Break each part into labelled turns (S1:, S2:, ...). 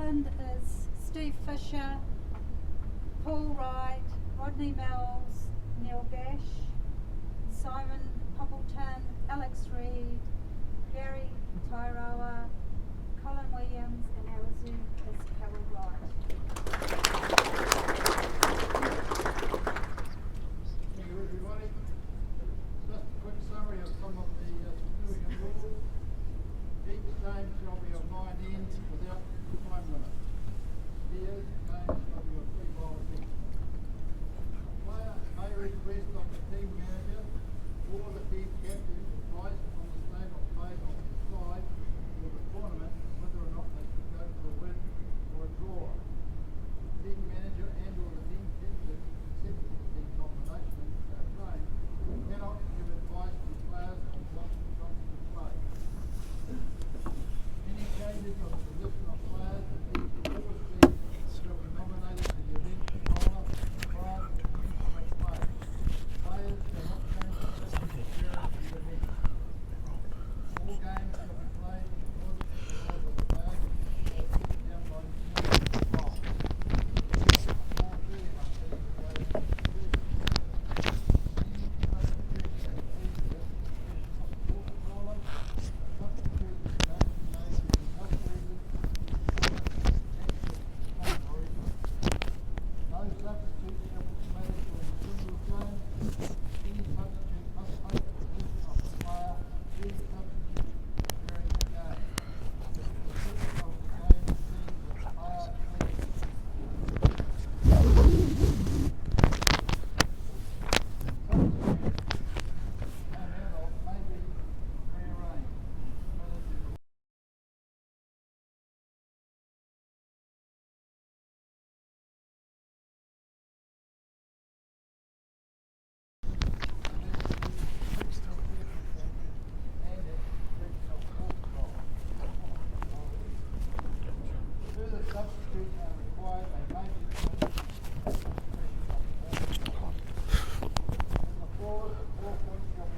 S1: England is Steve Fisher, Paul Wright, Rodney Mills, Neil Gash, Simon Poppleton, Alex Reid, Gary Tairoa, Colin Williams, and our reserve is Carol Wright.
S2: Thank you, everybody. Just a quick summary of some of the certificate rules. Each game shall be of 9 ends without time limit. Spears games shall be of 3 bowls each. A player may request of the team manager or the team captain advice on the state of play of the side for the tournament, whether or not they should go for a win or a draw. The team manager and or the team captain, except for the team combination playing, cannot give advice to players on what shots to play. Any changes of the position of players in each overseas shall be nominated to the event bowler prior to the commencement of play. Players shall not change the position during the event. All games shall be played in accordance with the rules of the game as set down by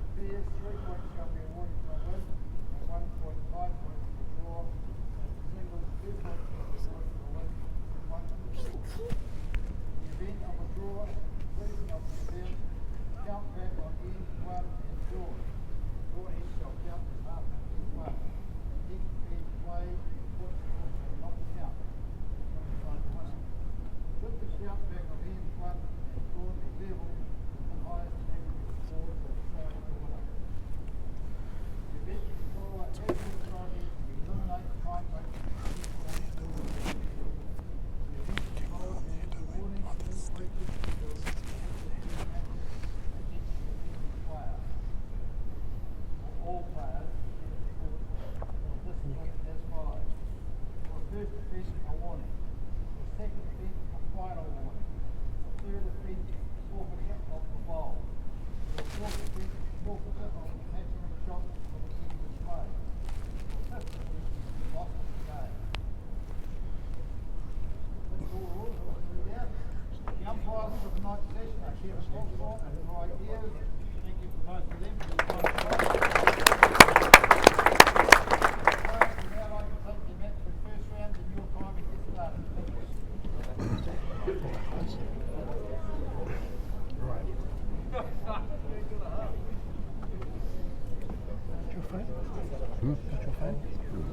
S2: the committee of the bowl. 4:30 must be the way to the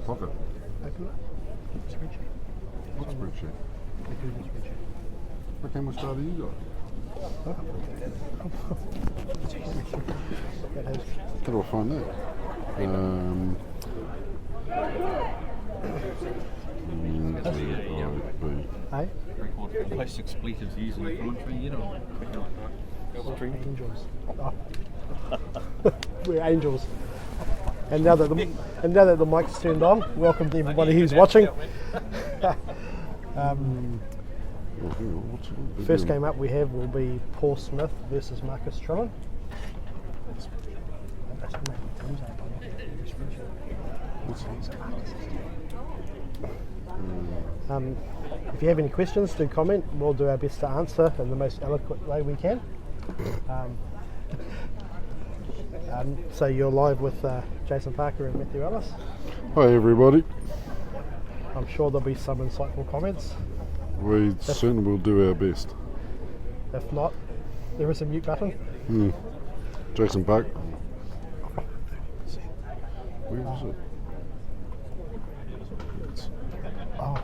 S3: Pocket.
S4: Open it. Spreadsheet.
S3: What spreadsheet?
S4: The Google spreadsheet.
S3: Look how much data you got.
S4: That has.
S3: How do I find that?
S4: Hey?
S5: Record expletives using the commentary, you know.
S4: Angels. Oh. We're angels. And now that the mic's turned on, welcome to everybody who's watching. First game up we have will be Paul Smith versus Marcus Trillin. If you have any questions, do comment. We'll do our best to answer in the most eloquent way we can. So you're live with Jason Parker and Matthew Ellis.
S3: Hi everybody.
S4: I'm sure there'll be some insightful comments.
S3: We certainly will do our best.
S4: If not, there is a mute button.
S3: Jason Park. Where is it? It's,
S4: Oh,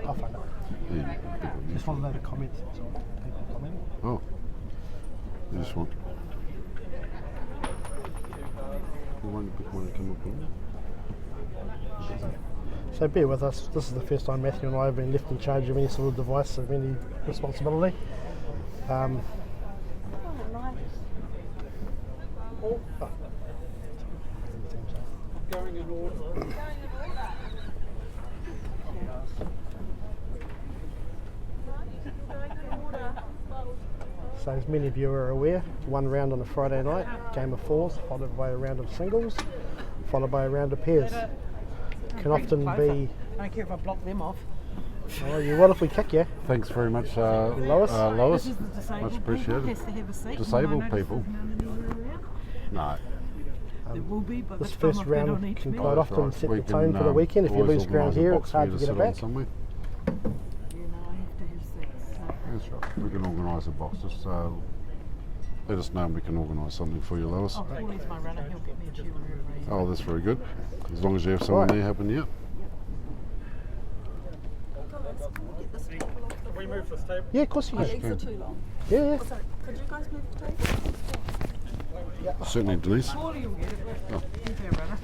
S4: I'll find it.
S3: yeah,
S4: Just follow the comments. So people comment.
S3: oh, this one. The one that came up with.
S4: So bear with us. This is the first time Matthew and I have been left in charge of any sort of device of any responsibility.
S2: Going in order.
S4: So as many of you are aware, one round on a Friday night, game of fours, followed by a round of singles, followed by a round of pairs. Can often be...
S6: I don't care if I block them off.
S4: Oh, you will if we kick you.
S3: Thanks very much,
S4: Lois?
S3: Lois.
S6: This is the disabled
S3: Much
S6: people,
S3: appreciated.
S6: has to have a seat.
S3: Disabled
S6: And I notice
S3: people?
S6: there's none anywhere around.
S3: No.
S6: There will be, but
S4: This
S6: this time
S4: first
S6: I've been on
S4: round
S6: each
S4: can
S6: meal.
S4: quite
S3: That's
S4: often
S3: right.
S4: set
S3: We
S4: the tone
S3: can,
S4: for the weekend. If you
S3: always
S4: lose ground
S3: organise a
S4: here,
S3: box
S4: it's
S3: for
S4: hard
S3: you
S4: to get
S3: sit
S4: it
S3: on
S4: back.
S3: somewhere.
S6: You know, I have to have seats. So.
S3: That's right. We can organise a box. Just let us know and we can organise something for you, Lois.
S6: Oh, Paulie's my runner, he'll get me a chair wherever I am.
S3: Oh, that's very good. As long as you have someone there helping you out.
S2: Can we move this table?
S4: Yeah, of course you
S7: My
S4: can.
S7: legs are too long.
S4: Yeah, yeah.
S7: Sorry, could you guys move the table?
S3: Certainly, Denise.
S6: Paulie will get it.
S3: Oh.
S6: He's our runner.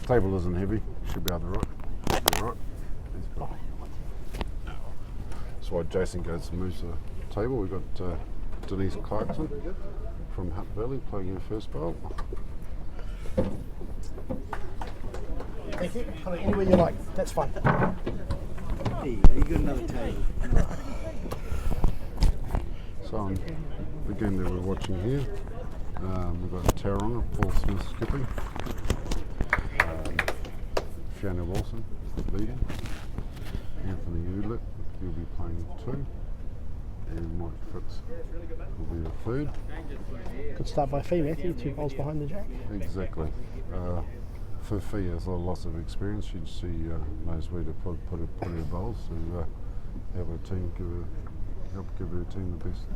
S3: Table isn't heavy. Should be able to right. Should be right. He's got- That's why Jason goes and moves the table. We've got Denise Clarkson from Hutt Valley playing her first bowl.
S4: Thank you. Put it anywhere you like. That's fine.
S8: Hey, you got another table.
S3: So the game that we're watching here, we've got Tauranga, Paul Smith skipping, Fiona Wilson leading, Anthony Udlett, he'll be playing 2, and Mike Fitz will be the 3rd.
S4: Good start by Fee, Matthew. 2 bowls behind the jack.
S3: Exactly. For Fee has lots of experience. She knows where to put her bowls to have her team help give her team the best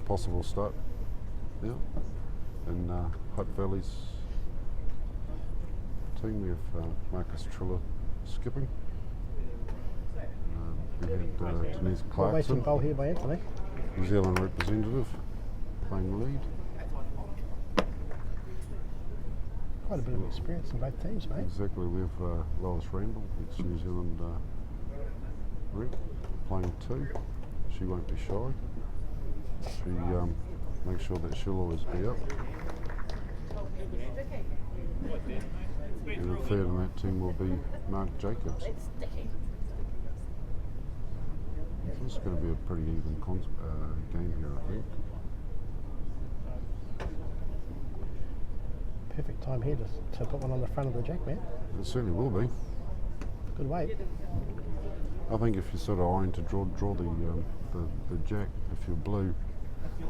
S3: possible start. Yeah. And Hutt Valley's team, we have Marcus Triller skipping. We had Denise
S4: Well, waiting
S3: Clarkson,
S4: bowl here by Anthony.
S3: New Zealand representative, playing lead.
S4: Quite a bit of experience in both teams, mate.
S3: Exactly, we have Lois Randall, ex-New Zealand rep, playing 2. She won't be shy. She makes sure that she'll always be up. And the 3rd in that team will be Mark Jacobs. So this is going to be a pretty even game here, I think.
S4: Perfect time here to put one on the front of the jack, man.
S3: It certainly will be.
S4: Good weight.
S3: I think if you're sort of eyeing to draw the jack, if you're blue,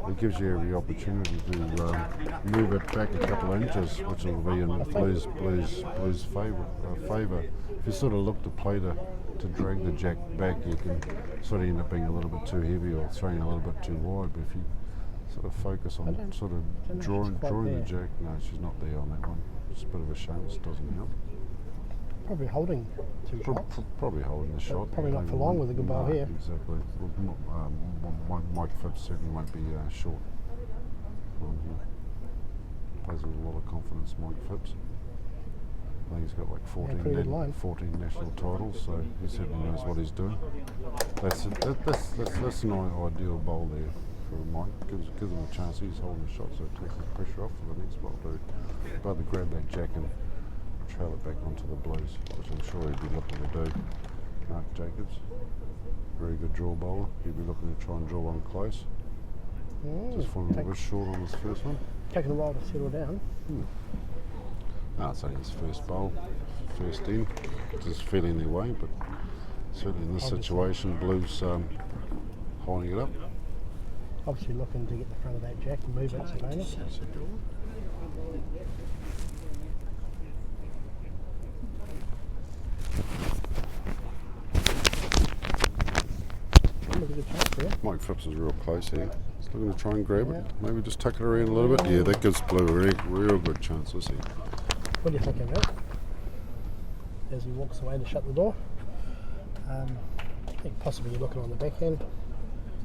S3: it gives you every opportunity to move it back a couple of inches, which will be in blue's favour. If you sort of look to play to drag the jack back, you can sort of end up being a little bit too heavy or throwing a little bit too wide. But if you sort of focus on sort of drawing the jack, no, she's not there on that one. It's a bit of a shame. It doesn't help.
S4: Probably holding 2 shots.
S3: Probably holding the shot.
S4: Probably not for long with a good bowl here.
S3: Exactly. Mike Phipps certainly won't be short on here. Plays with a lot of confidence, Mike Phipps. I think he's got like 14 national titles, so he certainly knows what he's doing. That's an ideal bowl there for Mike. Gives him a chance. He's holding the shot, so it takes the pressure off for the next bowl to rather grab that jack and trail it back onto the blues, which I'm sure he'd be looking to do. Mark Jacobs, very good draw bowler. He'd be looking to try and draw one close. Just falling a bit short on his first one.
S4: Taking a while to settle down.
S3: No, it's only his first bowl, first in. Just feeling their way, but certainly in this situation, Blues holding it up.
S4: Obviously looking to get the front of that jack and move it to Dana.
S6: Shut the door.
S4: Look at the chance there.
S3: Mike Phipps is real close here. He's looking to try and grab
S4: Yeah.
S3: it. Maybe just tuck it around a little bit. Yeah, that gives Blue a real good chance, I see.
S4: What do you think of that? As he walks away to shut the door. I think possibly you're looking on the backhand,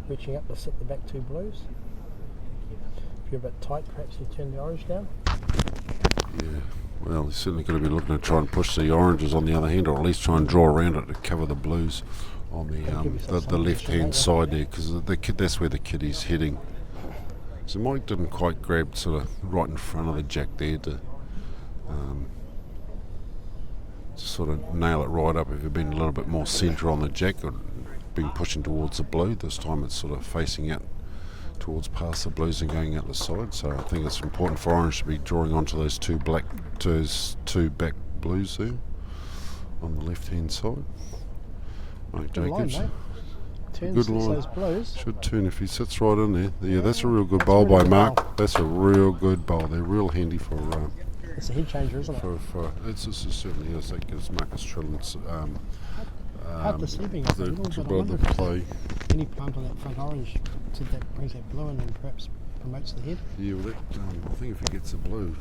S4: reaching up to sit the back two blues. If you're a bit tight, perhaps you turn the orange down.
S3: Yeah, well, he's certainly going to be looking to try and push the oranges on the other hand, or at least try and draw around it to cover the blues on the left-hand side there, because that's where the kiddie's heading. So Mike didn't quite grab sort of right in front of the jack there to sort of nail it right up. If you'd been a little bit more centre on the jack, or been pushing towards the blue, this time it's sort of facing out towards past the blues and going out the side. So I think it's important for orange to be drawing onto those two back blues there on the left-hand side. Mike
S4: Good line,
S3: Jacobs.
S4: mate. Turns
S3: Good
S4: hits
S3: line.
S4: those blues.
S3: Should turn if he sits right in there. Yeah, that's a real good
S4: That's
S3: bowl
S4: a really
S3: by
S4: good
S3: Mark.
S4: bowl.
S3: That's a real good bowl. They're real handy for
S4: It's a head changer, isn't it?
S3: it's certainly is. That gives Marcus Trillin's
S4: Hard to see being off a little, but I wonder
S3: the
S4: if
S3: play.
S4: any plant on that front orange that brings that blue in and perhaps promotes the head.
S3: Yeah, well, I think if he gets the blue,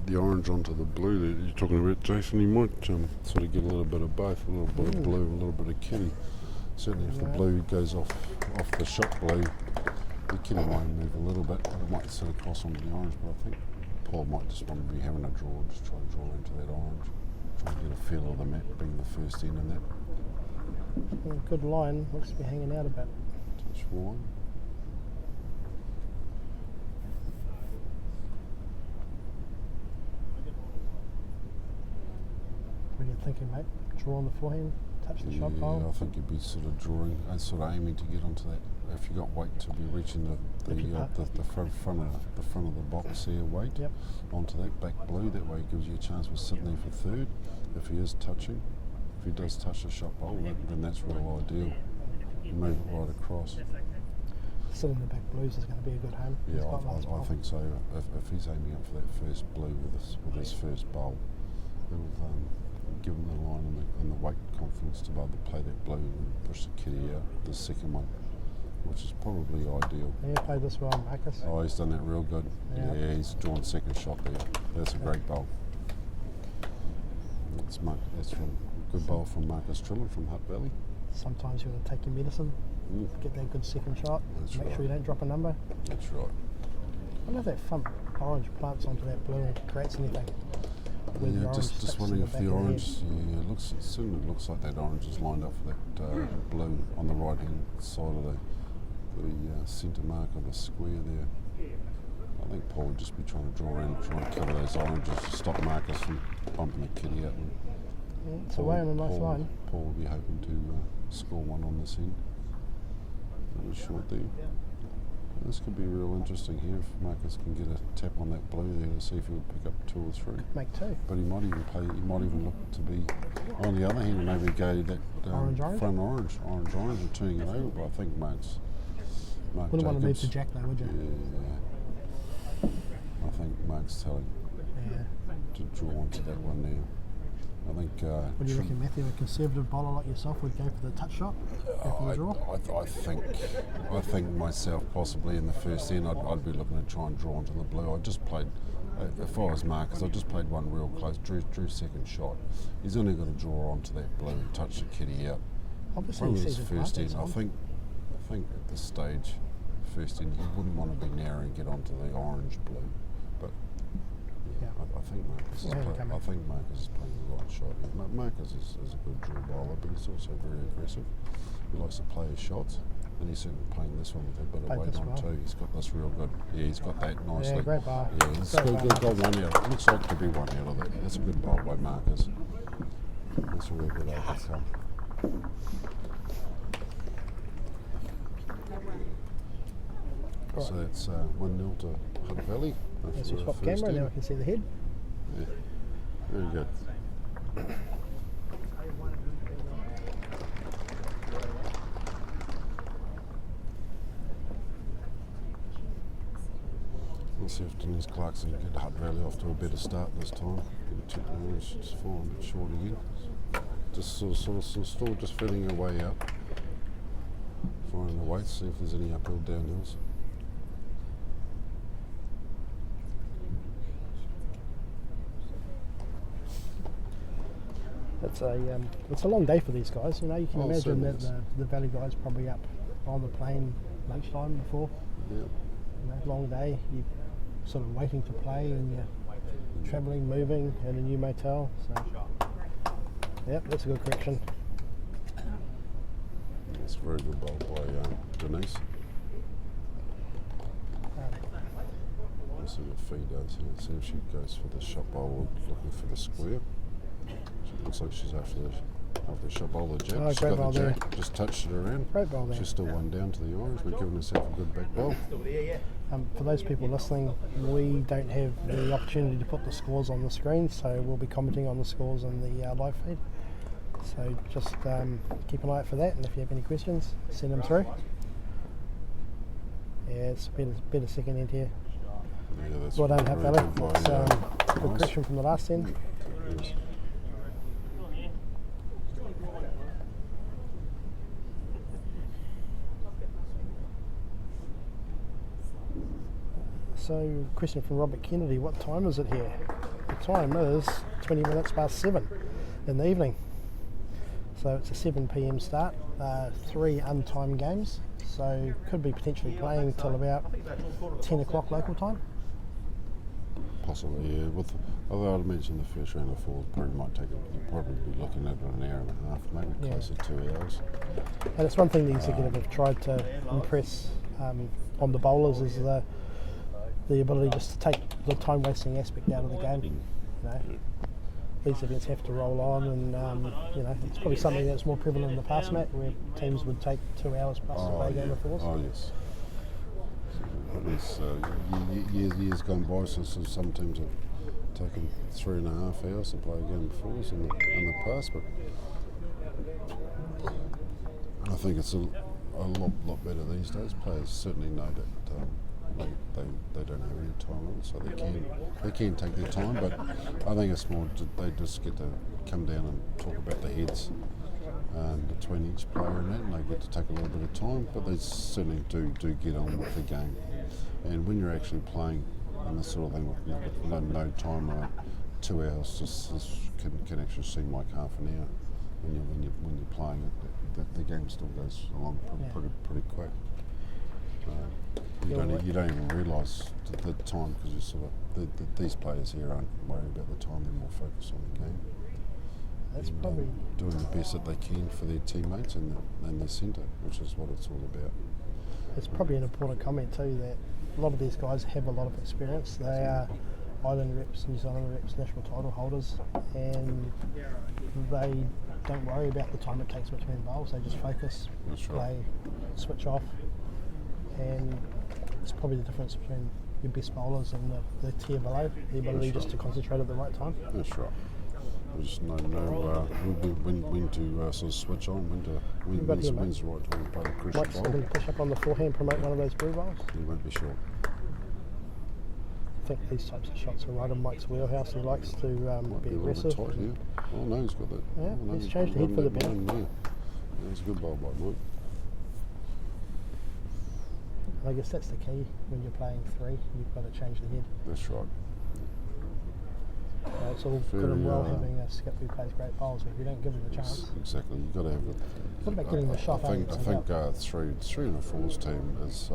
S3: the orange onto the blue that you're talking about, Jason, he might sort of get a little bit of both, a little bit of blue, a little bit of kitty. Certainly if the blue goes off the shot blue, the kitty might move a little bit, it might sort of cross onto the orange, but I think Paul might just want to be having a draw, just try and draw into that orange, try and get a feel of the map, being the first in and that.
S4: Good line, looks to be hanging out a bit.
S3: Touch wide.
S4: What are you thinking, mate? Draw on the forehand, touch the shot
S3: Yeah,
S4: pole.
S3: I think you'd be sort of drawing and sort of aiming to get onto that. If you got weight, to be reaching the front of the box there, weight
S4: Yep.
S3: onto that back blue. That way, it gives you a chance of sitting there for third. If he is touching, if he does touch the shot bowl, then that's real ideal. You move it right across.
S4: Sitting the back blues is going to be a good home.
S3: Yeah,
S4: He's got lots of
S3: I
S4: pole.
S3: think so. If he's aiming up for that first blue with his first bowl, it'll give him the line and the weight confidence to be able to play that blue and push the kitty out the second one, which is probably ideal.
S4: Yeah, played this well, Marcus.
S3: Oh, he's done that real good.
S4: Yeah.
S3: Yeah, he's drawn second shot there. That's a great bowl. That's from good bowl from Marcus Trillin from Hutt Valley.
S4: Sometimes you want to take your medicine, get that good second shot,
S3: That's
S4: make
S3: right.
S4: sure you don't drop a number.
S3: That's right.
S4: I wonder if that front orange plants onto that blue and creates anything. Where the
S3: Yeah,
S4: orange
S3: just
S4: sticks
S3: wondering
S4: to
S3: if
S4: back
S3: the
S4: of head.
S3: orange. Yeah, it certainly looks like that orange is lined up for that blue on the right hand side of the centre mark of the square there. I think Paul would just be trying to draw around, trying to cover those oranges, to stop Marcus from bumping the kitty out. And
S4: It's away on a nice line.
S3: Paul will be hoping to score one on this end. That was short there. This could be real interesting here if Marcus can get a tap on that blue there to see if he'll pick up 2 or 3.
S4: Make two.
S3: But he might even look to be on the other hand, maybe go that
S4: Orange.
S3: front orange and turning it over. But I think Mark
S4: Wouldn't want to move
S3: Jacobs.
S4: to jack though, would you?
S3: Yeah, I think Mark's telling
S4: Yeah.
S3: to draw onto that one there. I think.
S4: What do you reckon, Matthew? A conservative bowler like yourself would go for the touch shot, go for the draw?
S3: I think myself possibly in the first end I'd be looking to try and draw onto the blue. I just played, if I was Marcus, I just played one real close, drew second shot. He's only got to draw onto that blue and touch the kitty out.
S4: Obviously,
S3: Probably
S4: he
S3: his
S4: sees
S3: first end.
S4: advantage
S3: I
S4: on.
S3: think at this stage, first end, he wouldn't want to be narrow and get onto the orange blue. But yeah, I think Marcus is
S4: Yeah,
S3: playing. I think Marcus is playing the right shot. Yeah, Marcus is a good draw bowler, but he's also very aggressive. He likes to play his shots, and he's certainly playing this one with a bit of
S4: Played
S3: weight
S4: this
S3: on
S4: well.
S3: too. He's got this real good. Yeah, he's got that nicely.
S4: Yeah, great bar.
S3: Yeah, he's
S4: Great
S3: got
S4: bar.
S3: one out. It looks like to be one out of it. That's a good bowl by Marcus. That's a real good outcome. So that's 1-0 to Hutt Valley.
S4: As
S3: for
S4: we
S3: the
S4: swap
S3: first
S4: camera, now
S3: end.
S4: we can see the head.
S3: Yeah. Very good. Let's see if Denise Clarkson can get Hutt Valley off to a better start this time. She's falling a bit short again. Just still just feeling her way out. Finding her way to see if there's any uphill downhills.
S4: It's a long day for these guys. You know, you can
S3: Oh, it
S4: imagine
S3: certainly
S4: that
S3: is.
S4: the Valley guys probably up on the plane lunchtime before.
S3: Yeah.
S4: You know, long day. You sort of waiting to play, and you're travelling, moving in a new motel. So, yep, that's a good correction.
S3: That's a very good bowl by Denise. Let's see what Fee does here. See if she goes for the shot bowl, looking for the square. She looks like she's after the shot bowl, the jab.
S4: Oh,
S3: She's
S4: great
S3: got
S4: bowl
S3: the
S4: there.
S3: jab, just touched it around.
S4: Great bowl there.
S3: She's still one down to the orange, but giving herself a good back bowl.
S4: For those people listening, we don't have the opportunity to put the scores on the screen, so we'll be commenting on the scores in the live feed. So just keep an eye out for that, and if you have any questions, send them through. Yeah, it's better second end here.
S3: Yeah, that's
S4: Well done, Hutt
S3: very
S4: Valley.
S3: good by,
S4: It's good
S3: Denise.
S4: correction from the last end.
S3: Yes.
S4: So, question from Robert Kennedy, what time is it here? The time is 20 minutes past 7 in the evening. So it's a 7 p.m. start, 3 untimed games, so could be potentially playing till about 10 o'clock local time.
S3: Possibly, yeah. Although I'd imagine the first round of fours probably might take it. You'll probably be looking at an hour and a half, maybe
S4: Yeah.
S3: closer to 2 hours.
S4: And it's one thing the executive have tried to impress on the bowlers is the ability just to take the time wasting aspect out of the game. You know, these events have to roll on, and you know, it's probably something that's more prevalent in the past, Matt, where teams would take 2 hours plus to play a game of fours.
S3: Oh, yes. It's, years gone by, so some teams have taken 3.5 hours to play a game of fours in the past, but I think it's a lot better these days. Players certainly know that they don't have any time on it, so they can take their time, but I think it's more they just get to come down and talk about the heads between each player and that, and they get to take a little bit of time, but they certainly do get on with the game. And when you're actually playing and this sort of thing with no time limit, 2 hours just can actually seem like half an hour when you're playing it. The game still goes along pretty quick. You don't even realise the time, because you sort of these players here aren't worried about the time; they're more focused on the game.
S4: That's
S3: And,
S4: probably
S3: doing the best that they can for their teammates and their centre, which is what it's all about.
S4: it's probably an important comment too, that a lot of these guys have a lot of experience. They are Island reps, New Zealand reps, national title holders, and they don't worry about the time it takes between bowls. They just focus,
S3: That's right.
S4: play, switch off, and it's probably the difference between your best bowlers and the tier below, the ability just to concentrate at the right time.
S3: That's right. We just know when to sort of switch on, when's the right time to play the crucial
S4: Mike's
S3: bowl.
S4: going to push up on the forehand, promote one of those blue bowls.
S3: You won't be short.
S4: I think these types of shots are right in Mike's wheelhouse. He likes to
S3: Might
S4: be
S3: be a little
S4: aggressive.
S3: bit tight here. Oh no, he's got that.
S4: Yeah,
S3: oh, no,
S4: he's changed the head for the
S3: got
S4: bend.
S3: that. That's a good bowl by Mike.
S4: I guess that's the key when you're playing 3. You've got to change the head.
S3: That's right.
S4: It's all good
S3: Very,
S4: and well having a skip who plays great bowls, but if you don't give him the chance.
S3: Exactly. You've got to have it.
S4: What about getting the shot
S3: I think
S4: over?
S3: three and a fours team is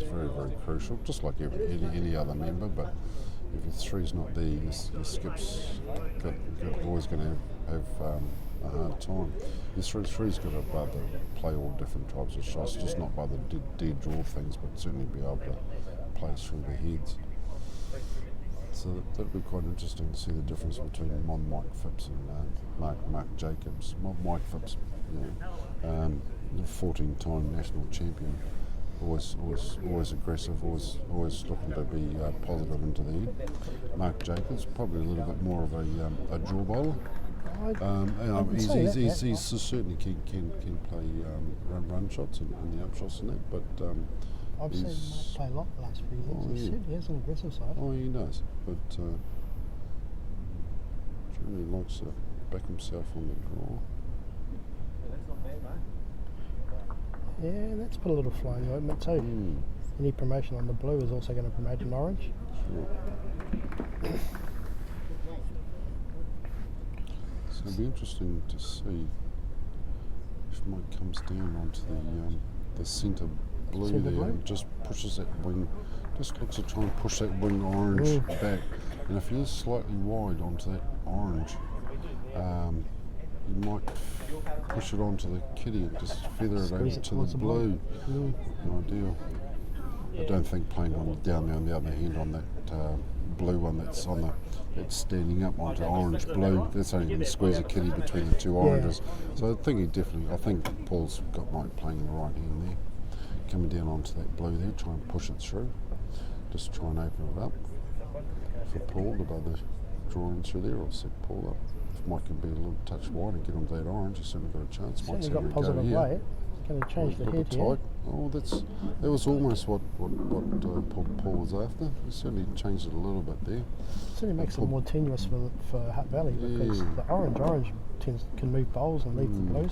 S3: very crucial, just like any other member. But if your three's not there, your skip's always going to have a hard time. Your three's got to be able to play all different types of shots, just not by the dead draw things, but certainly be able to play through the heads. So that'd be quite interesting to see the difference between Mike Phipps and Mark Jacobs. Mike Phipps, 14-time national champion, always aggressive, always looking to be positive into the head. Mark Jacobs, probably a little bit more of a draw bowler. He certainly can play run shots and the up shots and that, but
S4: I've seen
S3: He's-
S4: Mike play a lot the last few years.
S3: Oh,
S4: He
S3: yeah.
S4: said he has an aggressive side.
S3: Oh, he does, but generally likes to back himself on the draw.
S4: Yeah, that's put a little fly in the ointment too.
S3: Mm,
S4: Any promotion on the blue is also going to promote an orange.
S3: sure. So it'll be interesting to see if Mike comes down onto the centre blue
S4: Centre
S3: there
S4: blue?
S3: and just pushes that wing, just looks to try and push that wing orange back. And if he is slightly wide onto that orange, you might push it onto the kitty and just feather it over
S4: Squeeze it
S3: to the
S4: towards the
S3: blue.
S4: blue.
S3: Ideal. I don't think playing on down there on the other end on that blue one that's that's standing up onto orange blue. That's only going to squeeze a kitty between the two oranges. So I think I think Paul's got Mike playing in the right hand there, coming down onto that blue there, try and push it through. Just try and open it up for Paul. The brother drawing through there, I'll set Paul up. If Mike can be a little touch wide and get onto that orange, he's certainly got a chance. Mike's
S4: Certainly got
S3: having a go
S4: positive
S3: here.
S4: weight. It's going to change the
S3: A little
S4: head
S3: bit
S4: here.
S3: tight. Oh, that was almost what Paul was after. He certainly changed it a little bit there.
S4: Certainly makes it more tenuous for Hutt Valley because
S3: Yeah.
S4: the orange can move bowls and leave the blues.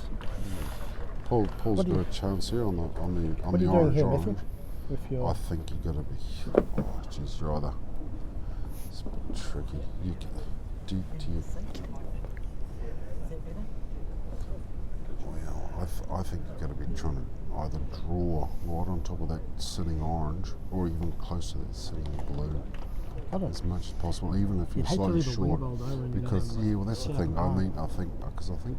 S3: Paul's
S4: What do
S3: got
S4: you-
S3: a chance here on the
S4: What are
S3: the
S4: you doing
S3: orange.
S4: here,
S3: orange.
S4: Matthew? With your
S3: I think you got to be. Oh, geez, you're either. It's a bit tricky. You can, do you? Well, I think you got to be trying to either draw right on top of that sitting orange, or even close to that sitting blue,
S4: I don't
S3: as much as possible. Even if
S4: You'd
S3: you're
S4: hate to
S3: slightly
S4: leave a wing
S3: short,
S4: bowl though when you
S3: because
S4: go
S3: yeah, well that's the
S4: set up
S3: thing.
S4: a
S3: I
S4: bar.
S3: mean, I think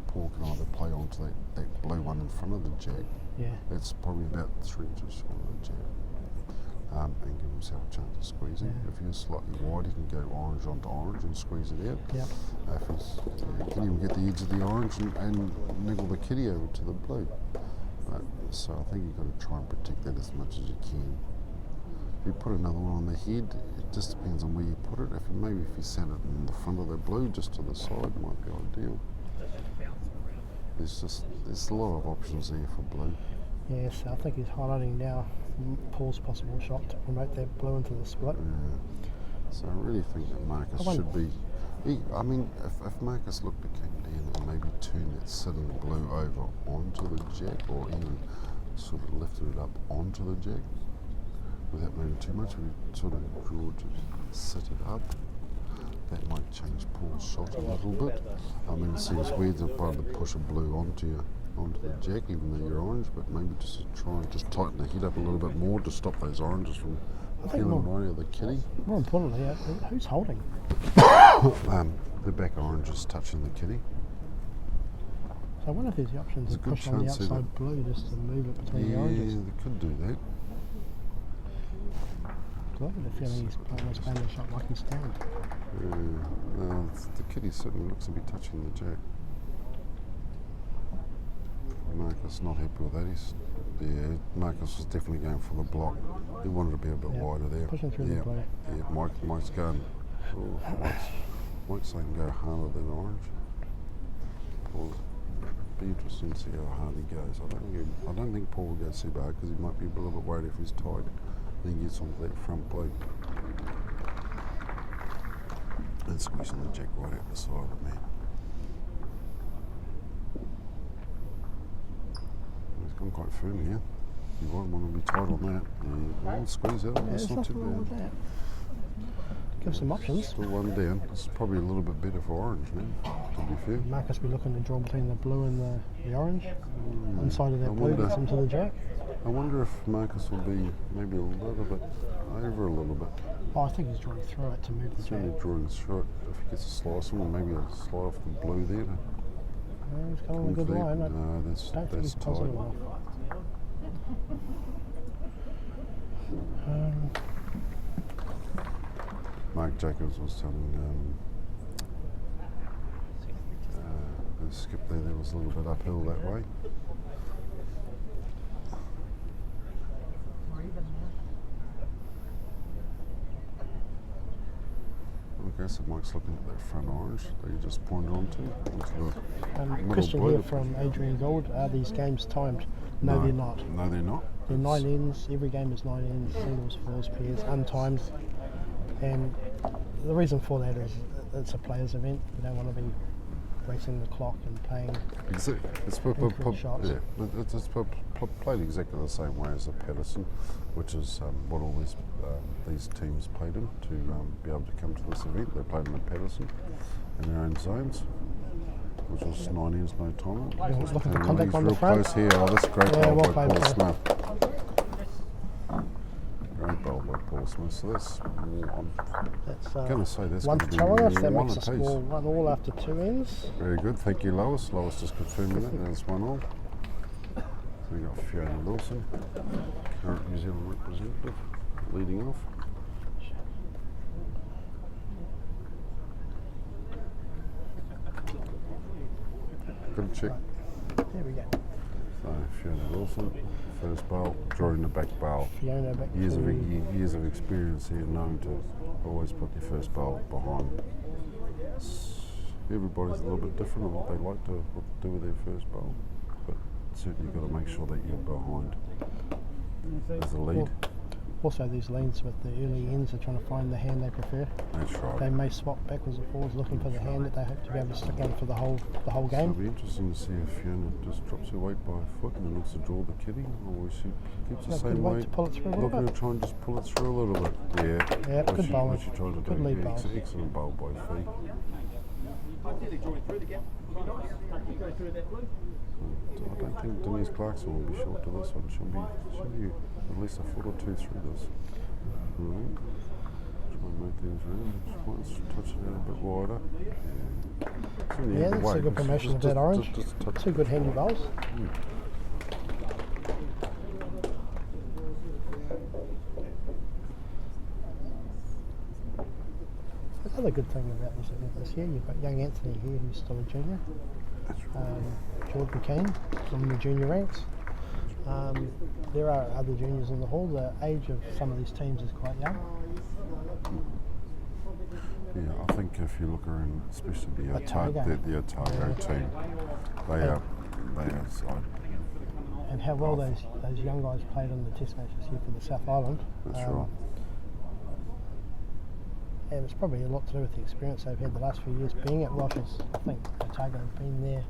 S3: Paul can either play onto that blue one in front of the jack.
S4: Yeah.
S3: It's probably about 3 inches from the jack. And give himself a chance of squeezing.
S4: Yeah.
S3: If you're slightly wide, he can go orange onto orange and squeeze it out.
S4: Yep.
S3: If he's, he can even get the edge of the orange and niggle the kitty over to the blue. So I think you've got to try and protect that as much as you can. If you put another one on the head, it just depends on where you put it. If you set it in the front of the blue, just to the side, might be ideal. There's a lot of options there for blue.
S4: Yes, I think he's highlighting now Paul's possible shot to promote that blue into the split.
S3: Yeah. So I really think that Marcus
S4: I wonder-
S3: should be. If Marcus looked to come down and maybe turn that sitting blue over onto the jack, or even sort of lifted it up onto the jack without moving too much, we sort of draw to sit it up. That might change Paul's shot a little bit. I mean, it seems weird to push a blue onto the jack, even though you're orange, but maybe just to try and just tighten the head up a little bit more to stop those oranges from peeling right out of the kitty.
S4: More importantly, who's holding?
S3: The back orange is touching the kitty.
S4: So I wonder if there's the option
S3: There's
S4: to
S3: a good
S4: push on the
S3: chance that-
S4: outside blue just to move it between the
S3: Yeah,
S4: oranges.
S3: they could do that.
S4: 'Cause I've got a feeling he's almost playing the shot like he's stand.
S3: The kitty certainly looks to be touching the jack. Marcus not happy with that. Marcus was definitely going for the block. He wanted to be a bit
S4: Yeah,
S3: wider there.
S4: pushing through the blue.
S3: Yeah, Mike's going. Oh, Mike's saying go harder than orange. Paul, be interesting to see how hard he goes. I don't think Paul will go super hard because he might be a little bit worried if he's tight. Then he gets onto that front blue. And squeezing the jack right out the side of the man. He's gone quite firm here. You might want to be tight on that. Yeah, well, squeeze out.
S4: Yeah,
S3: That's
S4: there's
S3: not too
S4: nothing wrong with
S3: bad.
S4: that. Give some options.
S3: Still one down. It's probably a little bit better for orange now, to be fair.
S4: Marcus be looking to draw between the blue and the orange. One side of
S3: I
S4: that blue
S3: wonder-
S4: gets into the jack.
S3: I wonder if Marcus will be maybe a little bit over a little bit.
S4: Oh, I think he's drawing through it to move the
S3: He's
S4: jack.
S3: only drawing through it. If he gets a slice on, or maybe a slide off the blue there.
S4: Yeah, he's got on a good line. I
S3: No, that's
S4: don't think he's
S3: tight.
S4: positive enough.
S3: Mark Jacobs was telling the skip there was a little bit uphill that way.
S6: Or even
S3: Okay, so Mike's looking at that front orange that you just pointed onto. Into the middle
S4: Question
S3: blue.
S4: here from Adrian Gould. Are these games timed? No, they're not.
S3: No, they're not.
S4: They're 9 ends, every game is 9 ends, singles, fours, pairs, untimed. And the reason for that is it's a players event. We don't want to be racing the clock and playing
S3: It's
S4: shots.
S3: yeah, it's played exactly the same way as the Patterson, which is what all these teams played in to be able to come to this event. They played in the Patterson in their own zones, which was 9 ends, no time.
S4: Looking for
S3: And
S4: contact
S3: he's
S4: on the
S3: real
S4: front.
S3: close here. Oh, that's a great
S4: Yeah,
S3: bowl
S4: well
S3: by
S4: played,
S3: Paul
S4: Paul.
S3: Smith. Great bowl by Paul Smith. So that's I'm
S4: That's
S3: going to say that's
S4: one
S3: going
S4: to
S3: to be
S4: Taurus, that
S3: one
S4: makes a
S3: apiece.
S4: score 1 all after 2 ends.
S3: Very good, thank you, Lois. Lois just confirming that. There's 1 all. So we got Fiona Wilson, current New Zealand representative, leading off. Good check.
S4: There we go.
S3: So Fiona Wilson, first bowl, drawing the back bowl.
S4: Fiona back
S3: Years
S4: to
S3: years of experience here, known to always put your first bowl behind. Everybody's a little bit different on what they like to do with their first bowl, but certainly you've got to make sure that you're behind as a lead.
S4: Also, these lanes with the early ends are trying to find the hand they prefer.
S3: That's right.
S4: They may swap backwards and forwards looking for the hand that they hope to be able to stick on for the whole
S3: It'll
S4: game.
S3: be interesting to see if Fiona just drops her weight by a foot and then looks to draw the kitty, or she keeps the
S4: Yeah,
S3: same
S4: good weight
S3: weight,
S4: to pull it through a little
S3: looking
S4: bit.
S3: to try and just pull it through a little bit. Yeah,
S4: Yeah,
S3: what
S4: good
S3: she,
S4: bowling.
S3: what she tried to
S4: Good
S3: do.
S4: lead
S3: Yeah,
S4: bowls.
S3: excellent bowl by Fee.
S8: Ideally drawing through the gap would be nice. You go through that blue.
S3: I don't think Denise Clarkson will be short to this one. She'll be at least a foot or two through this. Right. Try and move things around. Just once touch it out a bit wider. Yeah,
S4: Yeah, that's a good promotion of that orange.
S3: Just touch
S4: 2 good handy bowls. Another good thing about this event this year, you've got young Anthony here who's still a junior. George McCain from the junior ranks. There are other juniors in the hall. The age of some of these teams is quite young.
S3: Yeah, I think if you look around, especially the
S4: Otago.
S3: Otago team, they are
S4: And how well those young guys played in the test matches here for the South Island.
S3: That's right.
S4: And it's probably a lot to do with the experience they've had the last few years being at Rochers. I think Otago have been there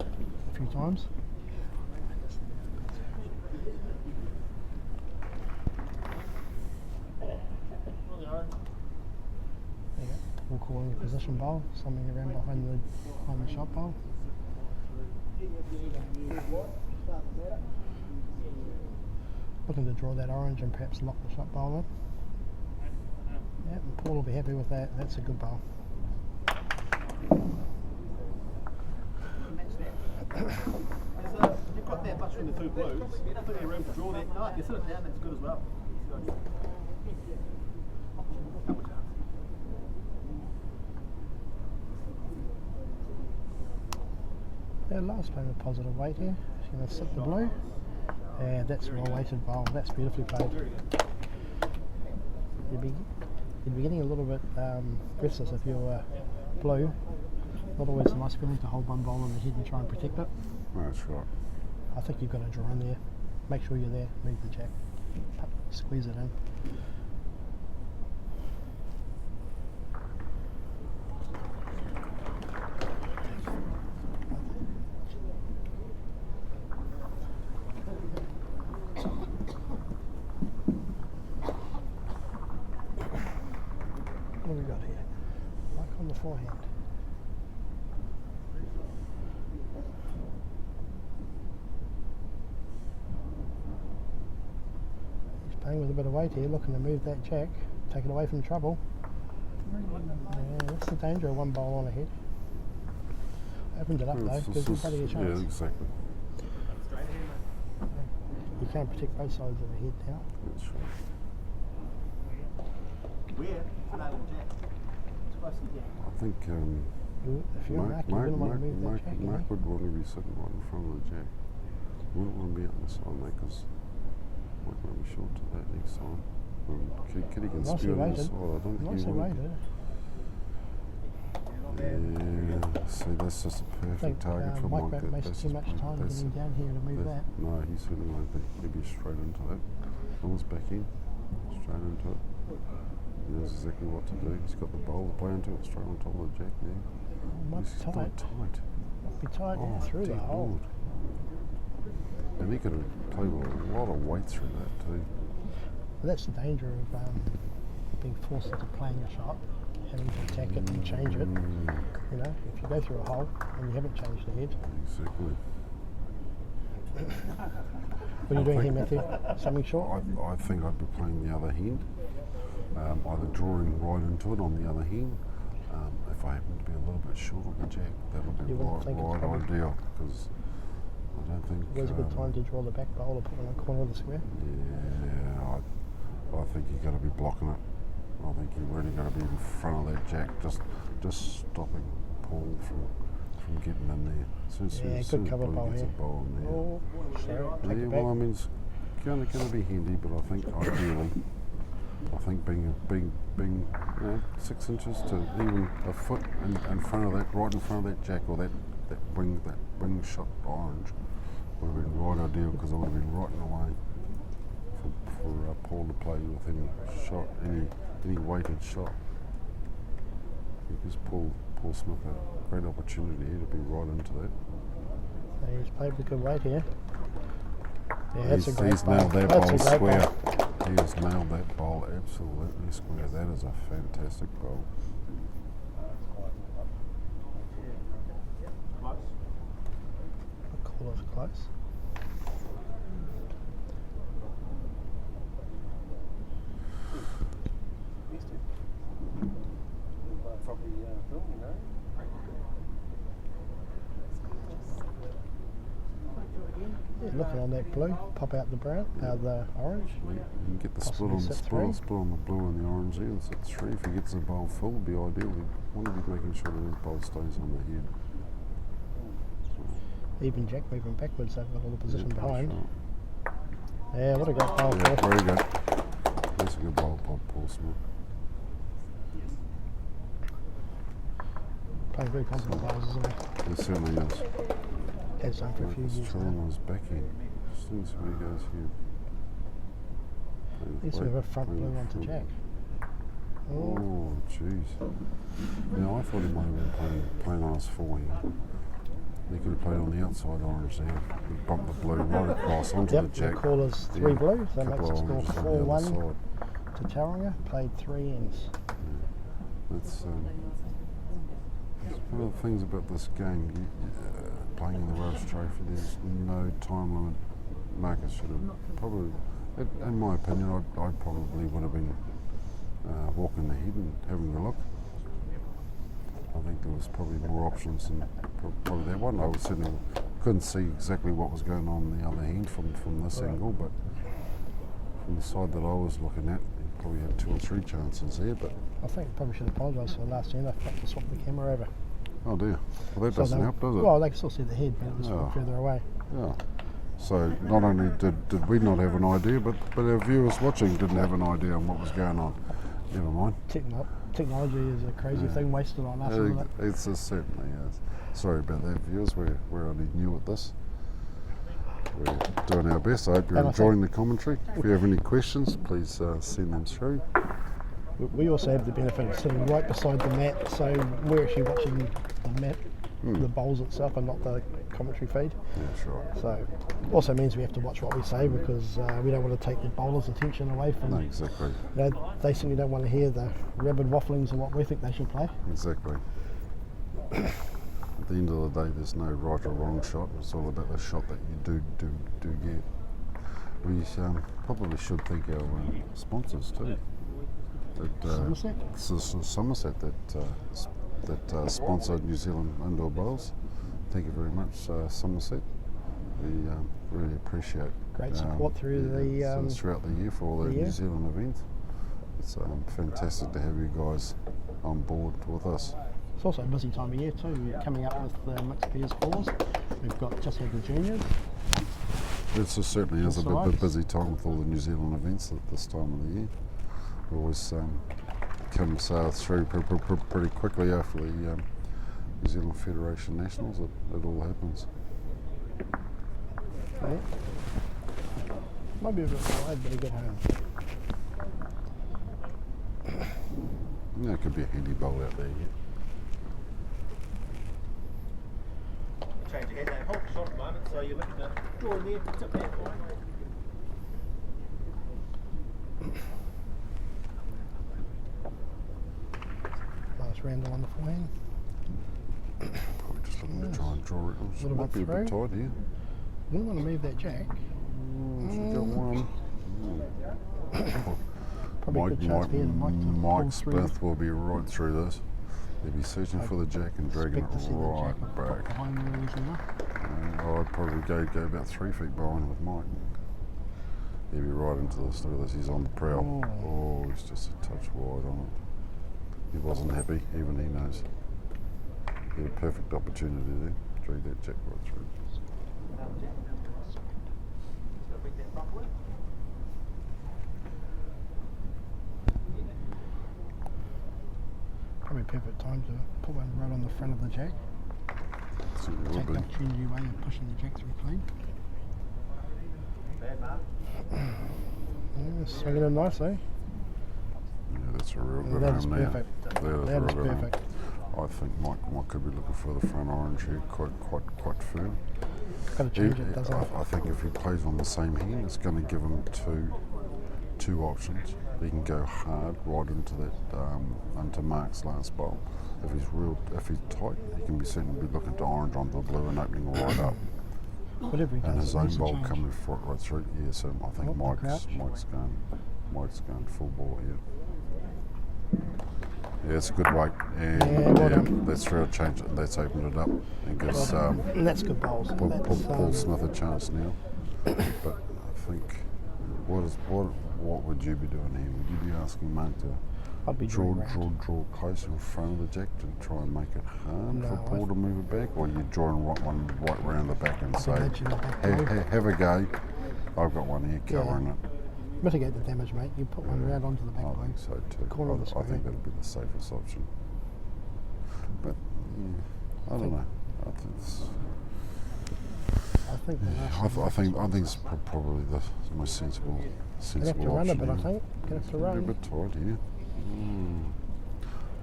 S4: a few times. There you go. We'll call in your position bowl, something around behind the shot bowl. Looking to draw that orange and perhaps lock the shot bowl in. Yeah, and Paul will be happy with that. That's a good bowl.
S8: You've got that much from the 2 blues. There's plenty of room to draw that. No, you sit it down, that's good as well.
S4: Yeah, last playing with positive weight here. She's going to sit the blue. And that's a well weighted bowl. That's beautifully played. You'd be getting a little bit restless if you're blue. Not always a nice feeling to hold one bowl on the head and try and protect it.
S3: That's right.
S4: I think you've got to draw in there. Make sure you're there. Move the jack. Squeeze it in. What have we got here? Like on the forehand. He's playing with a bit of weight here, looking to move that jack, take it away from trouble. Yeah, that's the danger of one bowl on ahead. Opened it up though, gives everybody a chance.
S3: Yeah, exactly.
S4: You can't protect both sides of the head now.
S3: That's right.
S8: Where? Flat and jack. It's close to the gap.
S3: I think
S4: If you're Mark, you're going to want to move that jack.
S3: Mark would want to be sitting right in front of the jack. He wouldn't want to be on the side there because might want to be short to that next time. Kitty can
S4: Nicely
S3: spew it on the
S4: weighted.
S3: side. I don't think he
S4: Nicely
S3: would.
S4: weighted.
S3: Yeah, see, that's just a
S4: I
S3: perfect
S4: think
S3: target for
S4: Mike
S3: Mike.
S4: won't waste too much time getting down here to move that.
S3: No, he certainly won't be. He'll be straight into that. On his back in, straight into it. He knows exactly what to do. He's got the bowl to play into it, straight on top of the jack there.
S4: Might
S3: He's
S4: be tight.
S3: tight.
S4: Might be tight through the
S3: dear
S4: hole.
S3: Lord. And he could have played with a lot of weight through that too.
S4: But that's the danger of being forced into playing a shot, having to attack it and change it. You know, if you go through a hole and you haven't changed the head.
S3: Exactly.
S4: What are you doing here, Matthew? Something short?
S3: I think I'd be playing the other hand, either drawing right into it on the other hand. If I happen to be a little bit short on the jack, that'll be
S4: You wouldn't think it's
S3: right
S4: probably-
S3: ideal, because I don't think...
S4: Where's a good time to draw the back bowl or put it in the corner of the square?
S3: Yeah, I think you got to be blocking it. I think you really got to be in front of that jack, just stopping Paul from getting in there.
S4: Yeah, good cover bowl
S3: gets
S4: here.
S3: a bowl in there.
S4: Oh, sorry, take
S3: Yeah,
S4: it
S3: well, I
S4: back.
S3: mean, it's going to be handy, but I think ideally, I think being 6 inches to even a foot in front of that, right in front of that jack, or that wing shot orange would have been right ideal, because it would have been right in the way for Paul to play with any shot, any weighted shot. It gives Paul Smith a great opportunity here to be right into that.
S4: So he's played with good weight here. Yeah, that's a great
S3: He's
S4: bowl.
S3: nailed that
S4: That's
S3: bowl
S4: a great
S3: square.
S4: bowl.
S3: He has nailed that bowl absolutely square. That is a fantastic bowl.
S4: I'll call it close.
S8: Probably filming, no?
S4: Yeah, looking on that blue, pop out the brown, the orange.
S3: You can get the split
S4: Possibly
S3: on the
S4: set
S3: split,
S4: three.
S3: split on the blue and the orange there and set 3. If he gets the bowl full, it'd be ideal. You want to be making sure that his bowl stays on the head.
S4: Even jack moving backwards, they've got a little position
S3: Yeah,
S4: behind.
S3: right.
S4: Yeah, what a great bowl.
S3: Yeah,
S4: Paul.
S3: very good. That's a good bowl, Paul Smith.
S4: Playing very confident bowls, isn't he?
S3: It certainly is.
S4: Has done for a few
S3: It's
S4: years
S3: trailing
S4: now.
S3: on his back end. As soon as he goes here.
S4: He's sort of a front blue onto jack. Oh,
S3: Oh, jeez. Now, I thought he might have been playing on his forehand. He could have played on the outside orange there. He bumped the blue right across onto
S4: yep,
S3: the
S4: the
S3: jack.
S4: call is 3
S3: Yeah,
S4: blue, so that
S3: couple
S4: makes
S3: of
S4: it
S3: oranges
S4: score
S3: on the other
S4: 4-1
S3: side.
S4: to Tauranga. Played 3 ends.
S3: That's one of the things about this game. Playing in the Welsh Trophy, there's no time limit. Marcus should have probably, in my opinion, I probably would have been walking ahead and having a look. I think there was probably more options than probably that one. I certainly couldn't see exactly what was going on the other hand from this angle, but from the side that I was looking at, he probably had 2 or 3 chances there. But
S4: I think probably should apologise for the last end. I forgot to swap the camera over.
S3: oh dear, well that
S4: So
S3: doesn't
S4: they-
S3: help, does it?
S4: Well, they can still see the head, but it was
S3: Oh.
S4: further away.
S3: Yeah. So not only did we not have an idea, but our viewers watching didn't have an idea on what was going on. Never mind.
S4: Technology is a crazy thing wasted on us, isn't it?
S3: It certainly is. Sorry about that, viewers. We're only new at this. We're doing our best. I hope you're
S4: And I
S3: enjoying the commentary. If you have any questions, please send them through.
S4: We also have the benefit of sitting right beside the mat, so we're actually watching the mat, the bowls itself, and not the commentary feed.
S3: Yeah, sure.
S4: So also means we have to watch what we say, because we don't want to take the bowlers' attention away from.
S3: No, exactly.
S4: You know, they certainly don't want to hear the rabid wafflings of what we think they should play.
S3: Exactly. At the end of the day, there's no right or wrong shot. It's all about the shot that you do get. We probably should thank our sponsors too.
S4: Somerset?
S3: Somerset that sponsored New Zealand Indoor Bowls. Thank you very much, Somerset. We really appreciate
S4: Great support through the
S3: throughout the year for all the
S4: year.
S3: New Zealand events. It's fantastic to have you guys on board with us.
S4: It's also a busy time of year too. We're coming up with the mixed peers callers. We've got just had the juniors.
S3: It certainly is a bit
S4: Besides.
S3: busy time with all the New Zealand events at this time of the year. It always comes through pretty quickly after the New Zealand Federation Nationals, it all happens.
S4: Yeah. Might be a bit wide, but a good home.
S3: Yeah, it could be a handy bowl out there. Yeah.
S8: Change your head now. Hold the shot at the moment, so you're looking to draw in there, tip there, fine.
S4: Nice Randall on the forehand.
S3: Probably just looking to try and draw it. It
S4: Little
S3: might
S4: bit
S3: be a bit
S4: through.
S3: tight here.
S4: Wouldn't want to move that jack.
S3: She's got one.
S4: Probably a good chance for him, Mike, to
S3: Mike
S4: pull through.
S3: Smith will be right through this. He'll be searching for the jack and dragging it
S4: Expect to see the
S3: right
S4: jack
S3: back.
S4: behind where he's now.
S3: I'd probably go about 3 feet bowling with Mike. He'll be right into this. Look at this, he's on the prowl. Oh, he's just a touch wide on it. He wasn't happy, even he knows. He had a perfect opportunity there. Drag that jack right through.
S4: Probably a perfect time to put one right on the front of the jack.
S3: So it
S4: Take
S3: will
S4: the
S3: be.
S4: opportunity away of pushing the jack through clean.
S8: Bad mark.
S4: Yeah, swinging in nice, eh?
S3: Yeah, that's a real good
S4: That
S3: home
S4: is
S3: now.
S4: perfect.
S3: That is
S4: That
S3: real
S4: is
S3: good home.
S4: perfect.
S3: I think Mike could be looking for the front orange here quite firm.
S4: Got to change it, doesn't it?
S3: I think if he plays on the same hand, it's going to give him two options. He can go hard right into that into Mark's last bowl. If he's tight, he can be certainly be looking to orange onto the blue and opening right up.
S4: Whatever he does,
S3: And his
S4: it
S3: own
S4: needs to
S3: bowl
S4: change.
S3: coming right through. Yeah, so I think
S4: Oh, the crouch.
S3: Mike's going full ball here. Yeah, it's a good weight, and
S4: Yeah, well done.
S3: that's real change. That's opened it up and gives
S4: And that's good bowls.
S3: Paul Smith a chance now. But I think what would you be doing here? Would you be asking Mark to
S4: I'd be
S3: draw
S4: drawing round.
S3: closer in front of the jack to try and make it hard
S4: No,
S3: for Paul to move it back, or you drawing one right round the back and say,
S4: imagine the back
S3: hey,
S4: blue.
S3: have a go. I've got one here covering it.
S4: Mitigate the damage, mate. You put one round onto the back
S3: I
S4: blue.
S3: think so too.
S4: Corner of the
S3: I
S4: square.
S3: think that'd be the safest option. But I don't know. I think it's,
S4: I think the last
S3: I think it's probably the most sensible
S4: Gonna have to
S3: option.
S4: run a bit, I
S3: here.
S4: think. Gonna have to
S3: Be a
S4: run.
S3: bit tight here.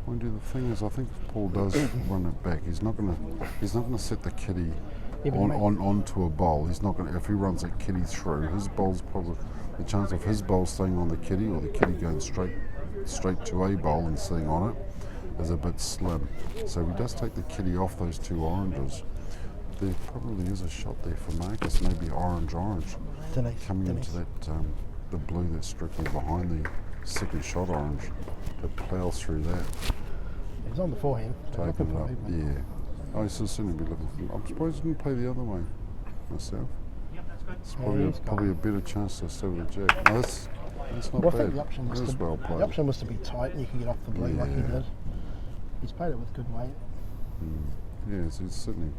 S3: Mind you, the thing is, I think if Paul does run it back, he's not gonna set the kitty
S4: Yeah, but mate-
S3: onto a bowl. He's not gonna. If he runs that kitty through, his bowl's probably the chance of his bowl staying on the kitty or the kitty going straight to a bowl and staying on it is a bit slim. So if he does take the kitty off those two oranges, there probably is a shot there for Marcus, maybe orange
S4: Denise,
S3: coming
S4: Denise.
S3: into that the blue that's strictly behind the second shot orange to plough through that,
S4: He's on the forehand.
S3: to
S4: So
S3: open
S4: looking
S3: it
S4: for
S3: up.
S4: movement.
S3: Yeah, I should certainly be looking for. I'm surprised he didn't play the other way myself.
S8: Yep, that's good.
S3: It's
S4: Yeah, he's got
S3: probably a better chance to stay with the jack. No, that's not
S4: Well, I
S3: bad.
S4: think the option was
S3: That is
S4: to
S3: well played.
S4: the option was to be tight and you could get off the blue like he
S3: Yeah.
S4: did. He's played it with good weight.
S3: Yeah, it's certainly.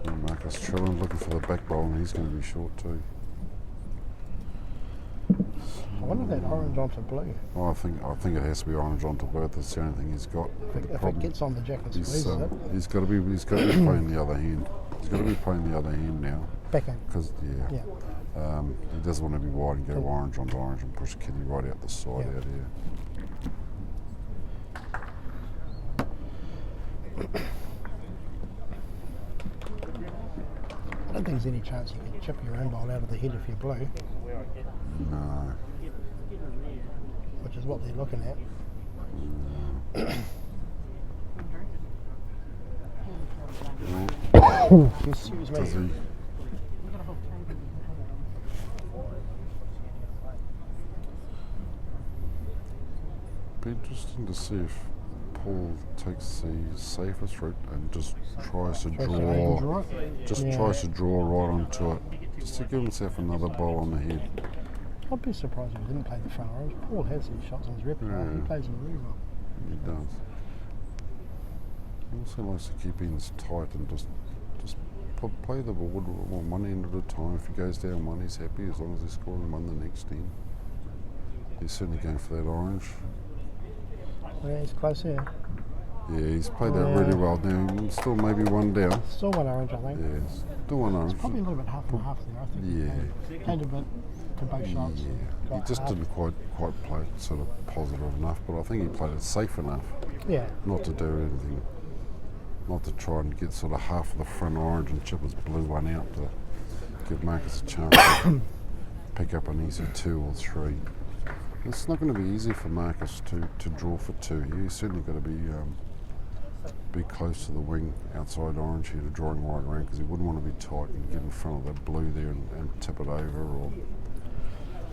S3: So Marcus Trillen looking for the back bowl, and he's going to be short too.
S4: I wonder if that orange onto blue.
S3: Oh, I think it has to be orange onto blue. That's the only thing he's got.
S4: If it gets on the jack and
S3: He's
S4: squeezes it,
S3: he's got to be playing the other hand. He's got to be playing the other hand now
S4: backhand.
S3: because
S4: Yeah.
S3: he doesn't want to be wide and go orange onto orange and push Kitty right out the side
S4: Yeah.
S3: out here.
S4: I don't think there's any chance you can chip your own ball out of the head if you're blue,
S3: No.
S4: which is what they're looking at. Excuse me.
S3: Does he? Be interesting to see if Paul takes the safest route and just tries to
S4: Tries to aim and
S3: draw.
S4: draw it.
S3: Just
S4: Yeah.
S3: tries to draw right onto it, just to give himself another bowl on the head.
S4: I'd be surprised if he didn't play the front orange. Paul has these shots in his repertoire. He
S3: Yeah.
S4: plays them really well.
S3: He does. He also likes to keep ends tight and just play the board on one end at a time. If he goes down one, he's happy as long as he's scoring one the next end. He's certainly going for that orange.
S4: Yeah, he's close here.
S3: Yeah, he's played that
S4: Yeah.
S3: really well. Now, still maybe one down.
S4: Still one orange, I think.
S3: Yeah, still one orange.
S4: Probably a little bit half and half there. I think he played a bit to both shots.
S3: Yeah, he
S4: Got
S3: just
S4: half.
S3: didn't quite play it sort of positive enough, but I think he played it safe enough
S4: Yeah.
S3: not to do anything, not to try and get sort of half of the front orange and chip his blue one out to give Marcus a chance to pick up an easy 2 or 3. It's not going to be easy for Marcus to draw for 2 here. He's certainly got to be close to the wing outside orange here to drawing right around, because he wouldn't want to be tight and get in front of that blue there and tip it over, or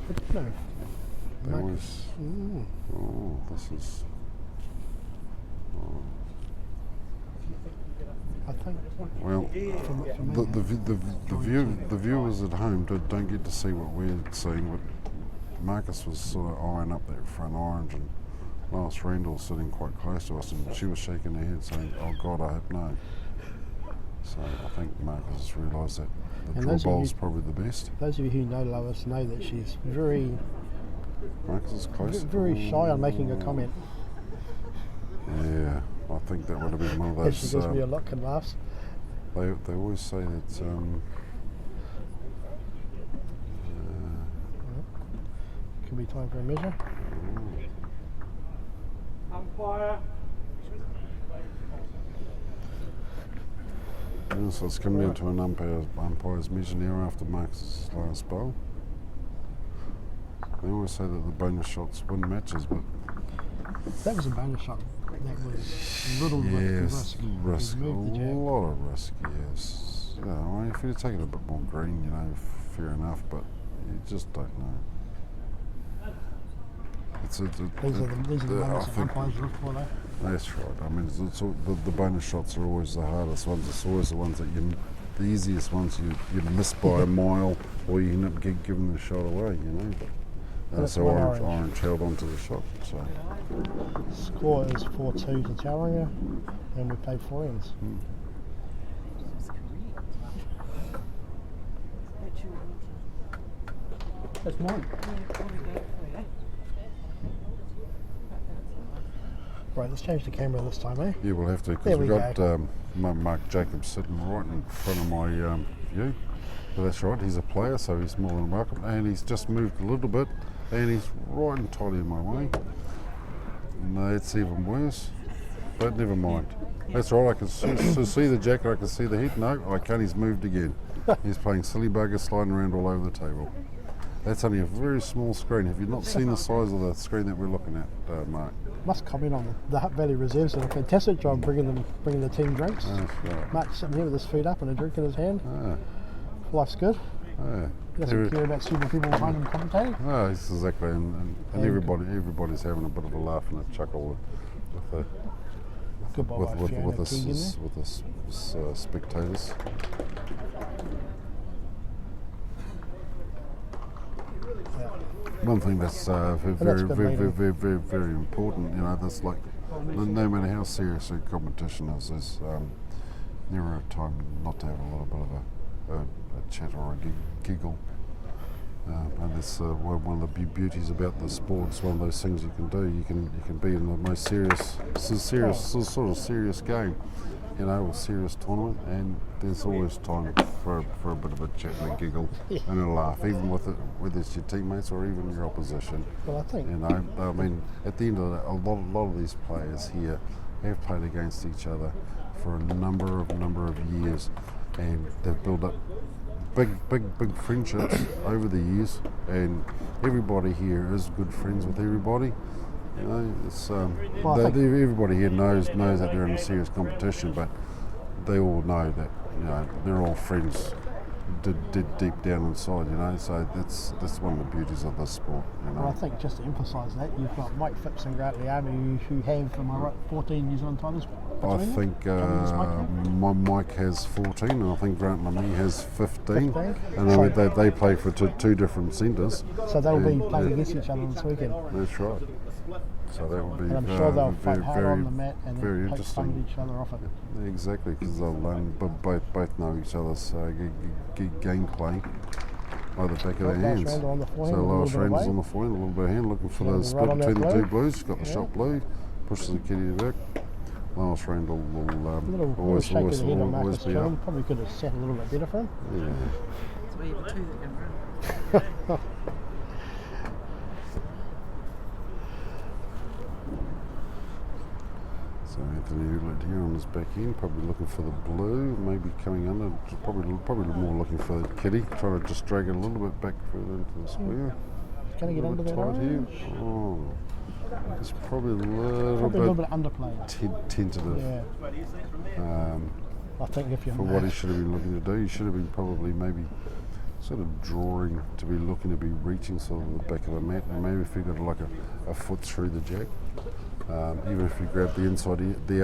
S4: But no.
S3: they always. Oh, this is. Oh.
S4: I think.
S3: Well,
S4: For me,
S3: the viewers at home don't get to see what we're seeing. But Marcus was sort of eyeing up that front orange, and Lois Randall was sitting quite close to us, and she was shaking her head saying, "Oh God, I hope no." So I think Marcus has realised that the
S4: And
S3: draw
S4: those of
S3: bowl
S4: you-
S3: is probably the best.
S4: those of you who know Lois know that she's very,
S3: Marcus is close.
S4: very shy on making a comment.
S3: Yeah, I think that would have been one of
S4: She
S3: those.
S4: gives me a look and laughs.
S3: They always say that.
S4: Could be time for a measure.
S8: Umpire.
S3: Yeah, so it's coming down to an umpire's measure now after Marcus' last bowl. They always say that the bonus shots win matches, but
S4: That was a bonus shot. That was a little bit
S3: yes,
S4: risk. He moved the
S3: a
S4: jab.
S3: lot of risk. Yes, you know, I mean, if you'd have taken a bit more green, you know, fair enough, but you just don't know.
S4: These are the
S3: I
S4: ones that
S3: think
S4: umpires look for, though.
S3: that's right. I mean, the bonus shots are always the hardest ones. It's always the ones that the easiest ones you miss by a mile, or you end up giving the shot away. You know, but
S4: That's
S3: so
S4: one
S3: orange held onto the shot. So
S4: Score is 4-2 to Tauranga, and we played 4 ends.
S6: That's mine.
S4: Right, let's change the camera this time, eh?
S3: yeah, we'll have to,
S4: There
S3: because we've
S4: we
S3: got Mark Jacobs sitting right in front of my view. But that's right, he's a player, so he's more than welcome. And he's just moved a little bit, and he's right entirely in my way. No, it's even worse. But never mind. That's right, I can see the jacket, I can see the head. No, I can't, he's moved again. He's playing silly bugger, sliding around all over the table. That's only a very small screen. Have you not seen the size of the screen that we're looking at, Mark?
S4: Must comment on the Hutt Valley Reserves did a fantastic job bringing the team drinks.
S3: That's right.
S4: Mark's sitting here with his feet up and a drink in his hand.
S3: Ah,
S4: Life's good.
S3: ah.
S4: He doesn't care about stupid people behind him commentating.
S3: Oh, yes, exactly, and everybody's having a bit of a laugh and a chuckle with
S4: Goodbye,
S3: the spectators.
S4: Yeah.
S3: One thing that's very important, you know, that's like no matter how serious a competition is, there's never a time not to have a little bit of a chat or a giggle. And that's one of the beauties about the sport. It's one of those things you can do. You can be in the most serious game, you know, or serious tournament, and there's always time for a bit of a chat and a giggle and a laugh, even whether it's your teammates or even your opposition.
S4: Well, I think
S3: You know, I mean, at the end of it, a lot of these players here have played against each other for a number of years, and they've built up big friendships over the years, and everybody here is good friends with everybody. You know, it's everybody here knows that they're in a serious competition, but they all know that, you know, they're all friends deep down inside. You know, so that's one of the beauties of this sport. You know.
S4: Well, I think just to emphasise that, you've got Mike Phipps and Grant Liamu who have, am I right, 14 New Zealand titles
S3: I
S4: between them?
S3: think Mike has 14, and I think Grant Lemmy has 15.
S4: 15?
S3: And I mean, they play for two different centres.
S4: So they'll be
S3: and,
S4: playing against each other this weekend.
S3: That's right. So that will be
S4: And I'm sure they'll
S3: very,
S4: fight hard
S3: very,
S4: on the mat and
S3: very
S4: then poke fun
S3: interesting.
S4: at each other off it.
S3: Exactly, because they'll both know each other's gameplay by the back of their
S4: Lois
S3: hands.
S4: Randall on the forehand,
S3: So
S4: a little
S3: Lois
S4: bit
S3: Randall's
S4: away.
S3: on the forehand, a little bit of hand, looking for
S4: Yeah,
S3: the
S4: right
S3: split
S4: on that
S3: between the two
S4: blue.
S3: blues. She's got the shot blue, pushes the kitty back. Last round will
S4: little
S3: always
S4: shake of the head on Marcus
S3: be
S4: Chilton.
S3: up.
S4: Probably could have sat a little bit better for him.
S3: Yeah.
S6: So we have a 2 that can run.
S3: So Anthony Hewlett here on his back end, probably looking for the blue, maybe coming under, probably more looking for the kitty, trying to just drag it a little bit back further into the square.
S4: Can he get under that
S3: tight here.
S4: orange?
S3: Oh, it's probably a
S4: Probably a little bit underplayed.
S3: tentative.
S4: Yeah. I think if you're
S3: For what he should have been looking to do, he should have been probably maybe sort of drawing to be looking to be reaching sort of the back of the mat, and maybe if he got like a foot through the jack, even if you grabbed the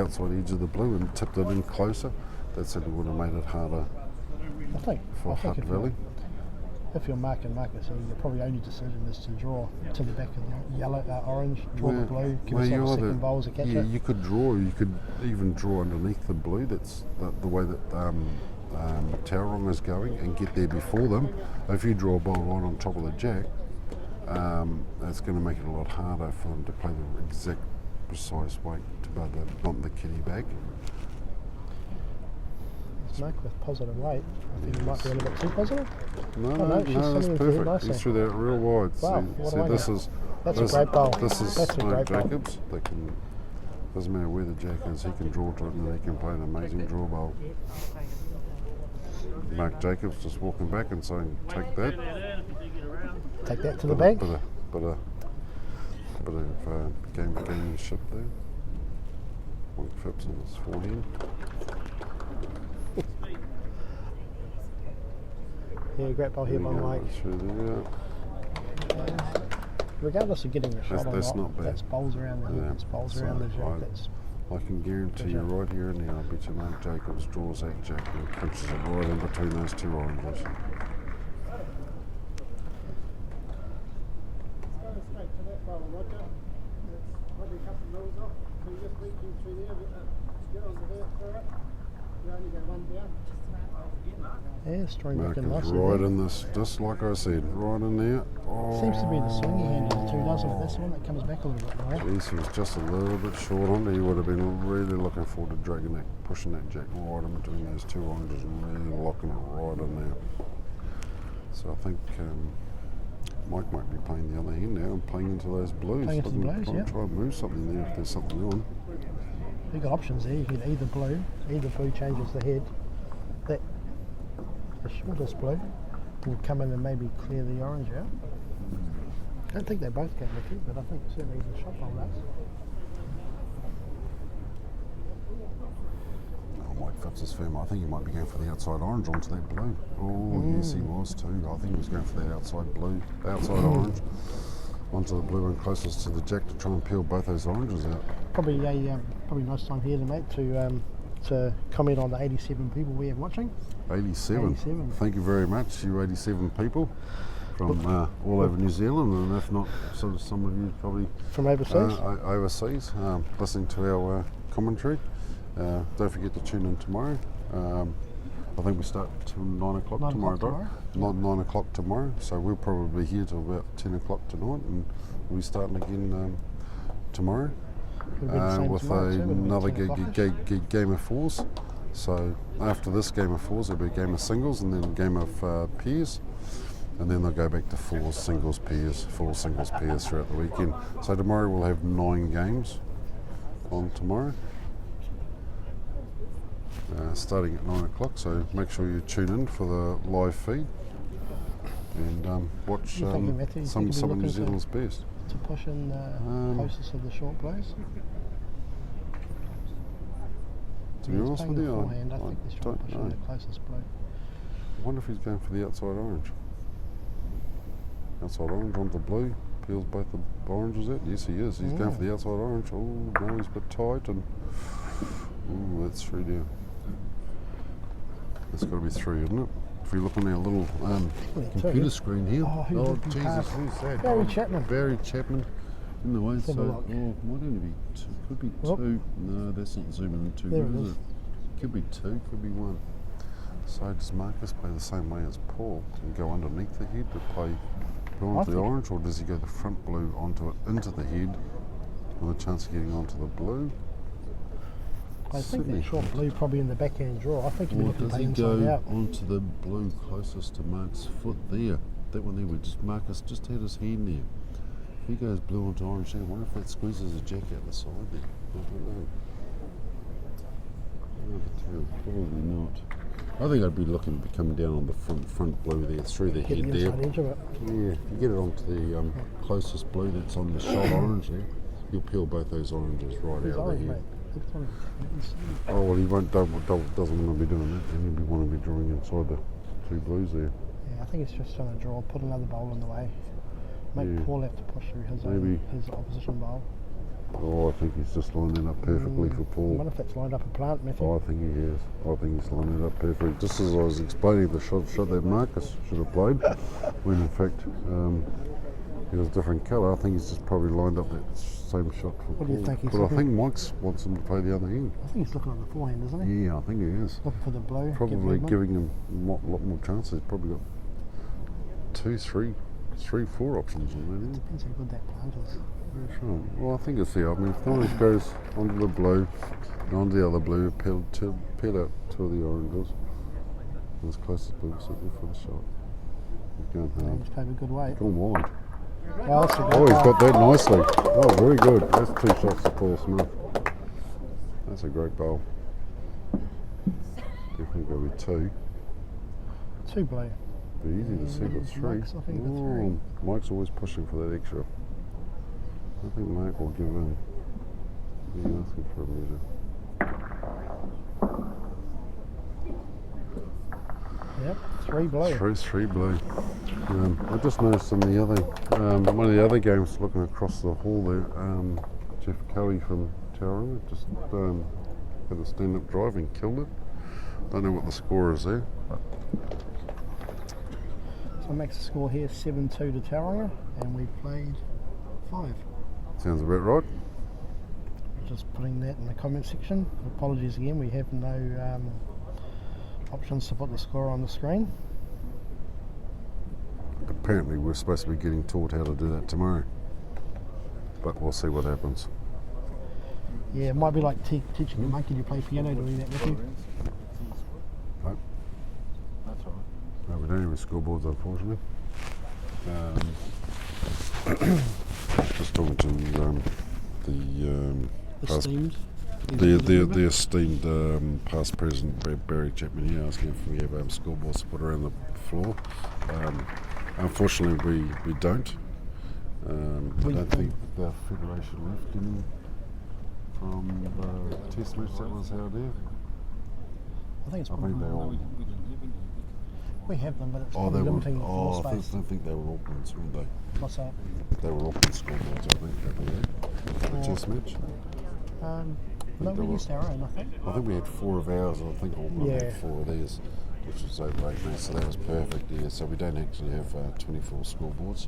S3: outside edge of the blue and tipped it in closer, that certainly would have made it harder for Hutt Valley.
S4: if you're marking Marcus, your probably only decision is to draw to the back of the yellow, orange, draw the blue, give yourself a second bowl as a catcher.
S3: Yeah, you could draw. You could even draw underneath the blue. That's the way that Tauranga is going, and get there before them. If you draw a bowl right on top of the jack, that's going to make it a lot harder for them to play the exact precise weight to be able to bump the kitty back.
S4: Mark with positive weight. I think it might be a little bit too positive.
S3: No,
S4: she's
S3: that's
S4: sitting
S3: perfect.
S4: nicely.
S3: He's through that real wide.
S4: Wow,
S3: See this is
S4: that's a great bowl.
S3: This is
S4: That's a
S3: Mark
S4: great bowl.
S3: Jacobs. They can, doesn't matter where the jack is, he can draw to it, and he can play an amazing draw bowl. Mark Jacobs just walking back and saying, "Take that."
S4: Take that to the bank.
S3: Bit of gamemanship there. One Phipps on his forehand.
S4: Yeah, great bowl here by Mike. Regardless of getting the shot or
S3: That's
S4: not,
S3: not bad.
S4: that's bowls around the hoop, that's bowls around the jack. That's
S3: I can guarantee you right here and now, I bet you Mark Jacobs draws that jack and punches it right in between those two oranges.
S2: Going straight to that bowl, Roger. It's probably a couple of mils off. So you're just reaching through there, get onto there, throw it. You only go one down.
S4: yeah, strong
S3: Mark
S4: looking
S3: is
S4: nicely.
S3: right
S4: there.
S3: in this, just like I said, right in there. Oh,
S4: Seems to be the swingy hand of the two, doesn't it? That's the one that comes back a little bit more.
S3: Geez, he was just a little bit short on it. He would have been really looking forward to dragging that, pushing that jack right in between those two oranges and really locking it right in there. So I think Mike might be playing the other hand now and playing into those blues.
S4: Playing into the blues, yeah.
S3: Try and move something there if there's something on.
S4: You've got options there. You can either blue changes the head. That the shortest blue will come in and maybe clear the orange out. I don't think they both get lucky, but I think certainly the shot bowl does.
S3: Oh, Mike Phipps is firm. I think he might be going for the outside orange onto that blue. Oh, yes, he was too. I think he was going for that outside blue, outside orange onto the blue and closest to the jack to try and peel both those oranges out.
S4: Probably a probably nice time here, mate, to comment on the 87 people we have watching.
S3: 87.
S4: 87.
S3: Thank you very much, you 87 people from all over New Zealand, and if not, sort of some of you probably
S4: From overseas.
S3: overseas, listening to our commentary. Don't forget to tune in tomorrow. I think we start till 9 o'clock
S4: 9
S3: tomorrow.
S4: o'clock
S3: Not 9 o'clock tomorrow, so we'll probably be here till about 10 o'clock tonight, and we'll be starting again tomorrow.
S4: It'll be the same
S3: With
S4: tomorrow too, it'll be
S3: another
S4: 10 o'clock-ish.
S3: game of fours. So after this game of fours, there'll be a game of singles and then a game of pairs, and then they'll go back to fours, singles, pairs, fours, singles, pairs throughout the weekend. So tomorrow we'll have 9 games on tomorrow, starting at 9 o'clock. So make sure you tune in for the live feed and watch
S4: You think, Matthew, you
S3: some
S4: think
S3: of
S4: you'll be
S3: New
S4: looking
S3: Zealand's best.
S4: to push in closest of the short blues.
S3: To be honest with you,
S4: I think they're trying to push in the closest blue.
S3: I wonder if he's going for the outside orange. Outside orange onto blue, peels both the oranges out. Yes, he is. He's going for the outside orange. Oh, no, he's a bit tight, and ooh, that's 3 down. That's got to be 3, isn't it? If we look on our little computer screen here.
S4: Oh, who's looking
S3: Jesus,
S4: past?
S3: who's that?
S4: Barry Chapman.
S3: Barry Chapman. In the way,
S4: Let's
S3: so
S4: have a look.
S3: might only be 2. Could be
S4: Whoop.
S3: 2. No, that's not zooming in too
S4: There
S3: good,
S4: it
S3: is
S4: is.
S3: it? Could be 2, could be 1. So does Marcus play the same way as Paul and go underneath the head to play blue onto the
S4: think-
S3: orange, or does he go the front blue onto it into the head With a chance of getting onto the blue.
S4: I think
S3: Sydney.
S4: that short blue probably in the backhand draw. I think you'll be
S3: Or
S4: looking to
S3: does
S4: play
S3: he
S4: inside
S3: go
S4: out.
S3: onto the blue closest to Mark's foot there? That one there would just Marcus just had his hand there. If he goes blue onto orange there, I wonder if that squeezes a jack out the side there. I don't know. Probably not. I think I'd be looking to be coming down on the front blue there through the
S4: Get
S3: head
S4: the
S3: there.
S4: inside edge of it.
S3: Yeah, if you get it onto the closest blue that's on the shot orange there, you'll peel both those oranges right
S4: He's
S3: out of
S4: orange,
S3: the
S4: mate.
S3: head.
S4: It's on- it's-
S3: Oh well, he doesn't want to be doing that. And he'll be wanting to be drawing inside the two blues there.
S4: Yeah, I think he's just trying to draw, put another bowl in the way. Make
S3: Yeah.
S4: Paul have to push through
S3: Maybe.
S4: his opposition bowl.
S3: Oh, I think he's just lined it up perfectly for
S4: I
S3: Paul.
S4: wonder if that's lined up a plant, Matthew.
S3: Oh, I think he is. I think he's lined it up perfectly. Just as I was explaining the shot that Marcus should have played, when in fact he was a different colour. I think he's just probably lined up that same shot for
S4: What do
S3: Paul.
S4: you think he's
S3: But I
S4: looking-
S3: think Mike's wants him to play the other end.
S4: I think he's looking at the forehand, isn't he?
S3: Yeah, I think he is.
S4: Looking for the blue.
S3: Probably
S4: movement.
S3: giving him a lot more chances. He's probably got 2, 3, 4 options on that end.
S4: Depends how good that plant is.
S3: Yeah, sure. Well, I think it's there. I mean, if the orange goes onto the blue and onto the other blue, peel out 2 of the oranges. As close as blue, certainly for the shot. He's going
S4: Yeah,
S3: hard.
S4: he's played a good weight.
S3: Gone wide.
S4: Well, that's a good
S3: Oh, he's
S4: ball.
S3: got that nicely. Oh, very good. That's 2 shots to Paul Smith. That's a great bowl. Definitely go with 2.
S4: 2 blue.
S3: Be easy to see, but 3.
S4: Mike's looking for
S3: Oh,
S4: 3.
S3: Mike's always pushing for that extra. I think Mark will give in. He's asking for a measure.
S4: Yep, 3 blue.
S3: 3 blue. I just noticed in the other, one of the other games, looking across the hall there, Jeff Kelly from Tauranga just had a stand-up drive and killed it. Don't know what the score is there.
S4: So it makes the score here 7-2 to Tauranga, and we played 5.
S3: Sounds about right.
S4: Just putting that in the comment section. Apologies again, we have no options to put the score on the screen.
S3: Apparently we're supposed to be getting taught how to do that tomorrow. But we'll see what happens.
S4: Yeah, it might be like teaching a monkey to play piano doing that, Matthew.
S3: No,
S5: That's all right.
S3: no, we don't have scoreboards, unfortunately. Just talking to
S4: Esteemed.
S3: the esteemed past president Barry Chapman here, asking if we have scoreboards to put around the floor. Unfortunately, we don't. I don't think the federation left any from the test match that was held here.
S4: I think it's
S3: I think they all.
S4: we have them, but it's
S3: Oh,
S4: probably
S3: they were.
S4: limiting
S3: Oh,
S4: floor
S3: I
S4: space.
S3: think they were Auckland's, weren't they?
S4: What's that?
S3: They were Auckland scoreboards, I think, that we had for the test match.
S4: No,
S3: they
S4: we
S3: were-
S4: used our own, I think.
S3: I think we had 4 of ours, and I think Auckland
S4: Yeah.
S3: had 4 of theirs, which was over 8 minutes, so that was perfect. Yeah, so we don't actually have 24 scoreboards.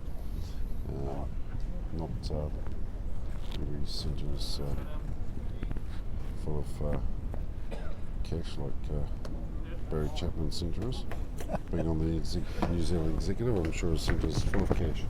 S3: Not every centre is full of cash like Barry Chapman's centre is. Being on the New Zealand executive, I'm sure his centre is full of cash.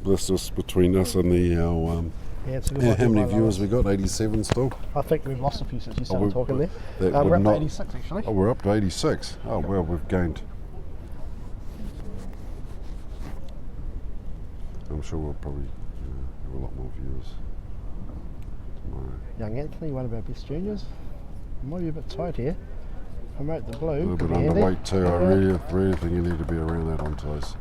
S3: That's just between us and
S4: Yeah, it's a good one.
S3: how many viewers we got? 87 still?
S4: I think we've lost a few since you started
S3: we've-
S4: talking there.
S3: that
S4: We're
S3: would
S4: up to
S3: not-
S4: 86 actually.
S3: Oh, we're up to 86. Oh, well, we've gained. I'm sure we'll probably have a lot more viewers tomorrow.
S4: Young Anthony, one of our best juniors. Might be a bit tight here. Promote the blue.
S3: A little
S4: could
S3: bit
S4: be handy.
S3: underweight too. I
S4: Yeah.
S3: really think you need to be around that on toes.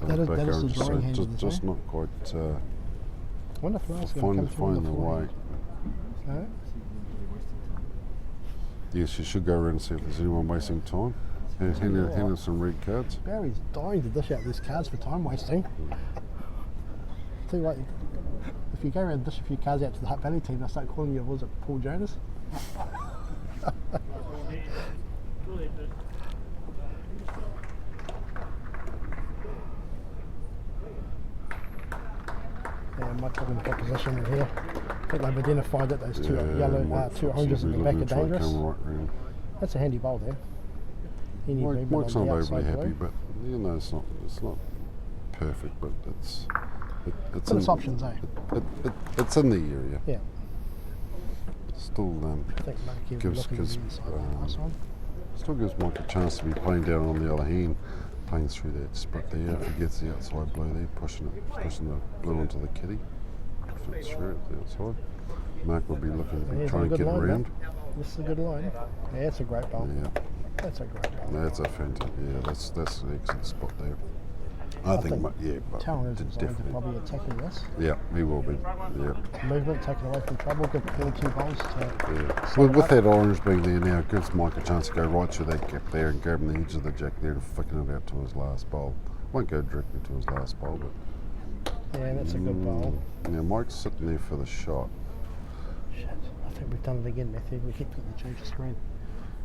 S4: That is the drawing hand of the
S3: just
S4: day.
S3: not quite
S4: I wonder if Lars going to come through
S3: find
S4: on
S3: the
S4: the
S3: way.
S4: forehand. No?
S3: Yes, you should go around and see if there's anyone wasting time. Hand us some red cards.
S4: Barry's dying to dish out these cards for time wasting. Tell you what, if you go around and dish a few cards out to the Hutt Valley team, they'll start calling you, was it Paul Jonas? Yeah, Mike's looking for position in here. I think they've identified that those two
S3: Yeah,
S4: yellow,
S3: Mike
S4: two
S3: Fox
S4: oranges
S3: will
S4: at
S3: be
S4: the back
S3: looking
S4: are
S3: to try and
S4: dangerous.
S3: come right round.
S4: That's a handy bowl there. Any movement
S3: Mike's
S4: on
S3: not
S4: the
S3: overly
S4: outside
S3: happy,
S4: blue.
S3: but you know it's not perfect, but it's
S4: But it's options, eh?
S3: it's in the area.
S4: Yeah.
S3: Still
S4: I think Monkey will be
S3: gives
S4: looking to the inside the last one.
S3: still gives Mike a chance to be playing down on the other hand, playing through that split there. If he gets the outside blue there, pushing the blue onto the kitty, if it's through at the outside. Mark will be looking to
S4: Yeah,
S3: try and
S4: good
S3: get
S4: line,
S3: around.
S4: mate. This is a good line. Yeah, it's a great bowl.
S3: Yeah,
S4: That's a great bowl.
S3: that's a fantastic. Yeah, that's an excellent spot there. I think but
S4: Talon is designed to
S3: definitely.
S4: probably attacking this.
S3: Yeah, he will be. Yeah.
S4: Movement taken away from trouble. Good 2 bowls to
S3: Yeah. With that orange being there now, it gives Mike a chance to go right through that gap there and grabbing the edge of the jack there and flicking it out to his last bowl. Won't go directly to his last bowl, but
S4: yeah, that's a good bowl.
S3: now Mike's sitting there for the shot.
S4: Shit, I think we've done it again, Matthew. We keep getting to change the screen.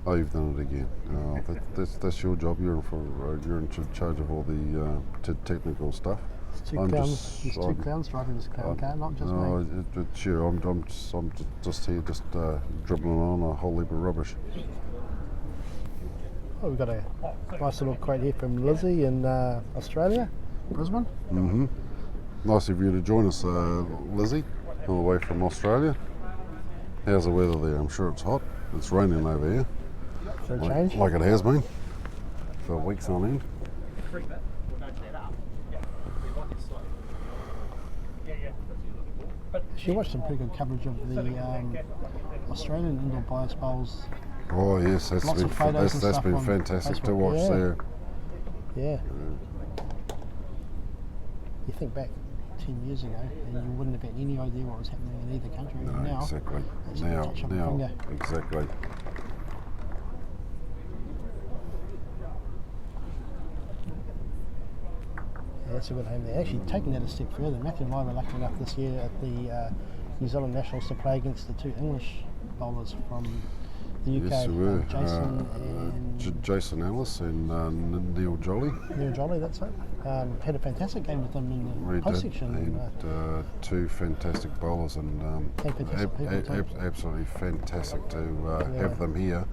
S3: Oh, you've done it again. That's your job. You're in charge of all the technical stuff.
S4: There's 2
S3: I'm
S4: clowns.
S3: just-
S4: There's 2
S3: I'm-
S4: clowns driving this clown car, not just
S3: No,
S4: me.
S3: it's you. I'm just here, dribbling on a whole heap of rubbish.
S4: Oh, we've got a nice little quote here from Lizzie in Australia, Brisbane.
S3: Mm-hmm. Nice of you to join us, Lizzie, all the way from Australia. How's the weather there? I'm sure it's hot. It's raining over here,
S4: For a change.
S3: like it has been for weeks on end.
S4: She watched some pretty good coverage of the Australian indoor bias bowls.
S3: Oh yes, that's
S4: Lots
S3: been
S4: of photos and
S3: that's
S4: stuff
S3: been
S4: on
S3: fantastic to
S4: Facebook.
S3: watch
S4: Yeah.
S3: there.
S4: Yeah. You think back 10 years ago, and you wouldn't have had any idea what was happening in either country.
S3: No,
S4: And now,
S3: exactly.
S4: it's like a touch of a finger.
S3: Exactly.
S4: Yeah, that's a good home there. Actually, taking that a step further, Matthew and I were lucky enough this year at the New Zealand Nationals to play against the 2 English bowlers from the UK,
S3: Yes, we were.
S4: Jason and
S3: Jason Ellis and Neil Jolly.
S4: Neil Jolly, that's it. Had a fantastic game with them in the
S3: We
S4: post
S3: did,
S4: section.
S3: and 2 fantastic bowlers, and
S4: fantastic people too.
S3: absolutely fantastic to
S4: Yeah.
S3: have them here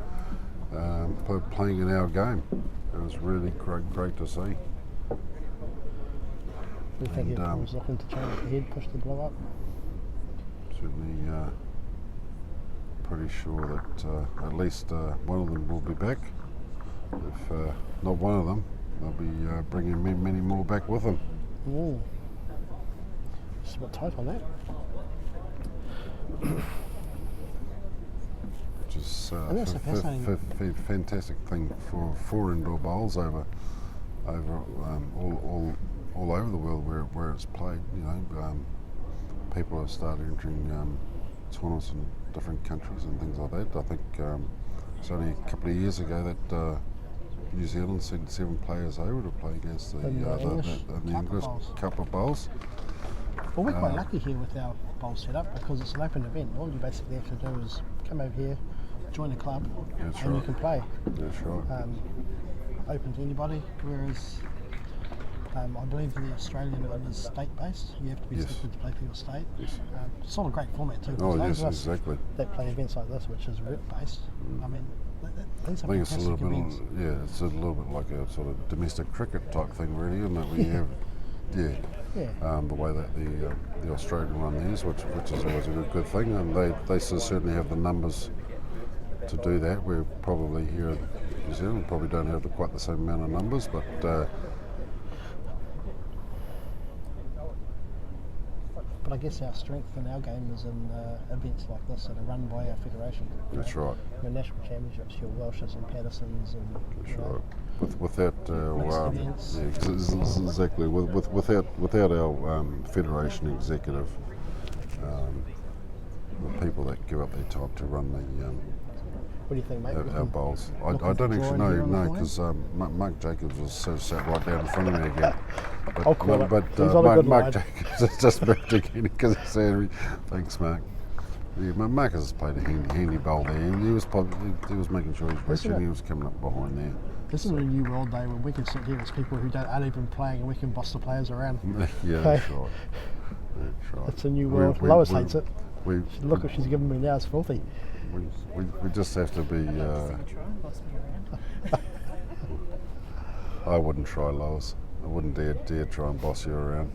S3: playing in our game. It was really great to see.
S4: We think he
S3: and,
S4: was looking to change the head, push the blue up.
S3: Certainly pretty sure that at least one of them will be back. If not one of them, they'll be bringing many more back with them.
S4: Ooh. Just a bit tight on that.
S3: Which is
S4: And that's a fascinating-
S3: fantastic thing for indoor bowls over all over the world where it's played. You know, people have started entering tournaments in different countries and things like that. I think it's only a couple of years ago that New Zealand sent 7 players over to play against the
S4: English
S3: English
S4: Bowls.
S3: Cup of Bowls.
S4: Well, we're quite lucky here with our bowl setup because it's an open event. All you basically have to do is come over here, join a club,
S3: That's
S4: and you
S3: right.
S4: can play.
S3: That's right.
S4: Open to anybody, whereas I believe the Australian one is state-based. You have to be
S3: Yes.
S4: selected to play for your state.
S3: Yes.
S4: It's not a great format too.
S3: Oh
S4: because
S3: yes,
S4: those of us
S3: exactly.
S4: that play events like this, which is route-based, I mean, these
S3: I
S4: are
S3: think it's a little
S4: fantastic
S3: bit,
S4: events.
S3: it's a little bit like a sort of domestic cricket type thing, really, isn't it? Where you have,
S4: Yeah.
S3: the way that the Australian run theirs, which is always a good thing, and they certainly have the numbers to do that. We're probably here in New Zealand probably don't have quite the same amount of numbers, but
S4: But I guess our strength in our game is in events like this that are run by our federation.
S3: that's right.
S4: Your national championships, your Welshes and Pattersons, and
S3: That's
S4: you know,
S3: right. Without
S4: events.
S3: exactly. Without our federation executive, the people that give up their time to run
S4: what do you think, mate?
S3: our bowls. I
S4: looking
S3: don't
S4: to
S3: actually
S4: draw in here
S3: know,
S4: on the
S3: no,
S4: fly?
S3: because Mark Jacobs was sat right down in front of me again. But,
S4: I'll call it.
S3: but
S4: He's on a good
S3: Mark
S4: line.
S3: Jacobs has just moved again because he said, "Thanks, Mark." Yeah, Mark has played a handy bowl there. He was making sure he was
S4: Isn't
S3: reaching.
S4: it?
S3: He was coming up behind there.
S4: This is a new world day when we can sit here as people who aren't even playing and we can boss the players around.
S3: Yeah, that's right. That's right.
S4: It's a new world. Lois hates it.
S3: We,
S4: Look what she's giving me now, it's filthy.
S3: we just have to be.
S6: Try and boss me around.
S3: I wouldn't try, Lois. I wouldn't dare try and boss you around.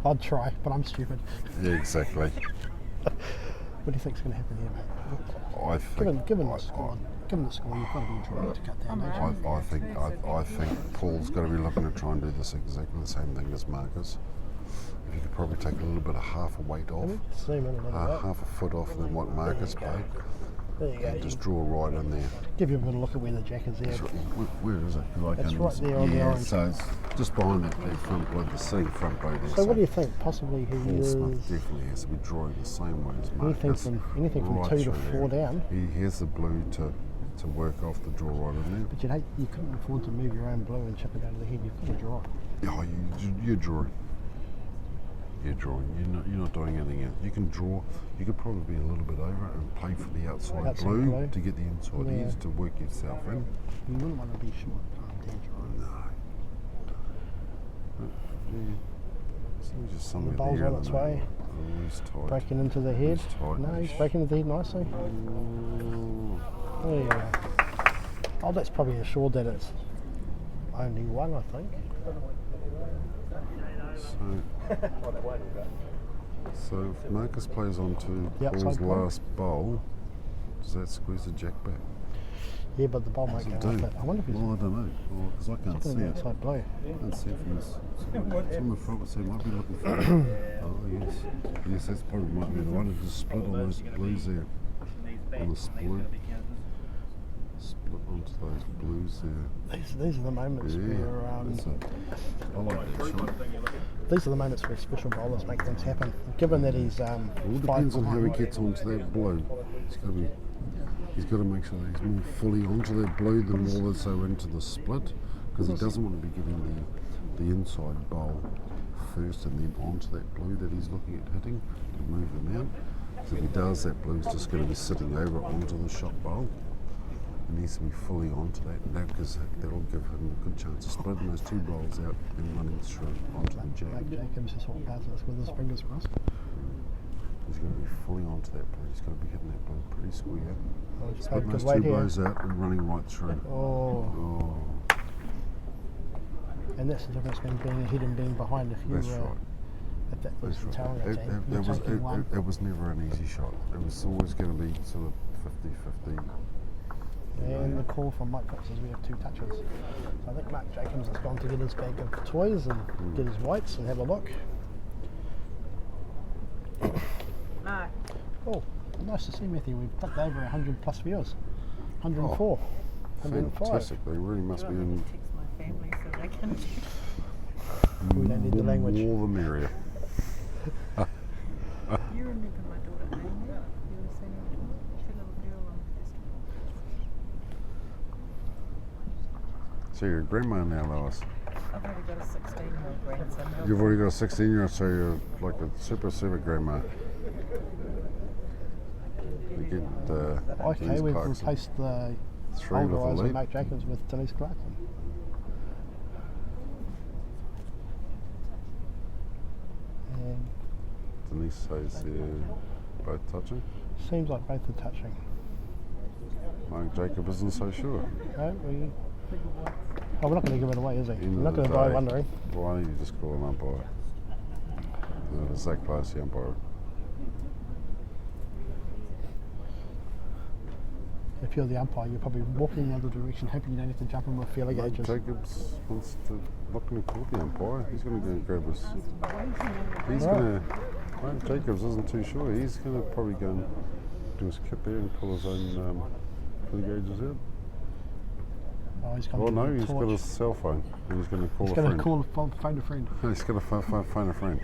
S4: I'd try, but I'm stupid.
S3: Yeah, exactly.
S4: What do you think's going to happen here, mate?
S3: I think.
S4: Given the score, you've got to be trying to cut down. don't you?
S3: I think Paul's got to be looking to try and do this exactly the same thing as Marcus. If you could probably take a little bit of half a weight off,
S4: Zoom in a little bit.
S3: half a foot off than what Marcus played,
S4: There you go.
S3: and just draw right in there.
S4: Give you a bit of a look at where the jack is there.
S3: Where is it? 'Cause I
S4: It's
S3: can't
S4: right
S3: even
S4: there on the
S3: yeah,
S4: orange.
S3: so it's just behind that front blow, the same front blow there.
S4: So what do you think? Possibly he
S3: Paul
S4: is
S3: Smith definitely has to be drawing the same way as Marcus.
S4: anything from
S3: right
S4: 2 to
S3: through
S4: 4
S3: there.
S4: down.
S3: He has the blue to work off the draw right in there.
S4: But you couldn't afford to move your own blue and chip it out of the head. You've got to draw.
S3: Oh, you're drawing. You're drawing. You're not doing anything else. You can draw. You could probably be a little bit over and play for the outside blue to get the inside
S4: Yeah.
S3: ears to work yourself in.
S4: You wouldn't want to be short dead drawing.
S3: No. Yeah. So just somewhere
S4: The ball's
S3: there
S4: on
S3: in
S4: its
S3: the
S4: way.
S3: middle. Oh, he's tight.
S4: Breaking into the head.
S3: He's tight.
S4: No, he's breaking into the head nicely.
S3: Oh.
S4: There you go. Oh, that's probably assured that it's only one, I think.
S3: So if Marcus plays on to
S4: The
S3: Paul's
S4: outside bowl?
S3: last bowl, does that squeeze the jack back?
S4: Yeah, but the ball might
S3: Does
S4: go
S3: it
S4: off
S3: do?
S4: it. I wonder if he's
S3: Well, I don't know. Well, because I can't see
S4: looking at
S3: it.
S4: the outside blue.
S3: I can't see it from this. It's on the front, so he might be looking for it. Oh, yes. Yes, that's probably might be the one. It just split on those blues there. On the split. Split onto those blues there.
S4: These are the moments where
S3: that's it. I like that shot.
S4: these are the moments where special bowlers make things happen. Given that he's
S3: It all
S4: 5
S3: depends on how he
S4: behind.
S3: gets onto that blue. He's got to make sure that he's more fully onto that blue than more so into the split, because he doesn't want to be getting the inside bowl first and then onto that blue that he's looking at hitting to move him out. So if he does, that blue's just going to be sitting over onto the shot bowl. He needs to be fully onto that because that'll give him a good chance of spreading those two bowls out and running through onto the jack.
S4: Like Jacobs is what does this with his fingers crossed.
S3: He's going to be fully onto that blue. He's got to be hitting that blue pretty square.
S4: Oh, he's
S3: Splitting
S4: good
S3: those
S4: weight
S3: two
S4: here.
S3: blows out and running right through.
S4: Oh,
S3: Oh,
S4: and that's the difference between being ahead and being behind. If you
S3: that's right.
S4: if that was
S3: That's
S4: the
S3: right.
S4: Tauranga team, you're taking one.
S3: It was never an easy shot. It was always going to be sort of 50-50.
S4: And the call from Mike Fox is we have 2 touches. So I think Mark Jacobs has gone to get his bag of toys and get his weights and have a look.
S6: Mark.
S4: Oh, nice to see Matthew. We've tucked over 100 plus viewers. 104, 105.
S3: Fantastic. They really must be in
S6: Text my family so they can.
S4: We don't need the language.
S3: more the merrier.
S6: You remember my daughter Amy? You were singing she little girl on the festival.
S3: So you're a grandma now, Lois.
S6: I've already got a 16-year-old grandson.
S3: You've already got a 16-year-old, so you're like a super grandma. You get
S4: Okay,
S3: Denise
S4: we've
S3: Clarkson.
S4: replaced the
S3: 3
S4: older
S3: with a
S4: eyes of
S3: lead.
S4: Mark Jacobs with Denise Clarkson. And
S3: Denise says they're both touching.
S4: seems like both are touching.
S3: Mark Jacob isn't so sure.
S4: No, we're not going to give it away, is he?
S3: End
S4: We're not
S3: of
S4: going
S3: the
S4: to die
S3: day,
S4: wondering.
S3: Why don't you just call an umpire? If it's that close, the umpire.
S4: If you're the umpire, you're probably walking the other direction, hoping you don't have to jump in with feeler
S3: Mark
S4: gauges.
S3: Jacobs wants to not going to call the umpire. He's going to go and grab his. He's
S4: Right.
S3: going to. Mark Jacobs isn't too sure. He's going to probably go and do his kit there and pull his own feeler gauges out.
S4: Oh, he's got
S3: Oh no,
S4: the
S3: he's got
S4: torch.
S3: his cell phone. And he's going to call
S4: He's
S3: a
S4: going
S3: friend.
S4: to call phone a friend.
S3: He's going to phone a friend.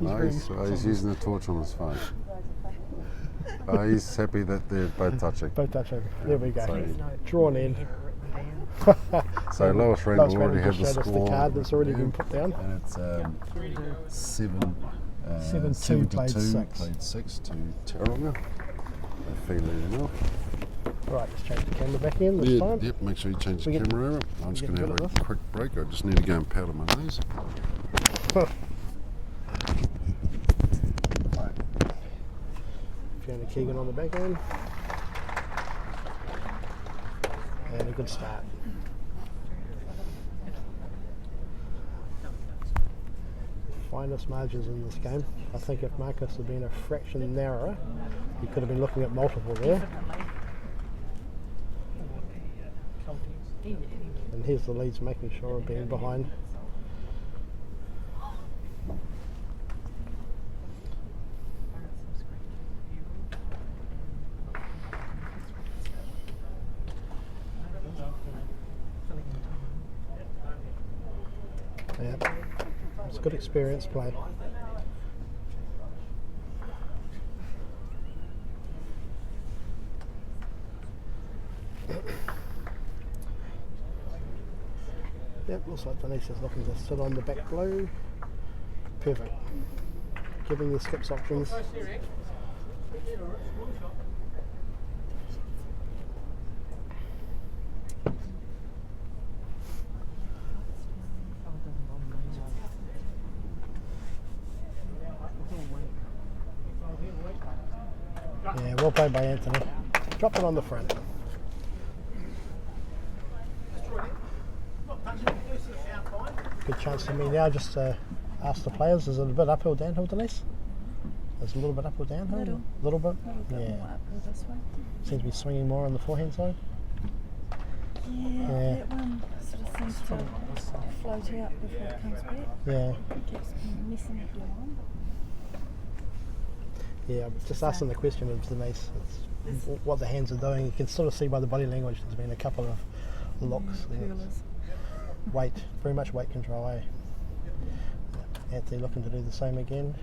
S3: No,
S4: very
S3: he's using the torch on his phone. He's happy that they're both touching.
S4: Both touching. There we go.
S3: So-
S4: Drawn in.
S3: So Lois Randall
S4: Lois
S3: already
S4: Randall
S3: had the
S4: just showed us the
S3: score.
S4: card that's already been put down.
S3: And it's
S4: 7-2
S3: 72
S4: played
S3: 6 to Tauranga. They're feeling enough.
S4: Right, let's change the camera back in this time.
S3: Yep, make sure you change
S4: We
S3: the
S4: get-
S3: camera over. I'm just
S4: we
S3: going
S4: get
S3: to have
S4: rid of
S3: a
S4: this.
S3: quick break. I just need to go and powder my nose.
S4: Fiona Keegan on the back end. good start. Finest margins in this game. I think if Marcus had been a fraction narrower, he could have been looking at multiple there. And here's the leads making sure of being behind. Yeah, it's good experience play. Yep, looks like Denise is looking to sit on the back blow. Perfect. Giving the skips options. Yeah, well played by Anthony. Drop it on the front. Good chance for me now just to ask the players, is it a bit uphill, downhill, Denise? Is it a little bit up or downhill?
S7: Little.
S4: Little bit?
S7: A little bit
S4: Yeah.
S7: more uphill this way.
S4: Seems to be swinging more on the forehand side.
S7: Yeah,
S4: Yeah.
S7: that one sort of seems to float out before it comes back.
S4: Yeah.
S7: Keeps messing with your arm.
S4: Yeah, but just asking the question of Denise, it's what the hands are doing. You can sort of see by the body language there's been a couple of looks. and it's
S7: Curlers.
S4: weight, very much weight control, eh? Yeah. Anthony looking to do the same again.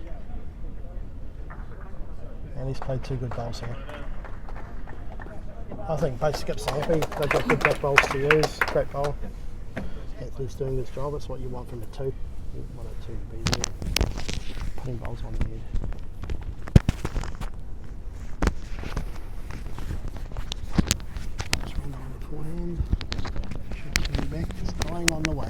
S4: And he's played 2 good bowls here. I think both skips are happy. They've got good back bowls to use. Great bowl. Anthony's doing his job. That's what you want from a 2. You want a 2 to be there. Putting bowls on the head. Just run on the forehand. Should be back, just going on the way.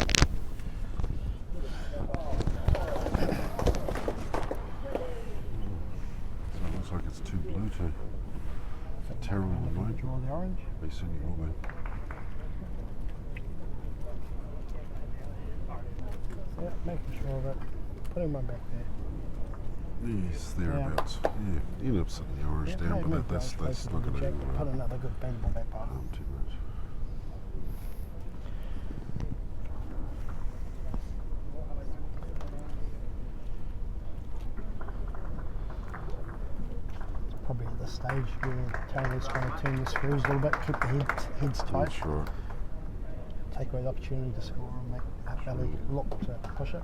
S3: So it looks like it's too blue to terrible night.
S4: Draw the orange.
S3: They certainly will be.
S4: Yeah, making sure of it. Putting one back there.
S3: Yes, thereabouts. Yeah, end up sitting the orange down,
S4: maybe
S3: but that's
S4: closer to
S3: not
S4: the
S3: going to
S4: jack. Put another good bendable back bar.
S3: too much.
S4: Probably at this stage where Taylor's trying to turn the screws a little bit, keep the heads tight,
S3: Not sure.
S4: take away the opportunity to score and make that belly look to push it.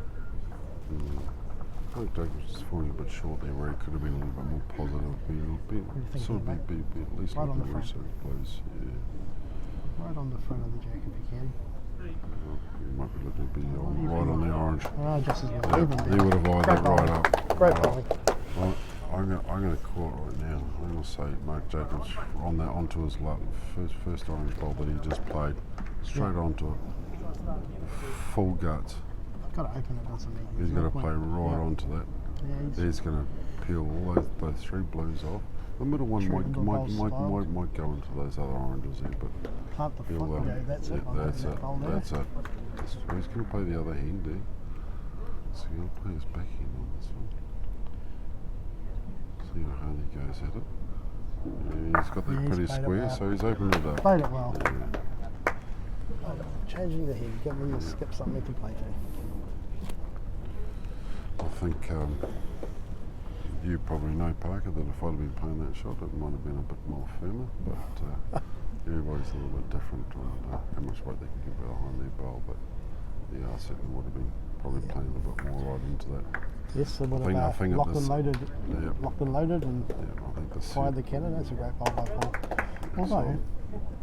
S3: I think Doug was just falling a bit short there, where he could have been a little bit more positive.
S4: do you think
S3: Sort
S4: he'll
S3: of be at least
S4: Right on
S3: looking
S4: the
S3: where
S4: front.
S3: he plays. Yeah.
S4: Right on the front of the jack if you can.
S3: Well, he might be looking to be right on the orange.
S4: Oh, just as well.
S3: Yeah,
S4: Even
S3: he
S4: there.
S3: would have eyed
S4: Great
S3: that right
S4: bowling.
S3: up.
S4: Great
S3: Right
S4: bowling.
S3: up. Well, I'm going to call it right now. I'm going to say Mark Jacobs onto his first orange bowl that he just played straight onto it. Full guts.
S4: Got to open it, doesn't he?
S3: He's
S4: no
S3: going to
S4: point.
S3: play right
S4: Yeah.
S3: onto that.
S4: Yeah,
S3: He's going to peel all those 3 blues off. The middle one
S4: True,
S3: might go into those other oranges there, but
S4: plant the
S3: he'll,
S4: front and go, that's it.
S3: yeah,
S4: I'll go
S3: that's
S4: to that
S3: it.
S4: bowl there.
S3: That's it. So he's going to play the other hand there. So he'll play his backhand on this one. See how hard he goes at it. Yeah, he's got that
S4: Yeah, he's
S3: pretty
S4: played it
S3: square,
S4: well.
S3: so he's opened it up.
S4: Played it well.
S3: Yeah.
S4: Changing the head, giving the skip something to play to.
S3: I think you probably know, Parker, that if I'd have been playing that shot, it might have been a bit more firmer, but everybody's a little bit different on how much weight they can get behind their bowl, but yeah, I certainly would have been probably playing a bit more right into that.
S4: Yes, it would
S3: I
S4: have
S3: think at
S4: locked
S3: this-
S4: and loaded,
S3: Yeah,
S4: locked and loaded, and
S3: yeah, I think this
S4: fired the cannon. That's a great bowl by Paul. Although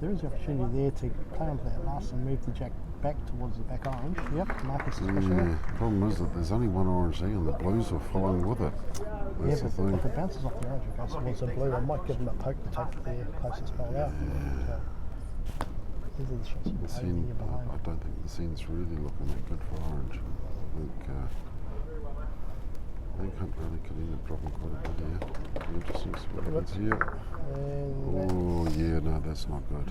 S4: there is the opportunity there to play onto that last and move the jack back towards the back orange. Yep, Marcus is pushing
S3: Yeah,
S4: it.
S3: problem is that there's only one orange there and the blues are following with it.
S4: Yeah,
S3: That's the
S4: but
S3: thing.
S4: if it bounces off the orange and goes towards the blue, I might give them a poke to take their closest bowl out. So, these are the shots
S3: The
S4: from
S3: scene,
S4: you're behind.
S3: I don't think the scene's really looking that good for orange. I think Hunt really could end up dropping quite a bit here. Interesting to see what happens here.
S4: And that,
S3: Oh yeah, no, that's not good.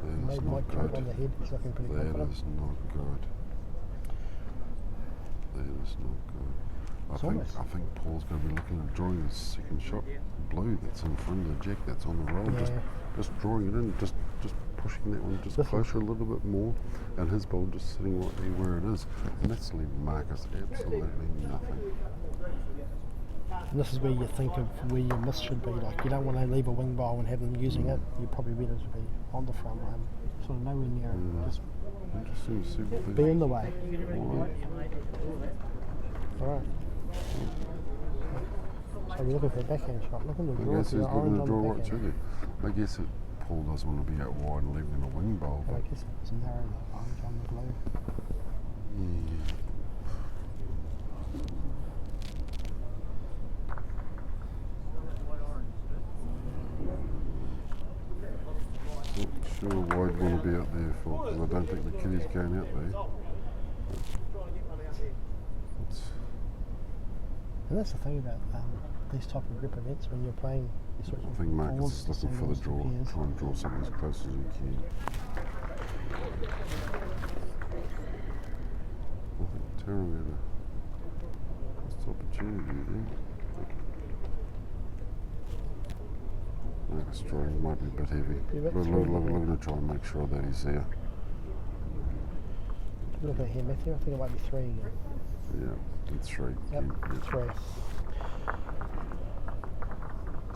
S3: That is
S4: Maybe
S3: not
S4: might drop
S3: good.
S4: on the head. He's looking pretty
S3: That
S4: confident.
S3: is not good. That is not good.
S4: It's almost-
S3: I think Paul's going to be looking at drawing his second shot blue that's in front of the jack that's on the roll.
S4: Yeah.
S3: Just drawing it in, just pushing that one just
S4: This one.
S3: closer a little bit more, and his ball just sitting right there where it is. And that's leaving Marcus absolutely nothing.
S4: And this is where you think of where your miss should be. Like, you don't want to leave a wing bowl and have them using it. You're probably better to be on the front line, sort of nowhere near it. Just
S3: Interesting to see what
S4: be
S3: they
S4: in the way. Alright. So we're looking for a backhand shot. Looking to
S3: I
S4: draw
S3: guess
S4: to
S3: he's
S4: the
S3: looking
S4: orange
S3: to
S4: on
S3: draw
S4: the
S3: right
S4: backhand.
S3: to there. I guess Paul doesn't want to be out wide and leaving a wing bowl,
S4: And I
S3: but
S4: guess it's narrow the orange on the blue.
S3: yeah. Not sure why I'd want to be out there for, because I don't think the kiddie's going out there. It's,
S4: And that's the thing about these type of group events when you're playing. You're switching
S3: I think Marcus
S4: forwards
S3: is
S4: to
S3: looking for the
S4: singles to
S3: draw,
S4: pairs.
S3: try and draw something as close as he can. I think Terrell had a missed opportunity there. Marcus drawing might be a bit heavy.
S4: Be a bit
S3: We're
S4: too heavy.
S3: looking to try and make sure that he's there.
S4: Look at here, Matthew. I think it might be 3 again.
S3: Yeah, and 3.
S4: Yep,
S3: Yeah.
S4: 3.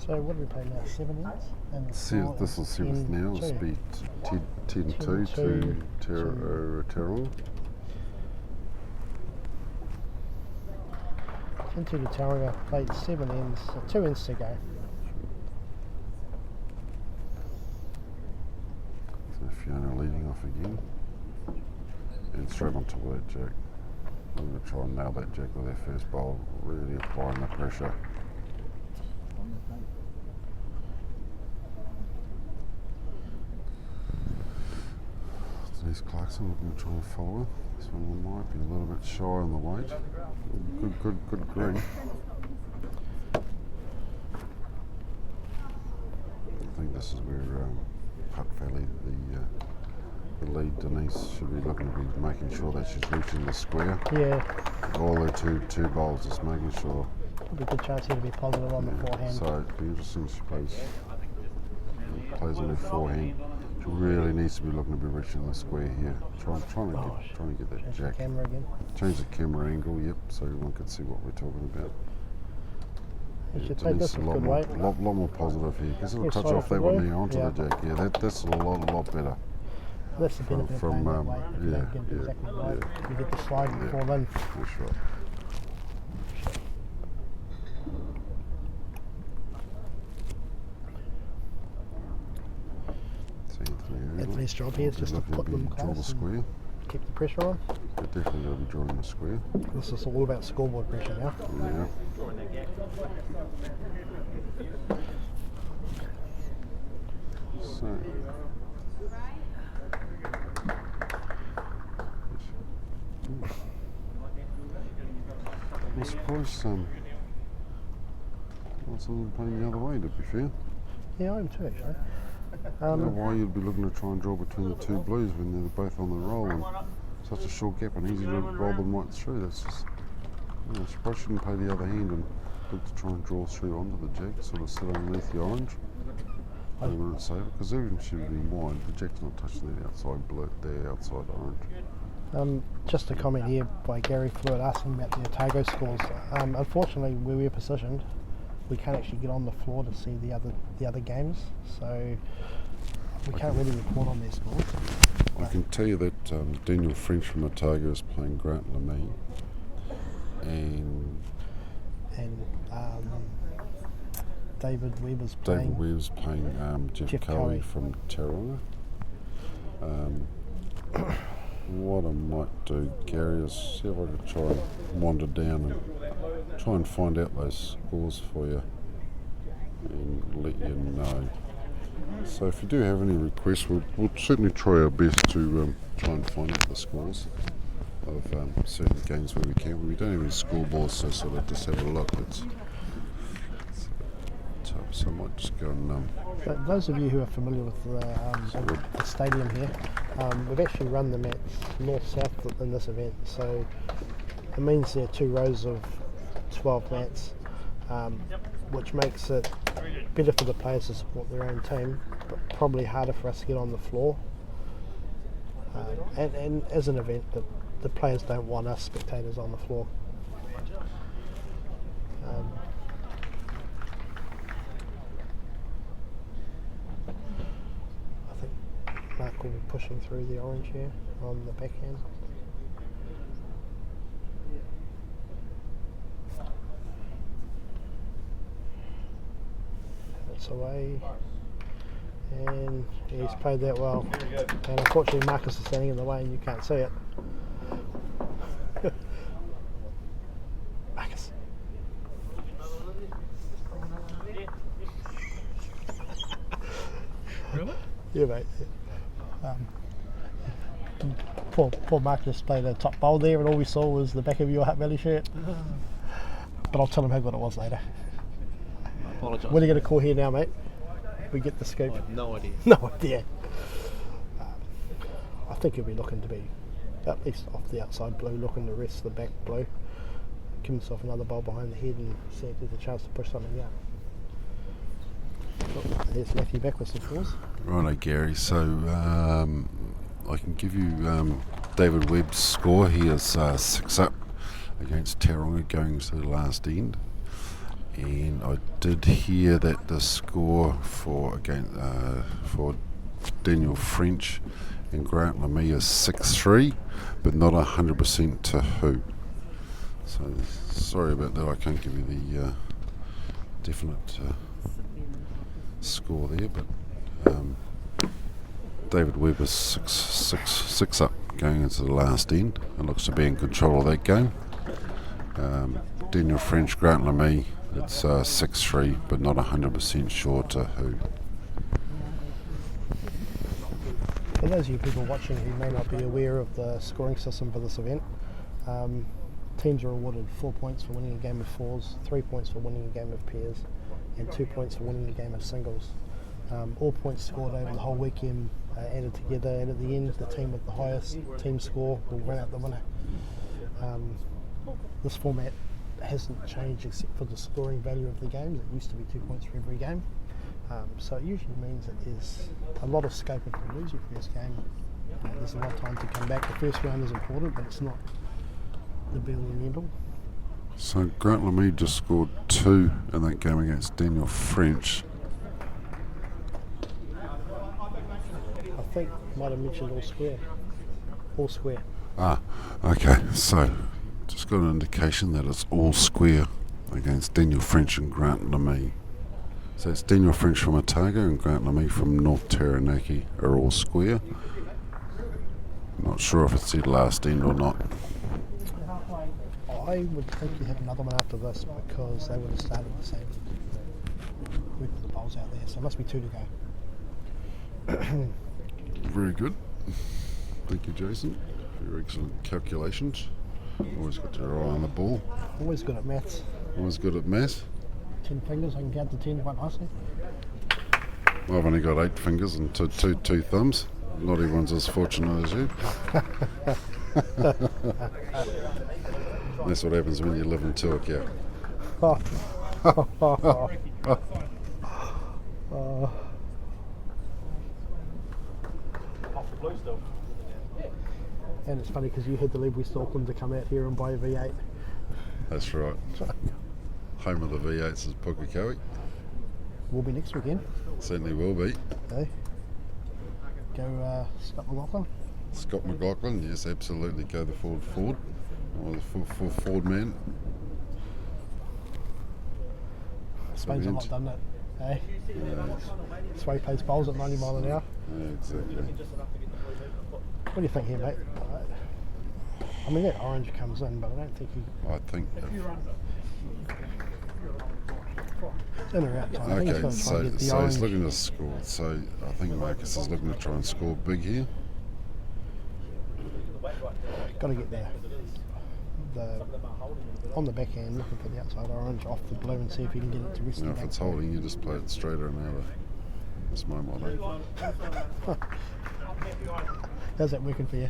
S4: So what do we play now? 7 ends? And the score
S3: This will
S4: is
S3: see with now. It'll
S4: 10-2.
S3: be 10-2 to Terrell.
S4: 10-2 to Tauranga. Played 7 ends, so 2 ends to go.
S3: So Fiona leading off again. And straight on top of that jack. I'm going to try and nail that jack with their first bowl, really applying the pressure. Denise Clarkson looking to try and follow her. This one might be a little bit shy on the weight. Good green. I think this is where Putt Valley, the lead Denise, should be looking to be making sure that she's reaching the square.
S4: Yeah,
S3: All her two bowls, just making sure.
S4: probably a good chance here to be positive on the forehand.
S3: So it'd be interesting if she plays on her forehand. She really needs to be looking to be reaching the square here. Trying to get that
S4: Change the
S3: jack.
S4: camera again.
S3: Change the camera angle, yep, so everyone can see what we're talking about.
S4: You should take
S3: Denise
S4: this
S3: is a
S4: with
S3: lot
S4: good
S3: more,
S4: weight.
S3: lot more positive here. Because it'll
S4: Yeah,
S3: touch
S4: slide
S3: off
S4: off
S3: that
S4: the
S3: one
S4: blue.
S3: there onto
S4: Yeah.
S3: the jack. Yeah, that's a lot better.
S4: That's the benefit of
S3: from,
S4: playing that weight. If you don't
S3: yeah,
S4: get it
S3: yeah,
S4: exactly right,
S3: yeah.
S4: you get the slide and
S3: Yeah.
S4: fall in.
S3: That's right.
S4: Anthony's job here is just to put them
S3: draw the
S4: close
S3: square.
S4: and keep the pressure on.
S3: They're definitely going to be drawing the square.
S4: This is all about scoreboard pressure now.
S3: Yeah. So. I suppose lots of them playing the other way, to be fair.
S4: Yeah, I am too actually.
S3: I don't know why you'd be looking to try and draw between the two blues when they're both on the roll and such a short gap and easy to roll them right through. That's just, she probably shouldn't play the other hand and look to try and draw through onto the jack, sort of sit underneath the orange. And when it's safe, because even if she was being wide, the jack's not touching the outside blue, the outside orange.
S4: Just a comment here by Gary Fluid asking about the Otago scores. Unfortunately, where we're positioned, we can't actually get on the floor to see the other games, so we can't really report on their scores.
S3: I can tell you that Daniel French from Otago is playing Grant LeMay, and
S4: David Weber's
S3: David
S4: playing.
S3: Webb's playing Jeff
S4: Jeff
S3: Cowie
S4: Cowie.
S3: from Tauranga. What I might do, Gary, is see if I could try and wander down and try and find out those scores for you and let you know. So if you do have any requests, we'll certainly try our best to try and find out the scores of certain games where we can. We don't have any scoreboards, so sort of just have a look. It's tough. so I might just go and
S4: So those of you who are familiar with the stadium here, we've actually run the mats north-south in this event, so it means there are 2 rows of 12 mats, which makes it better for the players to support their own team, but probably harder for us to get on the floor. And as an event, the players don't want us spectators on the floor. I think Mark will be pushing through the orange here on the backhand. That's away. And he's played that well. And unfortunately Marcus is standing in the way and you can't see it. Marcus.
S5: Really?
S4: Yeah, mate. Poor Marcus played a top bowl there and all we saw was the back of your Hutt Valley shirt. But I'll tell him how good it was later.
S5: I apologise.
S4: When are you going to call here now, mate? We get the scoop.
S5: I have no idea.
S4: No idea. I think he'll be looking to be at least off the outside blue, looking to rest the back blue. Give himself another bowl behind the head and see if there's a chance to push something out. Oh, there's Matthew back with some scores.
S3: Righto, Gary. So I can give you David Webb's score. He is 6 up against Tauranga going to the last end. And I did hear that the score for Daniel French and Grant Lemay is 6-3, but not 100% to who. So sorry about that. I can't give you the definite score there, but David Webb is 6 up going into the last end and looks to be in control of that game. Daniel French, Grant Lemay, it's 6-3, but not 100% sure to who.
S4: For those of you people watching who may not be aware of the scoring system for this event, teams are awarded 4 points for winning a game of fours, 3 points for winning a game of pairs, and 2 points for winning a game of singles. All points scored over the whole weekend added together, and at the end the team with the highest team score will run out the winner. This format hasn't changed except for the scoring value of the games. It used to be 2 points for every game, so it usually means that there's a lot of scope if you lose your first game. There's a lot of time to come back. The first round is important, but it's not the be all and end all.
S3: So Grant Lemay just scored 2 in that game against Daniel French.
S4: I think might have mentioned all square.
S3: Ah, okay, so just got an indication that it's all square against Daniel French and Grant Lemay. So it's Daniel French from Otago and Grant Lemay from North Taranaki are all square. Not sure if it's their last end or not.
S4: I would think you have another one after this because they would have started the same with the bowls out there, so it must be 2 to go.
S3: Very good. Thank you, Jason, for your excellent calculations. Always got your eye on the ball.
S4: Always good at maths.
S3: Always good at maths.
S4: 10 fingers, I can count to 10 quite nicely.
S3: I've only got 8 fingers and two thumbs. Not everyone's as fortunate as you. That's what happens when you live in Tuakau. And it's funny because you had the Lebury Auckland to come out here and buy a V8. That's right. Home of the V8s is Pukekohe.
S4: Will be next weekend.
S3: Certainly will be.
S4: Okay. Go Scott McLaughlin.
S3: Scott McLaughlin, yes, absolutely. Go the Ford. Or the full Ford man.
S4: Spain's a lot, doesn't it? Hey? Sway plays bowls at 90 mile an hour.
S3: Yeah, exactly.
S4: What do you think here, mate? I mean, that orange comes in, but I don't think he...
S3: I think...
S4: In or out time. I think he's
S3: Okay,
S4: going to try and get the
S3: so
S4: orange.
S3: he's looking to score. So I think Marcus is looking to try and score big here.
S4: Got to get on the backhand, looking for the outside orange off the blue and see if you can get it to rest
S3: You know,
S4: the
S3: if
S4: back.
S3: it's holding, you just play it straighter and out. That's my motto.
S4: How's that working for you?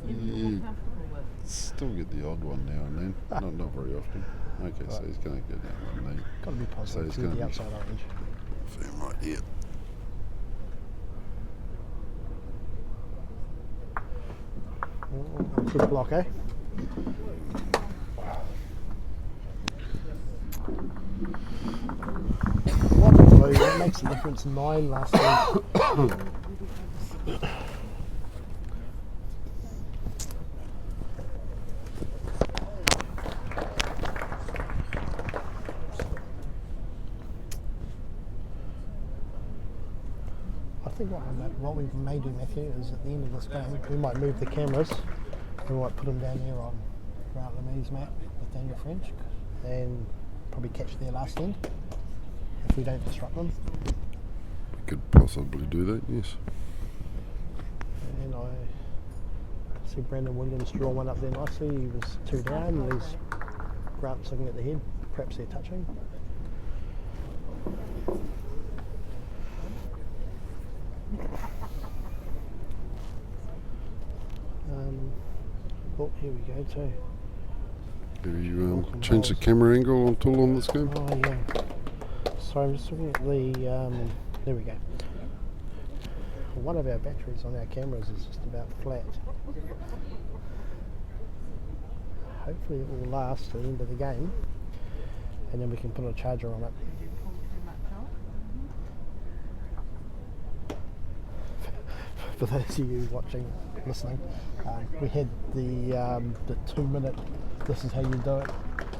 S3: You still get the odd one now and then. Not very often. Okay, so he's going to go down one knee.
S4: Got to be
S3: So
S4: positive
S3: he's
S4: with
S3: going
S4: the
S3: to be
S4: outside orange.
S3: firm right here.
S4: Good block, eh? What makes the difference? 9 last week. I think what we may do, Matthew, is at the end of this game, we might move the cameras. We might put them down there on Grant Lemi's map with Daniel French and probably catch their last end if we don't disrupt them.
S3: We could possibly do that, yes.
S4: And I see Brandon Williams draw one up there nicely. He was 2 down and there's Grant sitting at the head. Perhaps they're touching. Oh, here we go too.
S3: Have you changed the camera angle on tool on this game?
S4: Oh yeah. Sorry, I'm just looking at the. There we go. One of our batteries on our cameras is just about flat. Hopefully it will last to the end of the game, and then we can put a charger on it. For those of you watching, listening, we had the 2-minute "this is how you do it"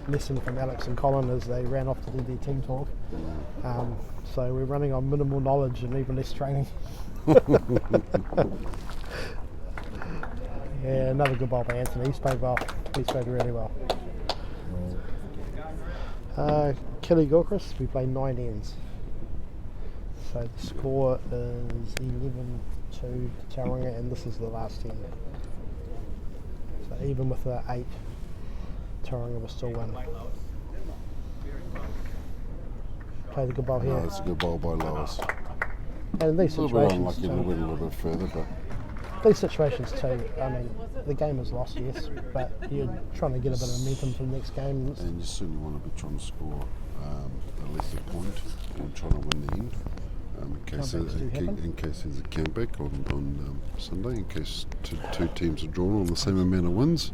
S4: lesson from Alex and Colin as they ran off to do their team talk. So we're running on minimal knowledge and even less training. Yeah, another good bowl by Anthony. He's played well. He's played really well. Kelly Gilchrist, we played 9 ends. So the score is 11-2 to Tauranga, and this is the last 10. So even with the 8, Tauranga was still win. Play the good bowl here.
S3: No, it's a good bowl by Lois.
S4: And in these
S3: A little bit
S4: situations,
S3: unlucky, we went a little bit further, but
S4: these situations too, I mean, the game is lost, yes, but you're trying to get a bit of momentum for the next game.
S3: and you certainly want to be trying to score at least a point and trying to win the end. In case there's a comeback on Sunday, in case two teams are drawn on the same amount of wins.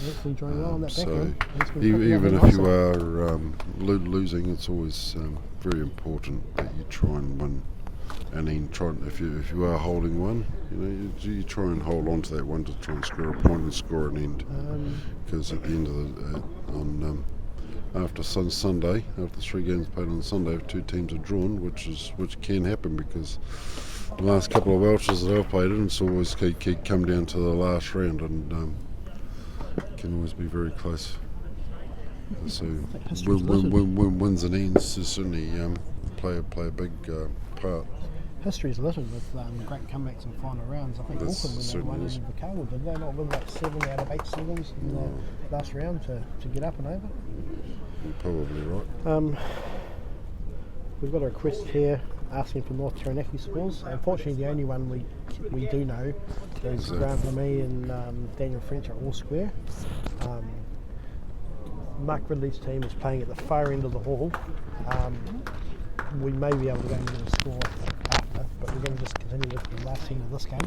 S4: Hopefully drawing well on that
S3: So
S4: back end.
S3: even if you are losing, it's always very important that you try and win. And then if you are holding one, you try and hold on to that one to try and score a point and score an end. Because at the end of after Sunday, after 3 games played on Sunday, if 2 teams are drawn, which can happen because the last couple of Welshers that I've played in, it's always come down to the last round and can always be very close. So wins and ends certainly play a big part.
S4: History's littered with great comebacks in final rounds. I think
S3: This
S4: Auckland when they
S3: certainly
S4: won
S3: is.
S4: in Invercargill, did they not win like 7 out of 8 sevens in the last round to get up and over?
S3: You're probably right.
S4: We've got a request here asking for North Taranaki scores. Unfortunately, the only one we do know is Grant Lemi and Daniel French are all square. Mark Ridley's team is playing at the far end of the hall. We may be able to go and get a score after, but we're going to just continue with the last end of this game.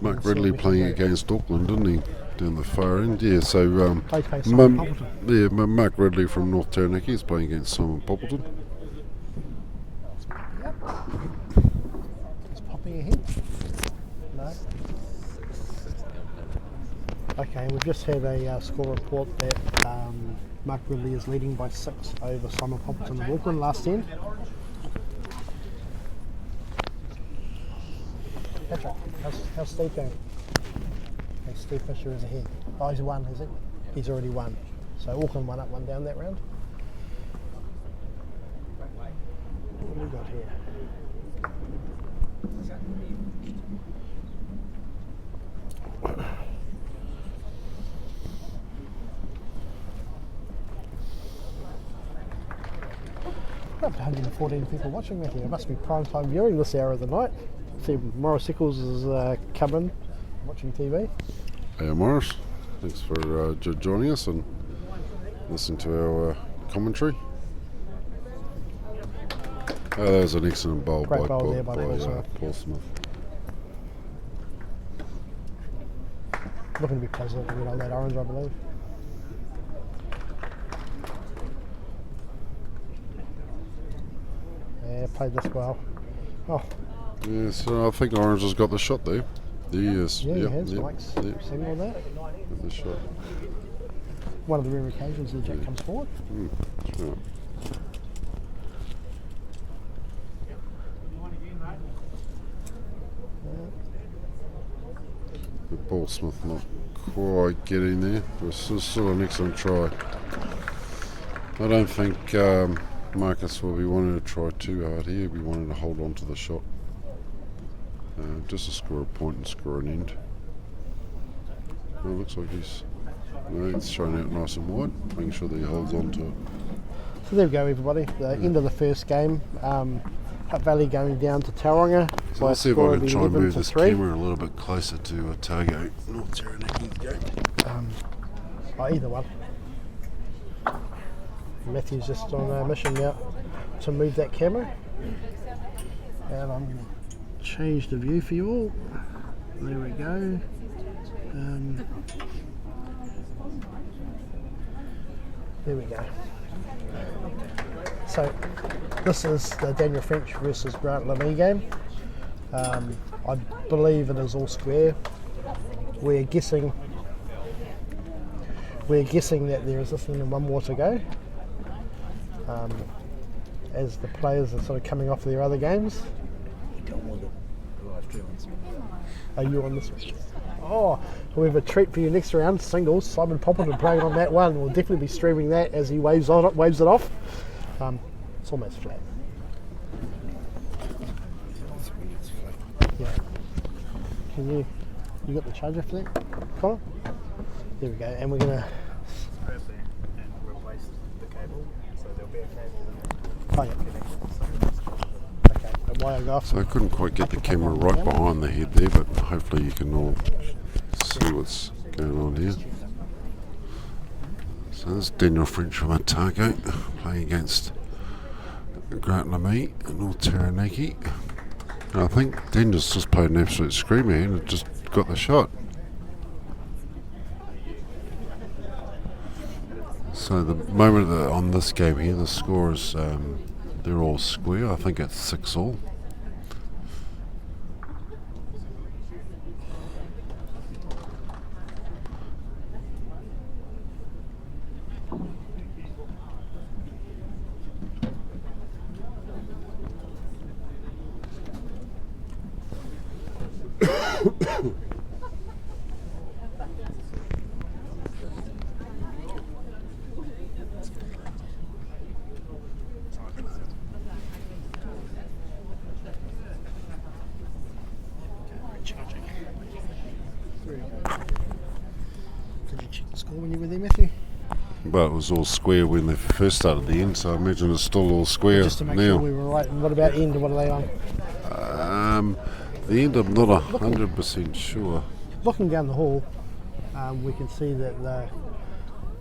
S3: Mark Ridley playing against Auckland, didn't he? Down the far end, yeah. So
S4: They play Simon Poppleton.
S3: yeah, Mark Ridley from North Taranaki is playing against Simon Poppleton.
S4: It's popping ahead. No. Okay, we've just had a score report that Mark Ridley is leading by 6 over Simon Poppleton of Auckland last end. Patrick, how's Steve going? Okay, Steve Fisher is ahead. Oh, he's won, is it? He's already won. So Auckland 1 up, 1 down that round. What have we got here? Up to 114 people watching, Matthew. It must be prime time viewing this hour of the night. See, Morris Eccles is coming, watching TV.
S3: Hey Morris, thanks for joining us and listening to our commentary. Oh, that was an excellent bowl
S4: Great
S3: by
S4: bowl there by Paul Smith.
S3: Paul Smith.
S4: Looking to be positive to get on that orange, I believe. Yeah, played this well. Oh,
S3: Yeah, so I think Orange has got the shot there. There he is.
S4: yeah,
S3: Yep,
S4: he has.
S3: yep,
S4: Mike's
S3: yep,
S4: single there.
S3: got the shot.
S4: One of the rare occasions the Jack comes forward.
S3: That's right. But Paul Smith not quite getting there. It was still an excellent try. I don't think Marcus will be wanting to try too hard here. He'll be wanting to hold on to the shot. Just to score a point and score an end. Oh, it looks like he's thrown out nice and wide, making sure that he holds on to it.
S4: So there we go, everybody. The end of the first game. Hutt Valley going down to Tauranga.
S3: So
S4: by a
S3: let's see if
S4: score
S3: I
S4: of
S3: can try and
S4: 11
S3: move
S4: to
S3: this
S4: 3.
S3: camera a little bit closer to Otago, North Taranaki game.
S4: Either one. Matthew's just on a mission now to move that camera. And I'm going to change the view for you all. There we go. There we go. So this is the Daniel French versus Grant LeMay game. I believe it is all square. We're guessing that there is less than one more to go. As the players are sort of coming off their other games. Are you on this one? Oh, we have a treat for you next round. Singles. Simon Poppleton playing on that one. We'll definitely be streaming that as he waves it off. It's almost flat. Yeah. Can you got the charger for that, Connor? There we go. And we're gonna.
S8: Grab that and replace the cable, so there'll be a cable
S4: Oh yeah. Okay. And while I go off.
S3: So I couldn't quite get the camera right behind the head there, but hopefully you can all see what's going on here. So this is Daniel French from Otago playing against Grant LeMay in North Taranaki. And I think Daniel's just played an absolute screamer here and just got the shot. So the moment on this game here, the score is they're all square. I think it's 6-all.
S4: Did you check the score when you were there, Matthew?
S3: But it was all square when they first started the end, so I imagine it's still all square
S4: Just to make
S3: now.
S4: sure we were right. And what about end? What are they on?
S3: The end, I'm not 100% sure.
S4: Looking down the hall, we can see that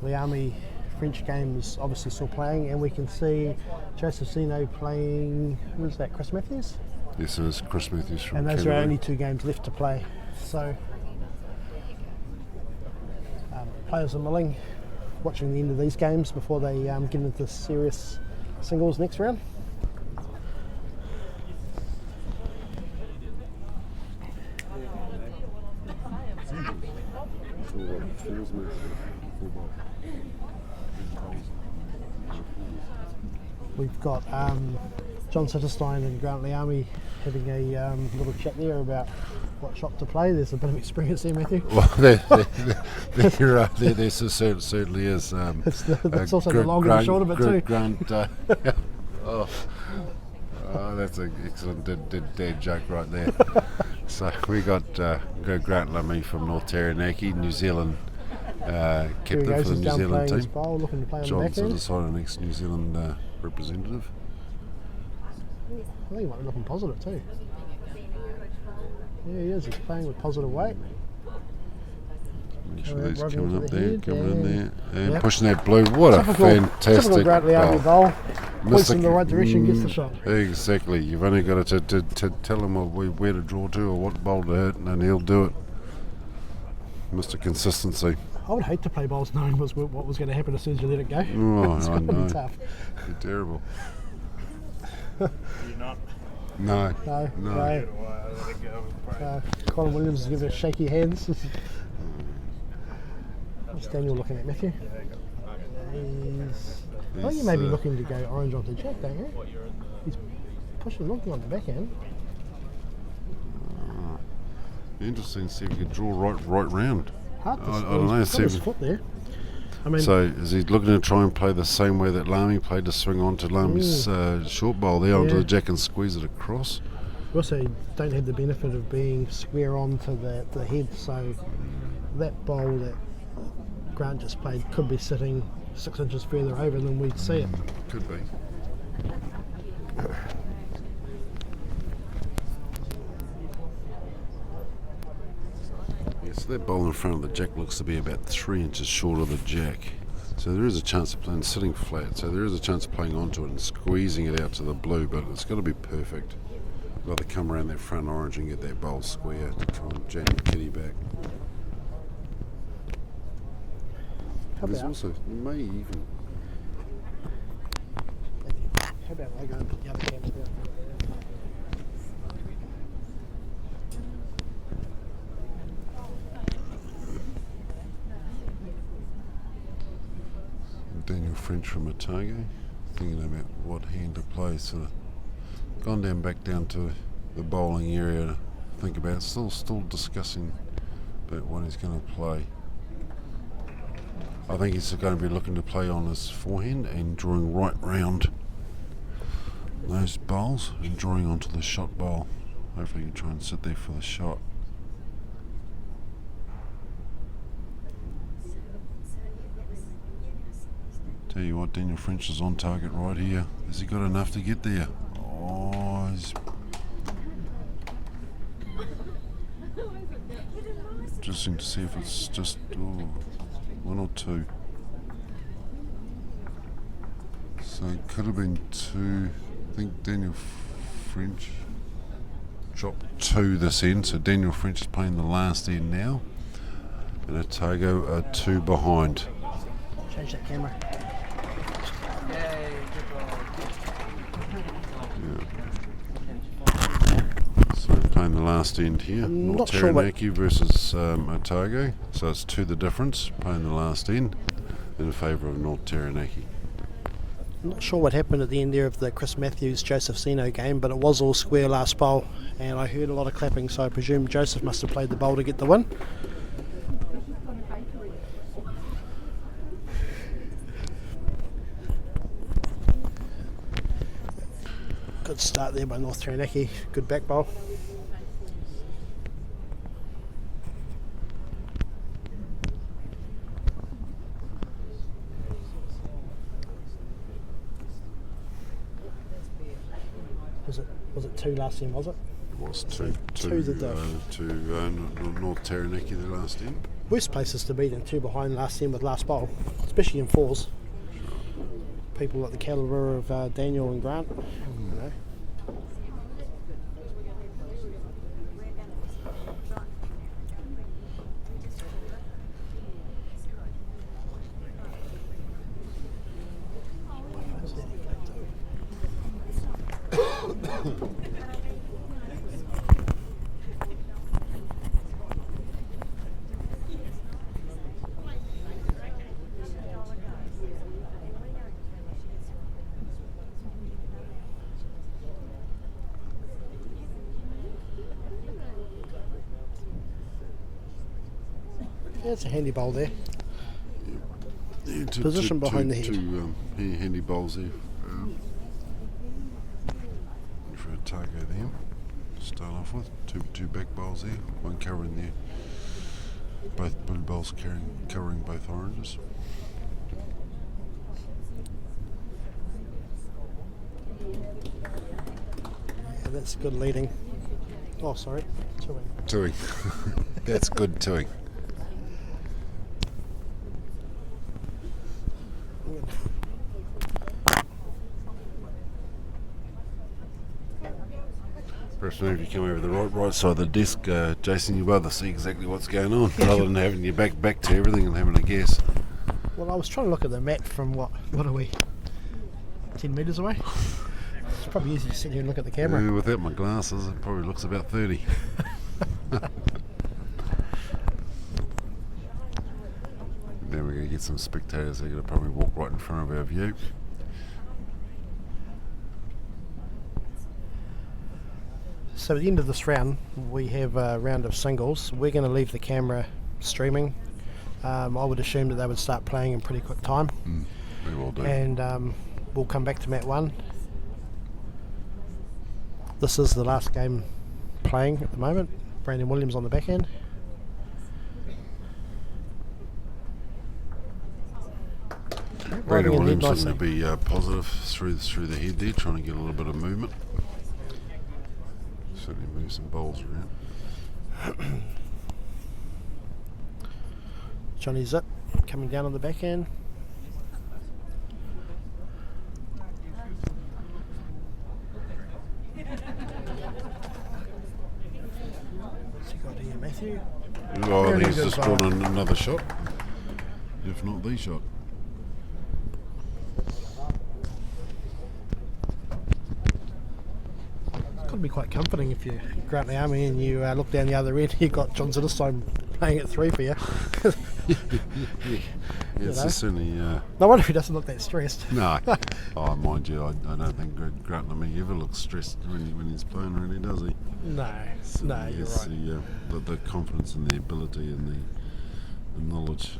S4: the Army French game is obviously still playing, and we can see Joseph Zeno playing. Who is that? Chris Matthews.
S3: Yes, it is Chris Matthews from
S4: And those are
S3: Cameroon.
S4: only 2 games left to play. So players are milling, watching the end of these games before they get into serious singles next round. We've got John Sitterstein and Grant Leami having a little chat there about what shot to play. There's a bit of experience there, Matthew.
S3: Well, there certainly is.
S4: It's also the long and the short of it too.
S3: Grant, that's an excellent dead joke right there. So we got Grant LeMay from North Taranaki, New Zealand captain
S4: Here he goes,
S3: for the
S4: he's
S3: New
S4: down
S3: Zealand
S4: playing his
S3: team.
S4: bowl, looking to play on
S3: John
S4: the back end.
S3: Sitterstein, an ex-New Zealand representative.
S4: I think he might be looking positive too. Yeah, he is. He's playing with positive weight.
S3: Make sure
S4: Coming
S3: he's
S4: up,
S3: coming up
S4: rubbing to the
S3: there,
S4: head,
S3: coming in there, and
S4: Yep.
S3: pushing that blue. What a
S4: Typical
S3: fantastic
S4: Grantly Army
S3: bowl.
S4: bowl. Points in the right direction, gets the
S3: Mm,
S4: shot.
S3: Exactly. You've only got to tell him where to draw to or what bowl to hit, and he'll do it. Mr. Consistency.
S4: I would hate to play bowls knowing what was going to happen as soon as you let it go.
S3: Oh,
S4: It's
S3: I
S4: going to
S3: know.
S4: be tough.
S3: You're terrible.
S5: You're not.
S3: No.
S4: No,
S3: No.
S4: no. Colin Williams is giving us shaky hands. What's Daniel looking at, Matthew? I think you may be looking to go orange onto Jack, don't you? He's looking on the backhand.
S3: Interesting to see if he can draw right round.
S4: Hard to
S3: I
S4: see.
S3: don't know.
S4: He's
S3: See
S4: got his
S3: if,
S4: foot there. I mean,
S3: so is he looking to try and play the same way that Lamy played to swing onto Lamy's short bowl there onto
S4: Yeah.
S3: the Jack and squeeze it across?
S4: we also don't have the benefit of being square onto the head, so that bowl that Grant just played could be sitting 6 inches further over than we'd see it.
S3: Could be. Yeah, so that bowl in front of the Jack looks to be about 3 inches short of the Jack. So there is a chance of playing sitting flat. So there is a chance of playing onto it and squeezing it out to the blue, but it's got to be perfect. Got to come around that front orange and get that bowl square to try and jam the kitty back.
S4: How
S3: There's
S4: about,
S3: also, you may even,
S4: how about I go and put the other cams down?
S3: Daniel French from Otago, thinking about what hand to play. So gone back down to the bowling area to think about. Still discussing about what he's going to play. I think he's going to be looking to play on his forehand and drawing right round those bowls and drawing onto the shot bowl. Hopefully he can try and sit there for the shot. Tell you what, Daniel French is on target right here. Has he got enough to get there? Oh, he's interesting to see if it's just one or two. So it could have been two. I think Daniel French dropped two this end, so Daniel French is playing the last end now, and Otago are two behind.
S4: Change that camera.
S3: So playing the last end here,
S4: I'm
S3: North
S4: not sure what-
S3: Taranaki versus Otago. So it's two the difference, playing the last end in favour of North Taranaki.
S4: I'm not sure what happened at the end there of the Chris Matthews Joseph Sino game, but it was all square last bowl, and I heard a lot of clapping, so I presume Joseph must have played the bowl to get the win. Good start there by North Taranaki, good back bowl. Was it two last end, was it?
S3: It was
S4: So
S3: two
S4: two the diff.
S3: North Taranaki the last end.
S4: Worst places to be than two behind last end with last bowl, especially in fours. People at the calibre of Daniel and Grant, you know. Yeah, it's a handy bowl there.
S3: Yeah,
S4: Position behind the head.
S3: Two handy bowls there for Otago there. To start off with, two back bowls there, one covering there. Both blue bowls covering both oranges.
S4: So that's good leading. Oh, sorry.
S3: Tooing. That's good tooing. Perhaps maybe if you come over the right side of the desk, Jason, you'll be able to see exactly what's going on, rather than having your back to everything and having a guess.
S4: Well, I was trying to look at the map from what are we? 10 metres away? It's probably easy to sit here and look at the camera.
S3: Without my glasses, it probably looks about 30. Then we're going to get some spectators. They're going to probably walk right in front of our view.
S4: So at the end of this round, we have a round of singles. We're going to leave the camera streaming. I would assume that they would start playing in pretty quick time.
S3: They will do.
S4: And we'll come back to mat 1. This is the last game playing at the moment. Brandon Williams on the back end.
S3: Brandon
S4: Rolling
S3: Williams
S4: ahead
S3: looking to be positive through the head there, trying to get a little bit of movement. Certainly move some bowls around.
S4: Johnny Zip coming down on the back end. What's he got here, Matthew?
S3: Oh, I think
S4: Really
S3: he's
S4: good
S3: just
S4: bowl.
S3: drawn another shot, if not the shot.
S4: Could be quite comforting if you grant the army and you look down the other end. You've got John Zitterstein playing at 3 for you.
S3: It's
S4: know.
S3: just certainly.
S4: No wonder he doesn't look that stressed.
S3: No. Oh, mind you, I don't think Grant Lemmy ever looks stressed when he's playing, really, does he?
S4: No,
S3: So
S4: no,
S3: he
S4: you're
S3: has
S4: right.
S3: the confidence and the ability and the knowledge.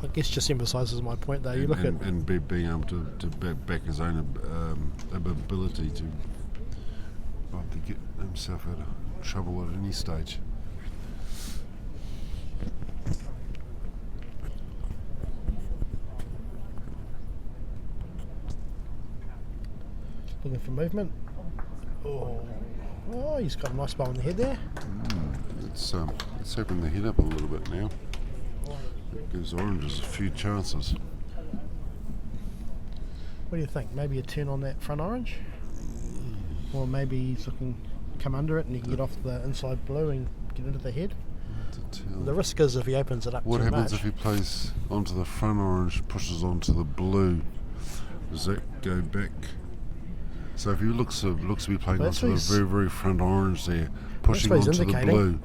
S4: I guess just emphasises my point though. You look at
S3: and being able to back his own ability to get himself out of trouble at any stage.
S4: looking for movement. Oh, he's got a nice bowl in the head there.
S3: It's opened the head up a little bit now. It gives Oranges a few chances.
S4: What do you think? Maybe a turn on that front orange? Or maybe he's looking come under it and he can get off the inside blue and get into the head? The risk is if he opens it up
S3: What
S4: too
S3: happens
S4: much.
S3: if he plays onto the front orange, pushes onto the blue? Does that go back? So if he looks to be playing
S4: Well, that's
S3: onto the
S4: what he's-
S3: very, very front orange there, pushing
S4: what he's
S3: onto the
S4: indicating.
S3: blue.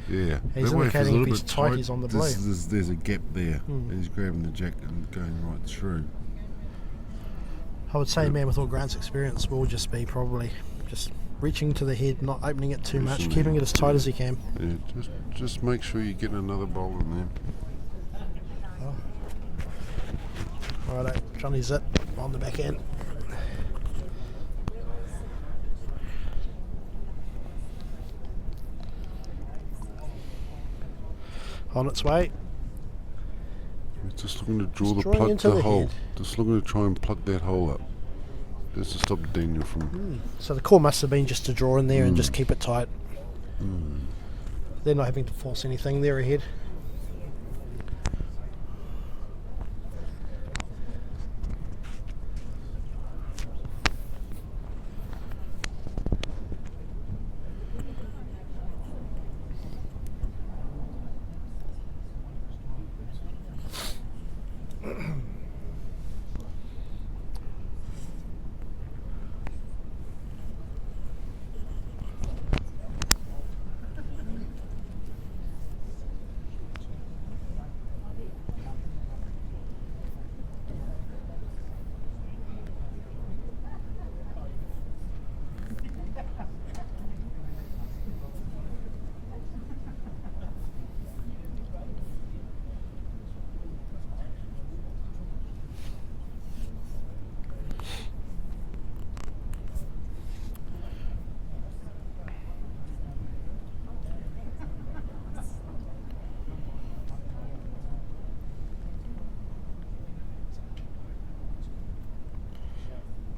S3: Yeah.
S4: He's
S3: That way, if
S4: indicating
S3: he's a little
S4: if he's
S3: bit
S4: tight, he's on the blue.
S3: There's a gap there. And he's grabbing the jack and going right through.
S4: I would say, man, with all Grant's experience, will just be probably just reaching to the head, not opening it too much,
S3: Reaching
S4: keeping
S3: there.
S4: it as tight as he can.
S3: Yeah, just make sure you get another bowl in there.
S4: Righto, Johnny Zip on the back end. On its way.
S3: He's just looking to draw
S4: Just
S3: the
S4: drawing
S3: plug
S4: into
S3: to
S4: the
S3: hole.
S4: head.
S3: Just looking to try and plug that hole up. Just to stop Daniel from.
S4: So the call must have been just to draw in there and just keep it tight. They're not having to force anything there ahead.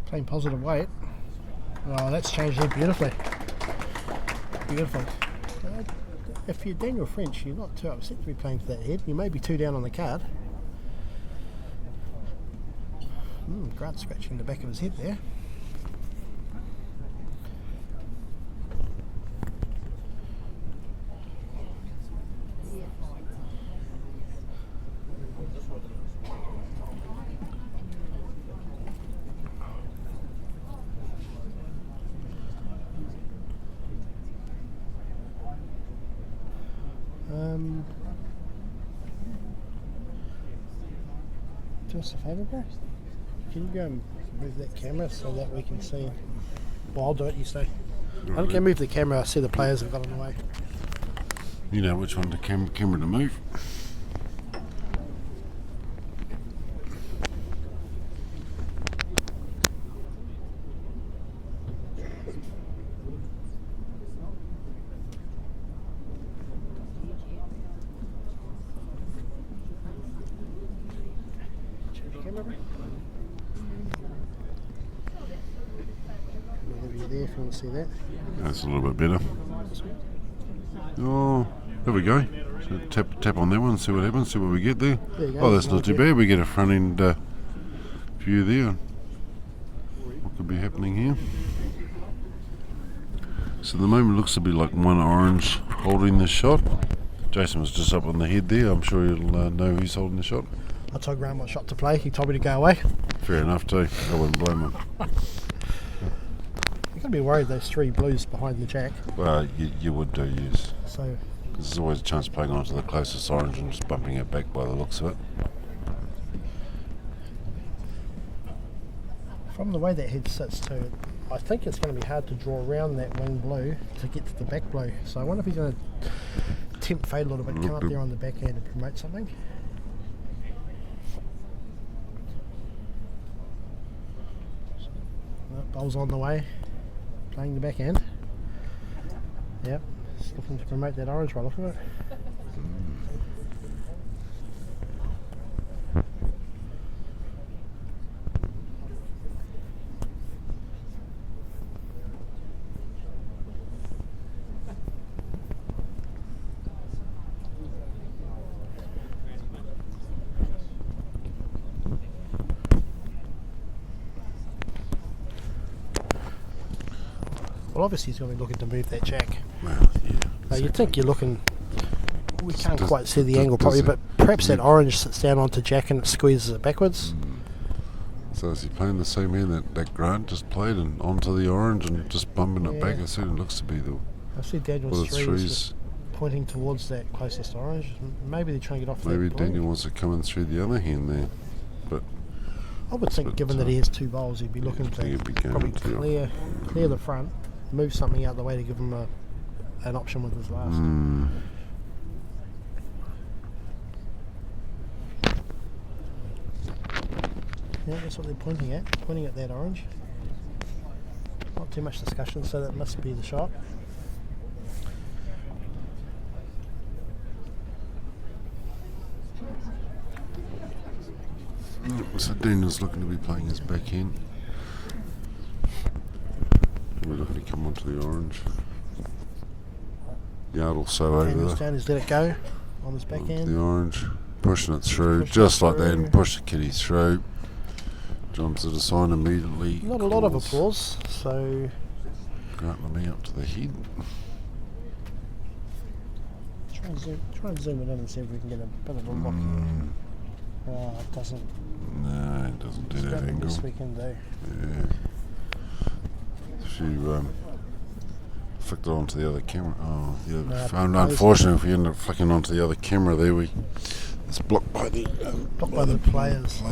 S4: Playing positive weight. Oh, that's changed it beautifully. Beautiful. If you're Daniel French, you're not too upset to be playing to that head. You may be 2 down on the card. Grant scratching the back of his head there. Do us a favour, bro. Can you go and move that camera so that we can see? Well, I'll do it, you stay. I don't care, move the camera, I see the players have got in the way.
S3: You know which one the camera to move.
S4: Change the camera, bro. I'll leave you there if you want to see that.
S3: That's a little bit better. Oh, there we go. So tap on that one, see what happens, see what we get there.
S4: There you go.
S3: Oh, that's not too bad. We get a front end view there. What could be happening here? So at the moment it looks to be like one orange holding the shot. Jason was just up on the head there. I'm sure he'll know who's holding the shot.
S4: I told Graham what shot to play. He told me to go away.
S3: Fair enough too. I wouldn't blame him.
S4: You're going to be worried those 3 blues behind the jack.
S3: Well, you would do, yes.
S4: So
S3: There's always a chance of playing onto the closest orange and just bumping it back by the looks of it.
S4: from the way that head sits too, I think it's going to be hard to draw around that wing blue to get to the back blue. So I wonder if he's going to tempt fade a little bit, come up there on the backhand and promote something. Bowl's on the way, playing the backhand. Yep, just looking to promote that orange by looking at it. Well, obviously he's going to be looking to move that jack.
S3: Well, yeah.
S4: You'd think you're looking, we can't
S3: Does-
S4: quite see the
S3: does-
S4: angle
S3: does
S4: probably,
S3: it-
S4: but perhaps that orange sits down onto jack and it squeezes it backwards.
S3: So is he playing the same hand that Grant just played and onto the orange and just bumping it back?
S4: Yeah.
S3: It certainly looks to be the
S4: I see Daniel's
S3: well, it's
S4: threes
S3: threes.
S4: just pointing towards that closest orange. Maybe they're trying to get off
S3: Maybe
S4: that blue.
S3: Daniel wants to come in through the other hand there. But
S4: I would think,
S3: but,
S4: given that he has two bowls, he'd be looking
S3: I think he'd be
S4: to
S3: going
S4: probably
S3: into the-
S4: clear the front, move something out of the way to give him an option with his last. Yeah, that's what they're pointing at that orange. Not too much discussion, so that must be the shot.
S3: So Daniel's looking to be playing his backhand. We're looking to come onto the orange. Yard or so over
S4: Daniel's
S3: there.
S4: down, he's let it go on his
S3: Onto
S4: backhand.
S3: the orange, pushing it through,
S4: Push it
S3: just like that,
S4: through.
S3: and push the kitty through. Jumps at a sign immediately.
S4: Not a lot of
S3: calls
S4: applause, so
S3: Grant Lemmy up to the head.
S4: try and zoom it in and see if we can get a bit of a look. Oh, it doesn't.
S3: No, it doesn't do
S4: It's
S3: that
S4: about the
S3: angle.
S4: best we can do.
S3: Yeah. If you flicked it onto the other camera, unfortunately, if we end up flicking onto the other camera there, it's blocked by the
S4: players.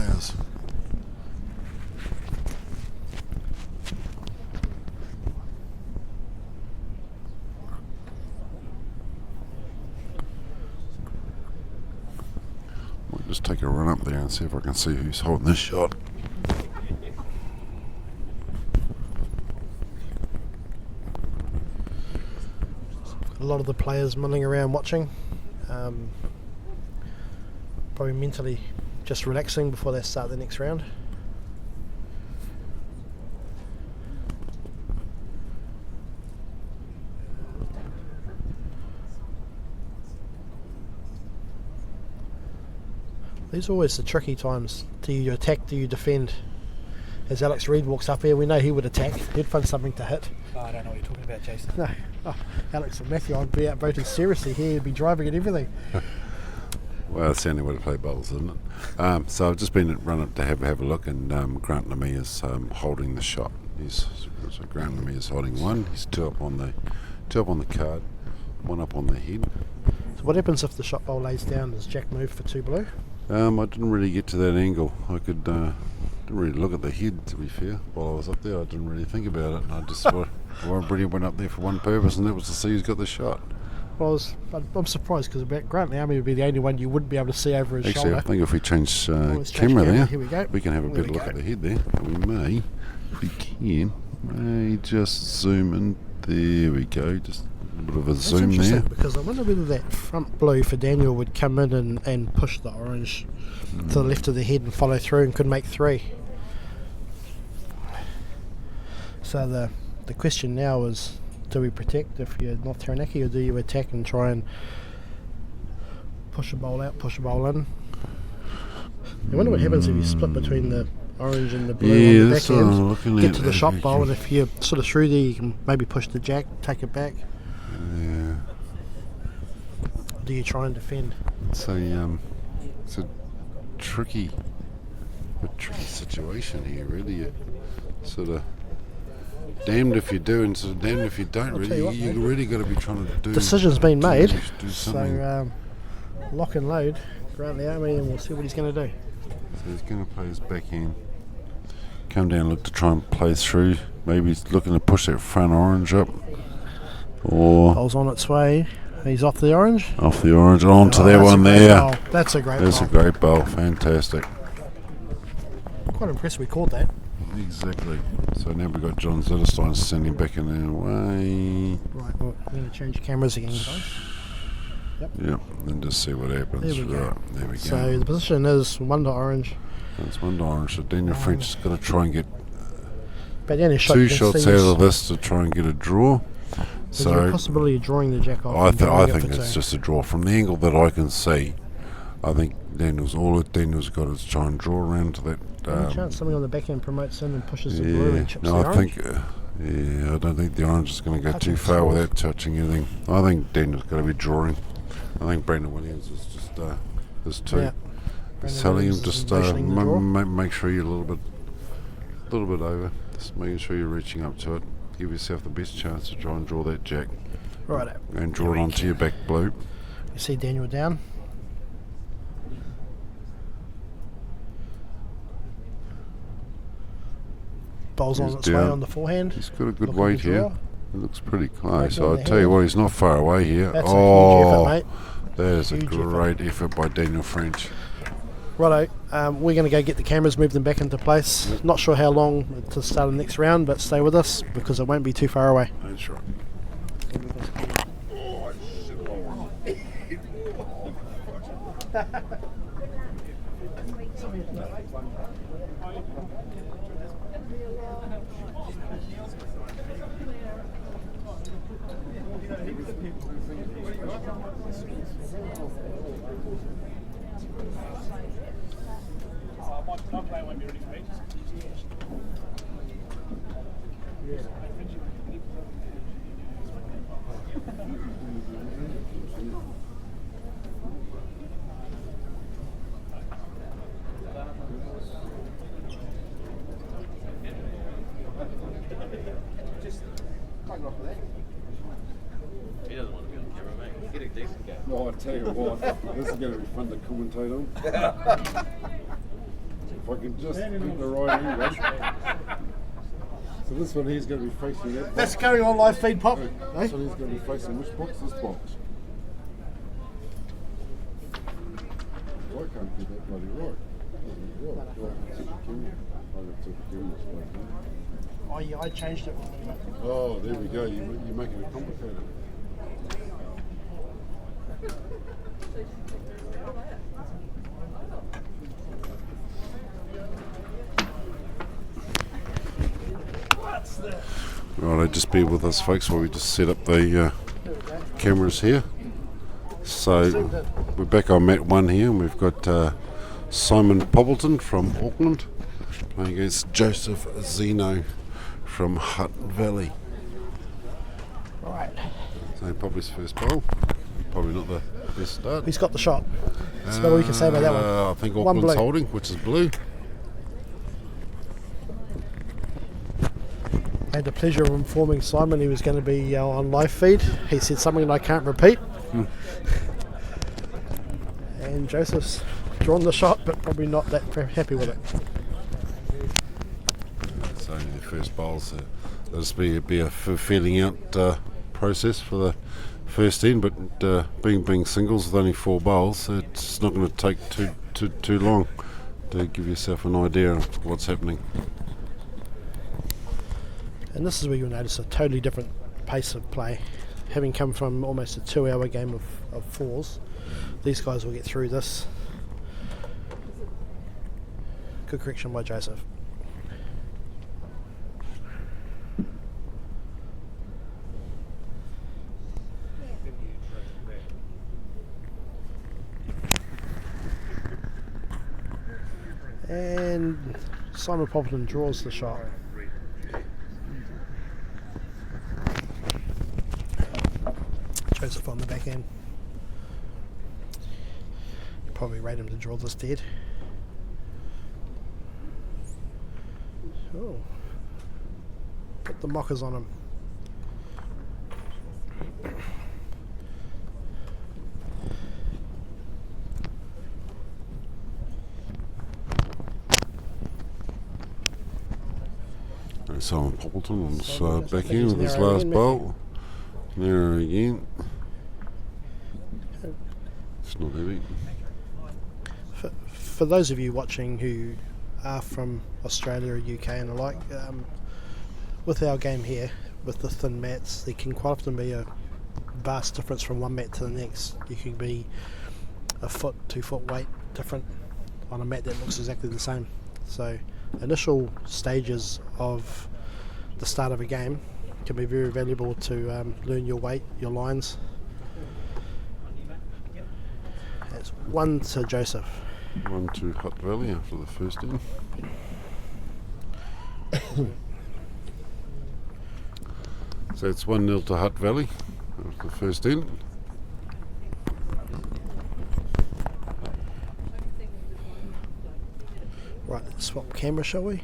S3: We'll just take a run up there and see if I can see who's holding this shot.
S4: A lot of the players milling around watching, probably mentally just relaxing before they start the next round. These are always the tricky times. Do you attack, do you defend? As Alex Reid walks up here, we know he would attack. He'd find something to hit.
S9: Oh, I don't know what you're talking about, Jason.
S4: No. Oh, Alex and Matthew, I'd be outvoted seriously here. He'd be driving at everything.
S3: Well, it's the only way to play bowls, isn't it? So I've just been run up to have a look, and Grant Lemmy is holding the shot. So Grant Lemmy is holding one. He's two up on the card, one up on the head.
S4: So what happens if the shot bowl lays down? Does Jack move for 2 blue?
S3: I didn't really get to that angle. I didn't really look at the head, to be fair. While I was up there, I didn't really think about it. And I just really went up there for one purpose, and that was to see who's got the shot.
S4: Well, I'm surprised because Grant Lemmy would be the only one you wouldn't be able to see over his
S3: Actually,
S4: shoulder.
S3: I think if we change
S4: Let's change
S3: camera there,
S4: Here we go.
S3: we can have a
S4: There
S3: better
S4: we
S3: look
S4: go.
S3: at the head there. We may just zoom in. There we go. Just a bit of a
S4: That's
S3: zoom
S4: interesting
S3: there.
S4: because I wonder whether that front blue for Daniel would come in and push the orange to the left of the head and follow through and could make 3. So the question now is, do we protect if you're North Taranaki, or do you attack and try and push a bowl out, push a bowl in? I wonder what happens if you split between the orange and the blue
S3: Yeah,
S4: on the
S3: that's
S4: back
S3: what I'm
S4: end,
S3: looking
S4: get
S3: at.
S4: to the shot bowl, and if you're sort of through there you can maybe push the jack, take it back.
S3: Yeah.
S4: Do you try and defend?
S3: It's a tricky situation here, really. You're sort of damned if you do and sort of damned if you don't.
S4: I'll tell
S3: Really,
S4: you what,
S3: you
S4: mate.
S3: really got to be trying to do.
S4: Decision's been made,
S3: do something.
S4: so lock and load Grant Lemmy, and we'll see what he's going to do.
S3: So he's going to play his backhand. Come down, look to try and play through. Maybe he's looking to push that front orange up, or
S4: Bowl's on its way. He's off the orange.
S3: off the orange onto that
S4: That's a
S3: one
S4: great
S3: there.
S4: bowl. That's a great
S3: That's a
S4: bowl.
S3: great bowl. Fantastic.
S4: Quite impressed we caught that.
S3: Exactly. So now we've got John Zitterstein standing back in their way.
S4: Right, well, I'm going to change cameras again, guys.
S3: Yep, and just see what happens.
S4: There we go.
S3: Right, there we go.
S4: So the position is 1 to orange.
S3: That's one to orange. So Daniel French has got to try and get
S4: But the only shot
S3: 2
S4: you can
S3: shots
S4: see
S3: out
S4: is,
S3: of this to try and get a draw.
S4: is there a
S3: So
S4: possibility of drawing the jack off?
S3: I
S4: and drawing it
S3: think
S4: for
S3: it's
S4: 2?
S3: just a draw from the angle that I can see. I think Daniel's got is try and draw around to that.
S4: Any chance something on the back end promotes in and pushes the blue
S3: Yeah,
S4: and chips
S3: no,
S4: the
S3: I
S4: orange?
S3: think. I don't think the orange is going to go
S4: I
S3: too
S4: think
S3: far
S4: so.
S3: without touching anything. I think Daniel's got to be drawing. I think Brandon Williams is just is too.
S4: Yeah.
S3: Just
S4: Brandon
S3: telling him
S4: Williams is
S3: just
S4: motioning the draw.
S3: make sure you're a little bit over. Just making sure you're reaching up to it. Give yourself the best chance to try and draw that jack
S4: Right.
S3: and draw it onto your back blue.
S4: You see Daniel down. Bowl's on
S3: He's
S4: its way
S3: down.
S4: on the forehand.
S3: He's got a good
S4: Looking
S3: weight
S4: to
S3: here.
S4: draw.
S3: It looks pretty close.
S4: Back on
S3: I'll
S4: the
S3: tell you
S4: hand.
S3: what, he's not far away here.
S4: That's a huge effort, mate.
S3: That is a
S4: Huge effort.
S3: great effort by Daniel French.
S4: Righto, we're going to go get the cameras, move them back into place. Not sure how long to start the next round, but stay with us because it won't be too far away.
S3: That's right.
S5: My play won't be ready for ages.
S8: He doesn't want to be on camera, mate. Get a decent game.
S3: Oh, I tell you what, this is going to be fun to commentate on. If I can just get the right angle. So this one he's going to be facing that box.
S4: That's going on live feed, Pop.
S3: This one he's going to be facing which box? This box. I can't get that bloody right. Right. Do I have to take the camera? I'll have to take the camera straight there.
S4: Oh, yeah, I changed it.
S3: Oh, there we go. You're making it complicated. Right, just bear with us, folks, while we just set up the cameras here. So we're back on mat 1 here, and we've got Simon Poppleton from Auckland playing against Joseph Zeno from Hutt Valley.
S4: Right.
S3: So probably his first bowl. Probably not the best start.
S4: He's got the shot. That's about all you can say about that one.
S3: I think
S4: One
S3: Auckland's
S4: blue.
S3: holding, which is blue.
S4: I had the pleasure of informing Simon he was going to be on live feed. He said something I can't repeat. And Joseph's drawn the shot, but probably not that happy with it.
S3: It's only the first bowl, so it'll just be a feeling out process for the first end. But being singles with only 4 bowls, it's not going to take too long to give yourself an idea of what's happening.
S4: And this is where you'll notice a totally different pace of play. Having come from almost a 2-hour game of 4s, these guys will get through this. Good correction by Joseph. And Simon Poppleton draws the shot. Joseph on the back end. Probably rate him to draw this dead. Oh. Put the mockers on him.
S3: Simon Poppleton on his
S4: Simon, I
S3: back
S4: think
S3: end
S4: he's
S3: with his
S4: narrow
S3: last
S4: again,
S3: bowl. Narrow again. It's not heavy.
S4: For those of you watching who are from Australia or UK and the like, with our game here, with the thin mats, there can quite often be a vast difference from one mat to the next. You can be a foot, 2 foot weight different on a mat that looks exactly the same. So initial stages of the start of a game can be very valuable to learn your weight, your lines. That's 1 to Joseph.
S3: 1 to Hutt Valley after the first end. So it's 1-0 to Hutt Valley after the first end.
S4: Right, swap camera, shall we?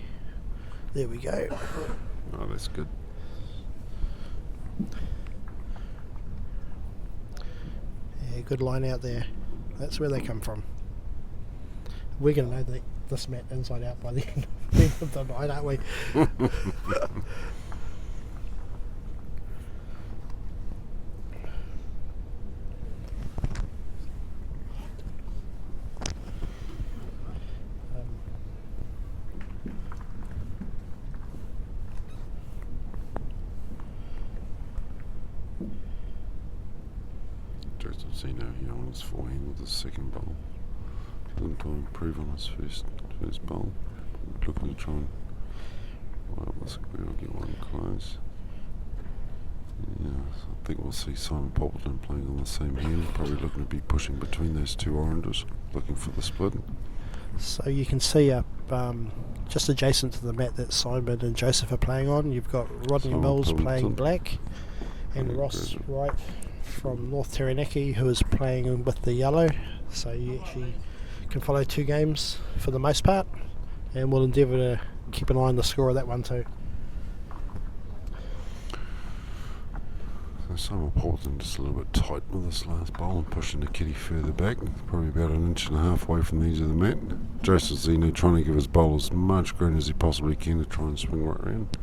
S4: There we go.
S3: Oh, that's good.
S4: Yeah, good line out there. That's where they come from. We're going to know this mat inside out by the end of the night, aren't we?
S3: Joseph Zeno here on his forehand with his second bowl. Looking to improve on his first bowl. Looking to try and well, the square will get one close. Yeah, so I think we'll see Simon Poppleton playing on the same hand. Probably looking to be pushing between those 2 oranges, looking for the split.
S4: So you can see up just adjacent to the mat that Simon and Joseph are playing on, you've got Rodney
S3: Simon
S4: Mills
S3: Poppleton.
S4: playing black and
S3: Yeah,
S4: Ross
S3: good.
S4: Wright from North Taranaki who is playing with the yellow. So you actually can follow 2 games for the most part, and we'll endeavour to keep an eye on the score of that one too.
S3: So Simon Poppleton just a little bit tight with this last bowl and pushing the kitty further back. Probably about 1.5 inches away from the edge of the mat. Joseph Zeno trying to give his bowl as much green as he possibly can to try and swing right round.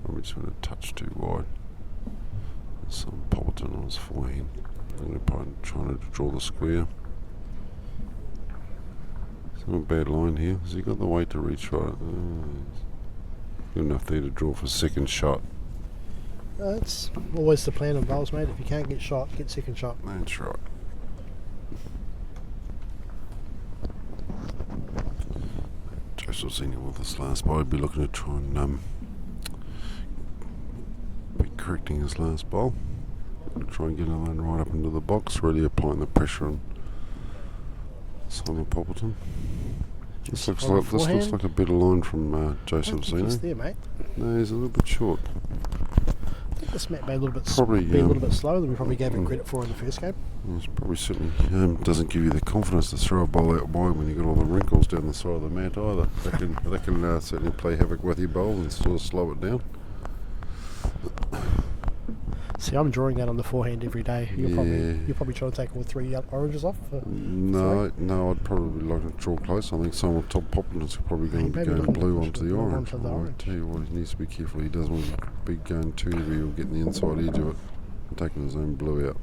S3: Probably just went a touch too wide. Simon Poppleton on his forehand. Trying to draw the square. It's not a bad line here. Has he got the weight to reach right? Good enough there to draw for second shot.
S4: That's always the plan in bowls, mate. If you can't get shot, get second shot.
S3: That's right. Joseph Zeno with this last bowl. I'd be looking to try and be correcting his last bowl. Try and get another one right up into the box, really applying the pressure on Simon Poppleton. This looks
S4: on the
S3: like
S4: forehand.
S3: a better line from
S4: I
S3: Joseph
S4: don't think he's
S3: Zeno.
S4: there, mate.
S3: No, he's a little bit short.
S4: I think this might be a little bit
S3: Probably,
S4: be a little bit slower than we probably gave him credit for in the first game.
S3: It's probably certainly doesn't give you the confidence to throw a bowl out wide when you've got all the wrinkles down the side of the mat either. They can certainly play havoc with your bowl and sort of slow it down.
S4: See, I'm drawing that on the forehand every day. You're
S3: Yeah.
S4: probably trying to take all 3 oranges off.
S3: No, I'd probably like to draw close. I think someone top Poppleton's probably going to be
S4: maybe
S3: going
S4: looking
S3: blue
S4: to
S3: onto the
S4: blue
S3: orange.
S4: onto the
S3: I
S4: orange.
S3: tell you what, he needs to be careful. He doesn't want to be going too heavy or getting the inside edge of it and taking his own blue out.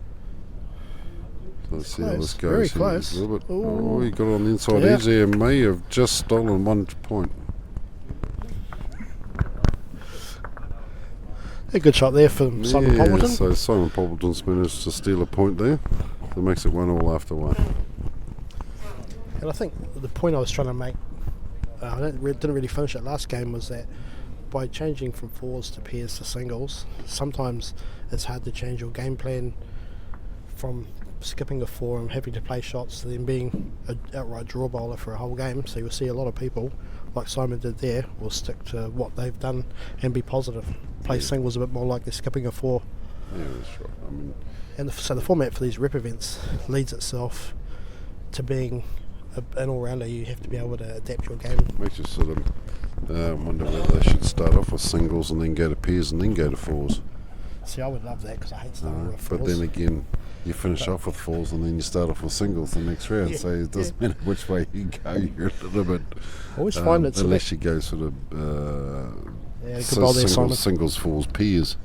S3: So let's see how this goes.
S4: Very
S3: here.
S4: close.
S3: A little bit.
S4: Ooh.
S3: Oh, he got it on the inside
S4: Yeah.
S3: edge there. May have just stolen 1 point.
S4: A good shot there from Simon
S3: Yeah,
S4: Poppleton.
S3: so Simon Poppleton's managed to steal a point there. That makes it 1-1 after 1.
S4: And I think the point I was trying to make, didn't really finish it last game, was that by changing from fours to pairs to singles, sometimes it's hard to change your game plan from skipping a four and having to play shots to then being an outright draw bowler for a whole game. So you'll see a lot of people, like Simon did there, will stick to what they've done and be positive. Play singles a bit more like they're skipping a four.
S3: Yeah, that's right. I mean,
S4: And so the format for these rep events leads itself to being an all-rounder. You have to be able to adapt your game.
S3: makes you sort of wonder whether they should start off with singles and then go to pairs and then go to fours.
S4: See, I would love that because I hate starting with fours.
S3: But then again, you finish off with fours and then you start off with singles the next round.
S4: Yeah,
S3: So it doesn't matter which way you go. You're a little bit.
S4: I always find it's
S3: unless you go sort of
S4: good bowl there, Simon.
S3: singles, fours, pairs.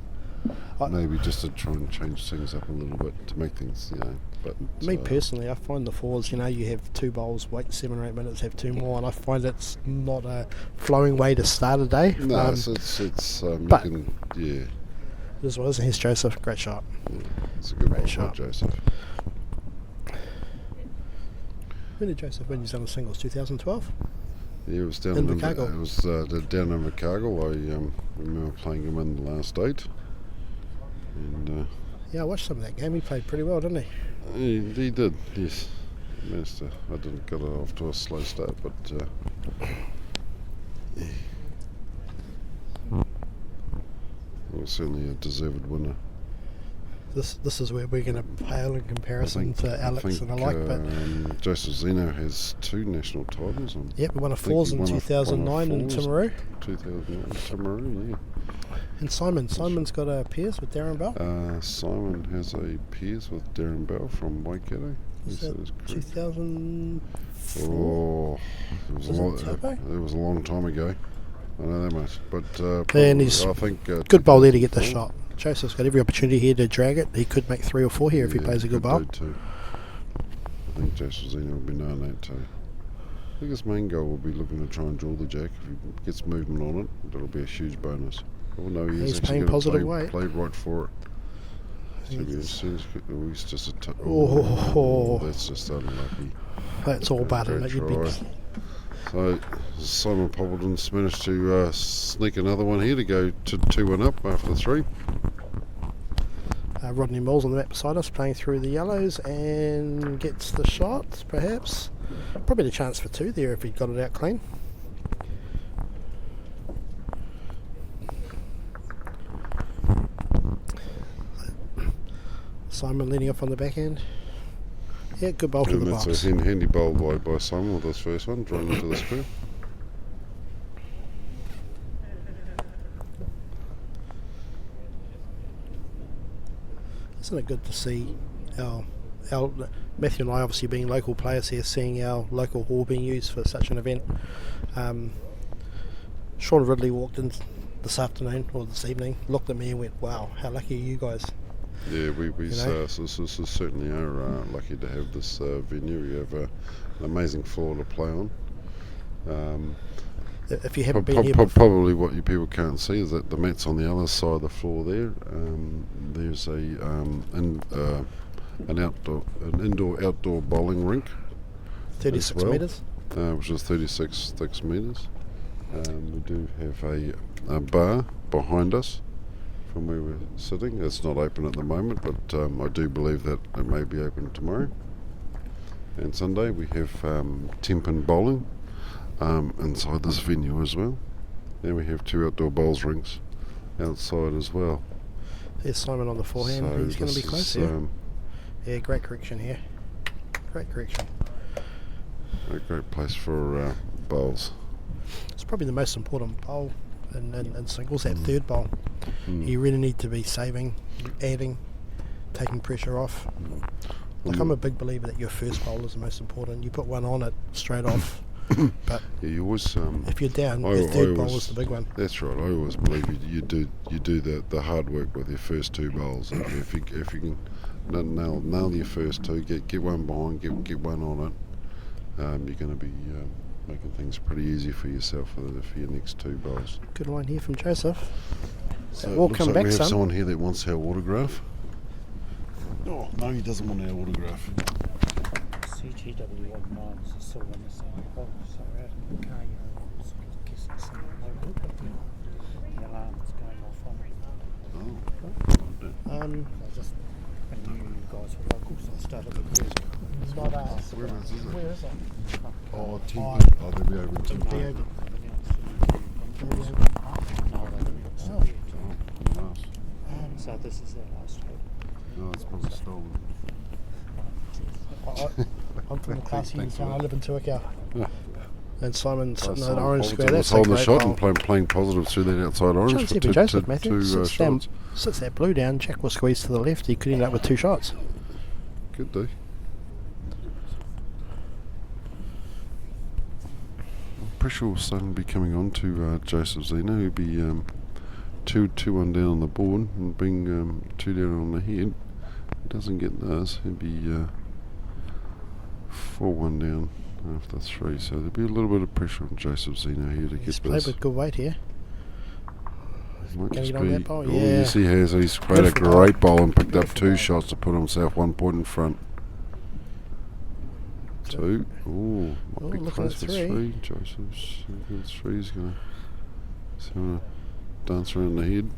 S4: I-
S3: Maybe just to try and change things up a little bit to make things, But
S4: Me personally, I find the fours, you have 2 bowls, wait 7 or 8 minutes, have 2 more, and I find it's not a flowing way to start a day.
S3: No, it's
S4: but-
S3: you can, yeah,
S4: This was Here's Joseph, great shot.
S3: it's a good
S4: Great
S3: one,
S4: shot.
S3: Joseph.
S4: When did Joseph win New Zealand singles? 2012?
S3: Yeah, it was down
S4: In
S3: in
S4: Invercargill.
S3: It was down in Invercargill. I remember playing him in the last 8, and
S4: Yeah, I watched some of that game. He played pretty well, didn't he?
S3: he did. Yes, he managed to. I didn't get it off to a slow start, but it was certainly a deserved winner.
S4: This is where we're going to pale in comparison to Alex and the like, but
S3: Joseph Zeno has 2 national titles. And
S4: yep, we won a
S3: I think
S4: fours
S3: he
S4: in
S3: won
S4: 2009 in
S3: fours.
S4: Timaru.
S3: 2009 Timaru, yeah.
S4: And Simon's got a Pierce with Darren Bell.
S3: Simon has a Piers with Darren Bell from Waikato.
S4: Is
S3: Yes,
S4: that
S3: that is correct.
S4: 2004?
S3: Oh, it was a long time ago. I know that much, but
S4: And he's
S3: I think
S4: Good bowl there to get the
S3: 2004.
S4: shot. Joseph's got every opportunity here to drag it. He could make 3 or 4 here if he
S3: Yeah,
S4: plays a good
S3: could
S4: bowl.
S3: do too. I think Joseph Zeno will be knowing that too. I think his main goal will be looking to try and draw the jack. If he gets movement on it, that'll be a huge bonus. Oh no,
S4: He's
S3: he's actually
S4: playing
S3: going
S4: positive
S3: to
S4: weight.
S3: play right for it. So
S4: He's-
S3: as soon as he's just a
S4: Oh.
S3: that's just unlucky.
S4: That's all bad,
S3: Great
S4: isn't it? You'd be
S3: try. So Simon Poppleton's managed to sneak another one here to go to 2-1 up after 3.
S4: Rodney Mills on the mat beside us, playing through the yellows and gets the shot, perhaps. Probably the chance for 2 there if he'd got it out clean. Simon leading off on the backhand. Yeah, good bowl to
S3: And
S4: the
S3: that's
S4: box.
S3: a handy bowl by Simon with this first one, drawing into the square.
S4: Isn't it good to see our Matthew and I, obviously being local players here, seeing our local hall being used for such an event. Sean Ridley walked in this afternoon or this evening, looked at me and went, "Wow, how lucky are you guys?"
S3: Yeah, we
S4: know?
S3: this is certainly are lucky to have this venue. We have an amazing floor to play on.
S4: If you haven't been here before,
S3: Probably what you people can't see is that the mat's on the other side of the floor there. There's an indoor-outdoor bowling rink,
S4: 36
S3: well.
S4: metres.
S3: Which is 36 metres. We do have a bar behind us from where we're sitting. It's not open at the moment, but I do believe that it may be open tomorrow. and Sunday. We have 10-pin bowling inside this venue as well. And we have 2 outdoor bowls rings outside as well.
S4: There's Simon on the forehand.
S3: So
S4: He's going to be
S3: this
S4: close
S3: is,
S4: here. Yeah, great correction here. Great correction.
S3: a great place for bowls.
S4: It's probably the most important bowl in singles, that third bowl. You really need to be saving, adding, taking pressure off. Like, I'm a big believer that your first bowl is the most important. You put one on it straight off. But
S3: Yeah, you always.
S4: if you're down,
S3: I
S4: your third bowl
S3: always-
S4: is the big one.
S3: That's right. I always believe you do the hard work with your first 2 bowls. If you can nail your first 2, get one behind, get one on it, you're going to be making things pretty easy for yourself for your next 2 bowls.
S4: Good line here from Joseph.
S3: So
S4: We'll
S3: it looks
S4: come
S3: like
S4: back,
S3: we have
S4: son.
S3: someone here that wants our autograph. Oh no, he doesn't want our autograph.
S5: CGW19 is still in the same box, so we're out in the car, you know, so I guess it's something local, but the alarm is going off on it.
S3: Oh.
S5: I just, I knew you guys were local, so I started with you.
S4: It's not us.
S3: Whereabouts is it?
S4: Where is it?
S3: Oh, 10
S4: Oh,
S3: pin. Oh, they'll be over in 10
S4: Be
S3: pin.
S4: over.
S5: Oh.
S3: Nice.
S5: So this is their last hope.
S3: No, it's probably stolen.
S4: I'm from the classy
S3: Thanks for
S4: town. I
S3: that.
S4: live in Tuakau.
S3: Yeah.
S4: And Simon's sitting at
S3: Simon
S4: Orange
S3: Bolton
S4: Square.
S3: was
S4: That's a
S3: holding the
S4: great
S3: shot
S4: bowl.
S3: and playing positive through that outside orange
S4: Trying to
S3: for
S4: see if
S3: two,
S4: Joseph
S3: two,
S4: Matthew
S3: two shots.
S4: sits that blue down. Jack will squeeze to the left. He could end up with 2 shots.
S3: Good day. Pressure will suddenly be coming on to Joseph Zeno. He'll be 2-1 down on the board and bring 2 down on the head. Doesn't get those. He'll be 4-1 down after 3. So there'll be a little bit of pressure on Joseph Zeno here to
S4: He's
S3: get
S4: played
S3: this.
S4: with good weight here.
S3: Might
S4: Can he
S3: just
S4: get on that
S3: be-
S4: ball?
S3: oh,
S4: Yeah.
S3: yes, he has. He's played a
S4: Beautiful ball.
S3: great bowl and picked up
S4: Beautiful
S3: 2
S4: ball.
S3: shots to put himself 1 point in front. 2. Ooh,
S4: Oh,
S3: might be
S4: looking
S3: close
S4: at
S3: for
S4: 3.
S3: 3. Joseph's looking at 3. He's going to dance around the head.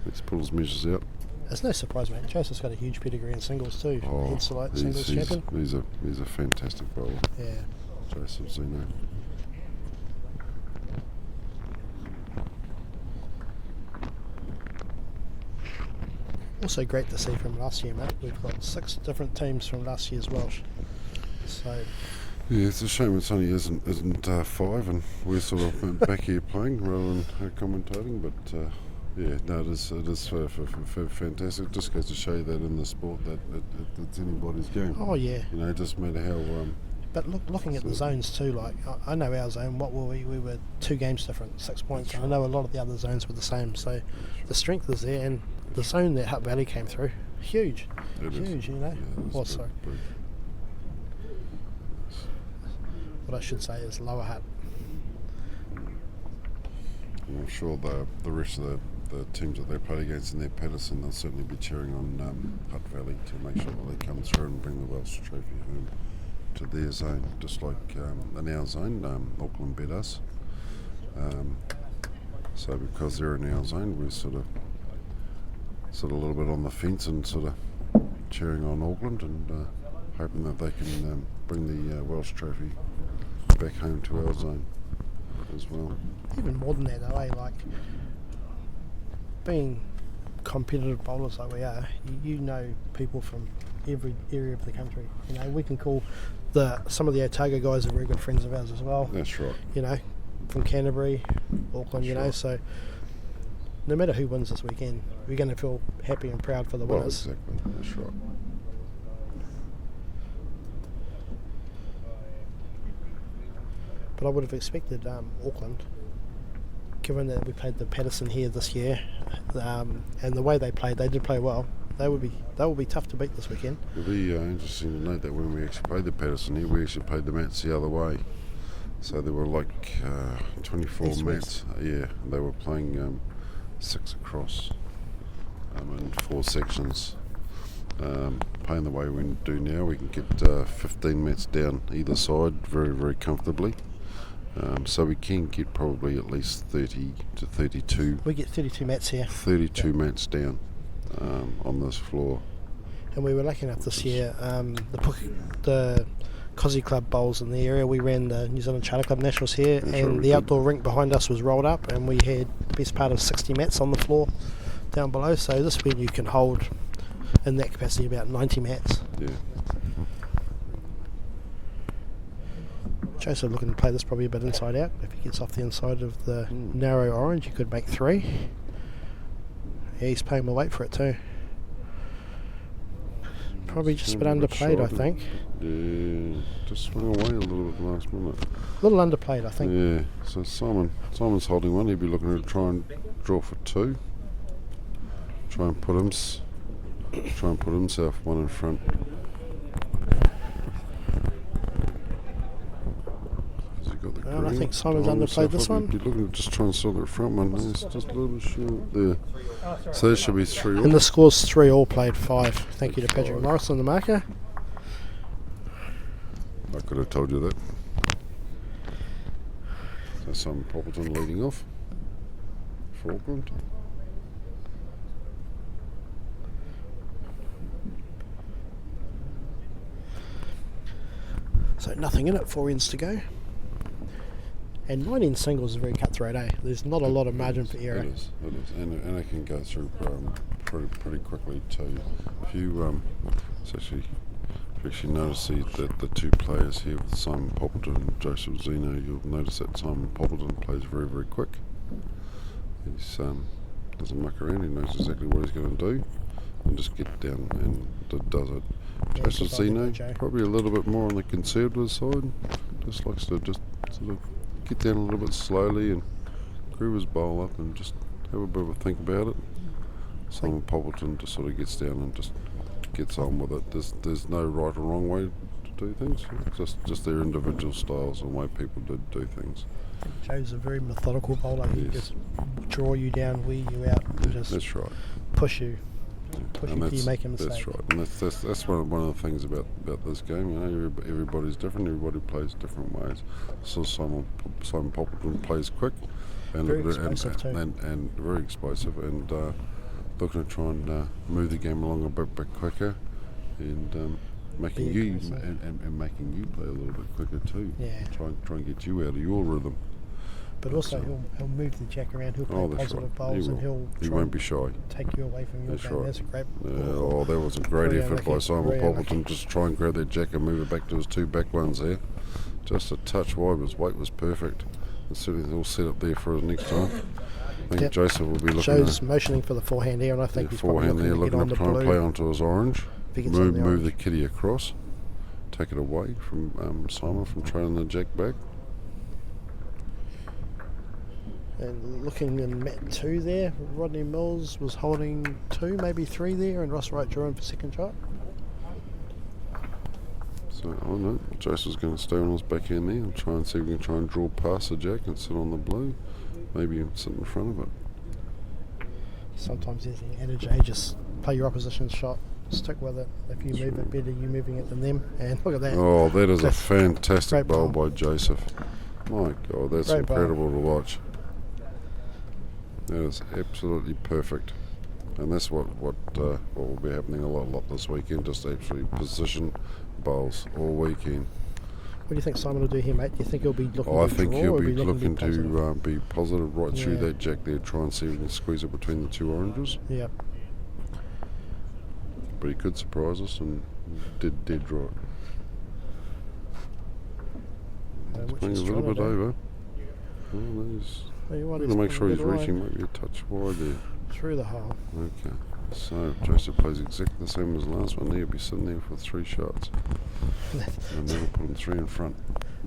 S3: Let's pull his measures out.
S4: It's no surprise, mate. Joseph's got a huge pedigree in singles too.
S3: Oh,
S4: He's like singles
S3: he's,
S4: champion.
S3: he's a fantastic bowler,
S4: Yeah.
S3: Joseph Zeno.
S4: Also great to see from last year, mate. We've got 6 different teams from last year's Welsh. So
S3: Yeah, it's a shame it's only isn't 5 and we're sort of back here playing rather than commentating, but yeah, no, it is fantastic. It just goes to show you that in the sport that it's anybody's game.
S4: oh yeah.
S3: You know, it doesn't matter how.
S4: But looking at the zones too, like I know our zone. What were we? We were 2 games different, 6 points. I know a lot of the other zones were the same. So the strength is there, and the zone that Hutt Valley came through, huge,
S3: It is.
S4: huge. You know.
S3: Yeah, it's
S4: Well, sorry.
S3: big.
S4: What I should say is Lower Hutt.
S3: I'm sure the rest of the teams that they played against in their Patterson, they'll certainly be cheering on Hutt Valley to make sure that they come through and bring the Welsh Trophy home to their zone, just like in our zone, Auckland beat us. So because they're in our zone, we're sort of a little bit on the fence and sort of cheering on Auckland and hoping that they can bring the Welsh Trophy back home to our zone as well.
S4: Even more than that, though, like being competitive bowlers like we are, you know people from every area of the country. You know, we can call some of the Otago guys are very good friends of ours as well.
S3: That's right.
S4: You know, from Canterbury, Auckland. You know,
S3: That's
S4: so no matter who wins this weekend, we're going to feel happy and proud for the
S3: Well,
S4: winners.
S3: exactly. That's right.
S4: But I would have expected Auckland, given that we played the Patterson here this year, and the way they played, they did play well. They will be tough to beat this weekend.
S3: It'll be interesting to note that when we actually played the Patterson here, we actually played the mats the other way. So there were like 24
S4: East-west.
S3: mats. Yeah, they were playing 6 across in 4 sections. Playing the way we do now, we can get 15 mats down either side very, very comfortably. So we can get probably at least 30 to 32,
S4: We get 32 mats here,
S3: 32 mats down on this floor.
S4: and we were lucky enough this year. The Cosy Club bowls in the area. We ran the New Zealand Charter Club Nationals here,
S3: That's
S4: and
S3: right, we
S4: the
S3: did.
S4: outdoor rink behind us was rolled up, and we had the best part of 60 mats on the floor down below. So this venue can hold, in that capacity, about 90 mats.
S3: Yeah.
S4: Joseph looking to play this probably a bit inside out. If he gets off the inside of the narrow orange, he could make 3. Yeah, he's paying more weight for it too. Probably just a bit underplayed, I think.
S3: Yeah, just swung away a little bit last minute.
S4: A little underplayed, I think.
S3: Yeah, so Simon's holding one. He'd be looking to try and draw for 2. Try and put himself one in front. Has he got the
S4: Well, I
S3: green
S4: think Simon's
S3: behind
S4: underplayed
S3: himself
S4: this
S3: up?
S4: one.
S3: He'd be looking to just try and sort that front one. It's just a little bit short there. So there should be 3 all.
S4: And the score's 3 all, played 5. Thank you to Patrick Morris on the marker.
S3: I could have told you that. So Simon Poppleton leading off for Auckland.
S4: So nothing in it, 4 ends to go. And 9 end singles is very cutthroat, eh? There's not a lot of margin for error.
S3: It is, and it can go through pretty quickly too. If you actually notice that the 2 players here with Simon Poppleton and Joseph Zeno, you'll notice that Simon Poppleton plays very, very quick. He's doesn't muck around. He knows exactly what he's going to do, and just get down and does it.
S4: Yeah,
S3: Joseph
S4: good idea,
S3: Zeno
S4: Joe.
S3: probably a little bit more on the conservative side. Just likes to just sort of get down a little bit slowly and groove his bowl up and just have a bit of a think about it. Simon Poppleton just sort of gets down and just gets on with it. There's no right or wrong way to do things. It's just their individual styles and way people do things.
S4: Joe's a very methodical bowler. He
S3: Yes.
S4: just draw you down, wear you out, and just
S3: That's right.
S4: push you. Push
S3: And
S4: you till you make a
S3: that's
S4: mistake.
S3: right. And that's one of the things about this game. You know, everybody's different. Everybody plays different ways. So Simon Poppleton plays quick, and
S4: Very explosive too.
S3: and very explosive, and looking to try and move the game along a bit quicker, and making
S4: Be
S3: you
S4: aggressive.
S3: and making you play a little bit quicker too.
S4: Yeah.
S3: Try and get you out of your rhythm.
S4: But also he'll move the jack around, he'll play
S3: Oh, that's
S4: positive
S3: right.
S4: bowls, and
S3: will.
S4: he'll
S3: He
S4: try
S3: won't
S4: and
S3: be shy.
S4: take you away from your
S3: That's
S4: game.
S3: right.
S4: That's a great
S3: Oh, that was a great
S4: Very
S3: effort by
S4: unlucky,
S3: Simon
S4: very
S3: Poppleton.
S4: unlucky.
S3: Just try and grab that jack and move it back to his 2 back ones there. Just a touch wide, his weight was perfect. And certainly all set up there for his next time. I think
S4: Yep.
S3: Joseph will be looking
S4: Joe's motioning for the forehand here, and I think he's probably
S3: forehand there,
S4: looking
S3: looking
S4: to
S3: to
S4: get on
S3: try
S4: the
S3: and play
S4: blue.
S3: onto his orange.
S4: If he gets on the
S3: Move
S4: orange.
S3: the kitty across. Take it away from Simon from trailing the jack back.
S4: And looking in mat 2 there, Rodney Mills was holding 2, maybe 3 there, and Ross Wright drew in for second shot.
S3: So I know Joseph's going to stay on his backhand there and try and see if we can try and draw past the jack and sit on the blue. Maybe sit in front of it.
S4: Sometimes there's the adage, just play your opposition's shot, stick with it. If you move it better, you're moving it than them. And look at that.
S3: Oh, that is a
S4: That's
S3: fantastic
S4: great
S3: bowl
S4: bowl.
S3: by Joseph. My God, that's
S4: Great bowl.
S3: incredible to watch. That is absolutely perfect, and that's what will be happening a lot this weekend. Just actually position bowls all weekend.
S4: What do you think Simon will do here, mate? Do you think he'll be looking
S3: I
S4: to
S3: think
S4: draw,
S3: he'll
S4: or
S3: be looking
S4: positive?
S3: to be positive right through
S4: Yeah.
S3: that jack there, try and see if we can squeeze it between the 2 oranges.
S4: Yeah.
S3: But he could surprise us and did draw it. It's
S4: Which
S3: playing a
S4: he's
S3: little
S4: trying
S3: bit
S4: to do.
S3: over. Well, he's
S4: Tell you what,
S3: going to make
S4: putting
S3: sure
S4: a
S3: he's
S4: bit wide
S3: reaching maybe a touch wide there.
S4: through the hole.
S3: Okay, so Joseph plays exactly the same as the last one. He'll be sitting there for 3 shots, and then we'll put him 3 in front.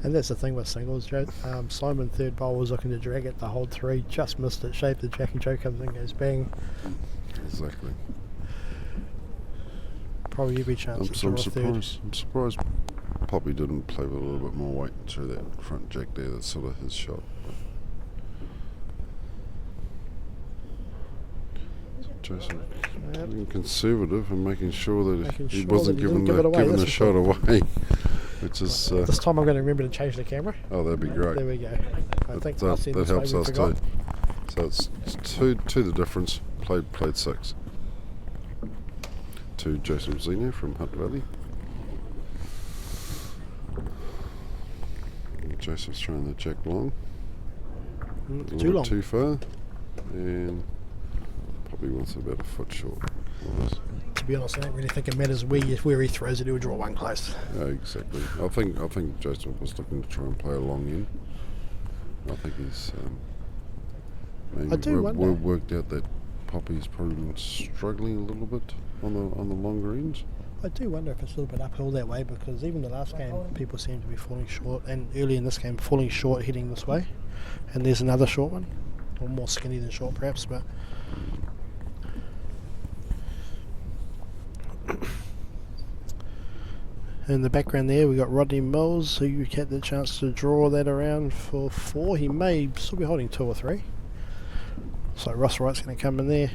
S4: And that's the thing with singles, Joe. Simon, third bowl, was looking to drag it to hold 3, just missed it, shaved the jack, and Joe comes in and goes bang.
S3: Exactly.
S4: Probably every chance to
S3: I'm
S4: draw third.
S3: surprised Poppy didn't play with a little bit more weight through that front jack there. That's sort of his shot. Joseph being conservative and making sure that
S4: Making
S3: he
S4: sure
S3: wasn't
S4: that he didn't
S3: giving
S4: give it away,
S3: the
S4: that's for
S3: shot
S4: sure.
S3: away, which is
S4: This time I'm going to remember to change the camera.
S3: oh, that'd be great.
S4: There we go. I think
S3: that
S4: last time
S3: that
S4: this way
S3: helps
S4: we
S3: us
S4: forgot.
S3: too. So it's two the difference. Played 6 to Joseph Zeno from Hutt Valley. Joseph's throwing the jack long. A little
S4: Too
S3: bit
S4: long.
S3: too far, and probably wants about a foot short.
S4: To be honest, I don't really think it matters where he throws it. He'll draw one close.
S3: Yeah, exactly. I think Joseph was looking to try and play a long in. I think he's maybe
S4: I do wonder.
S3: worked out that Poppy's probably been struggling a little bit on the longer ends.
S4: I do wonder if it's a little bit uphill that way, because even the last game people seem to be falling short, and early in this game falling short heading this way, and there's another short one, or more skinny than short perhaps, but in the background there we got Rodney Mills, who had the chance to draw that around for 4. He may still be holding 2 or 3, so Ross Wright's going to come in there,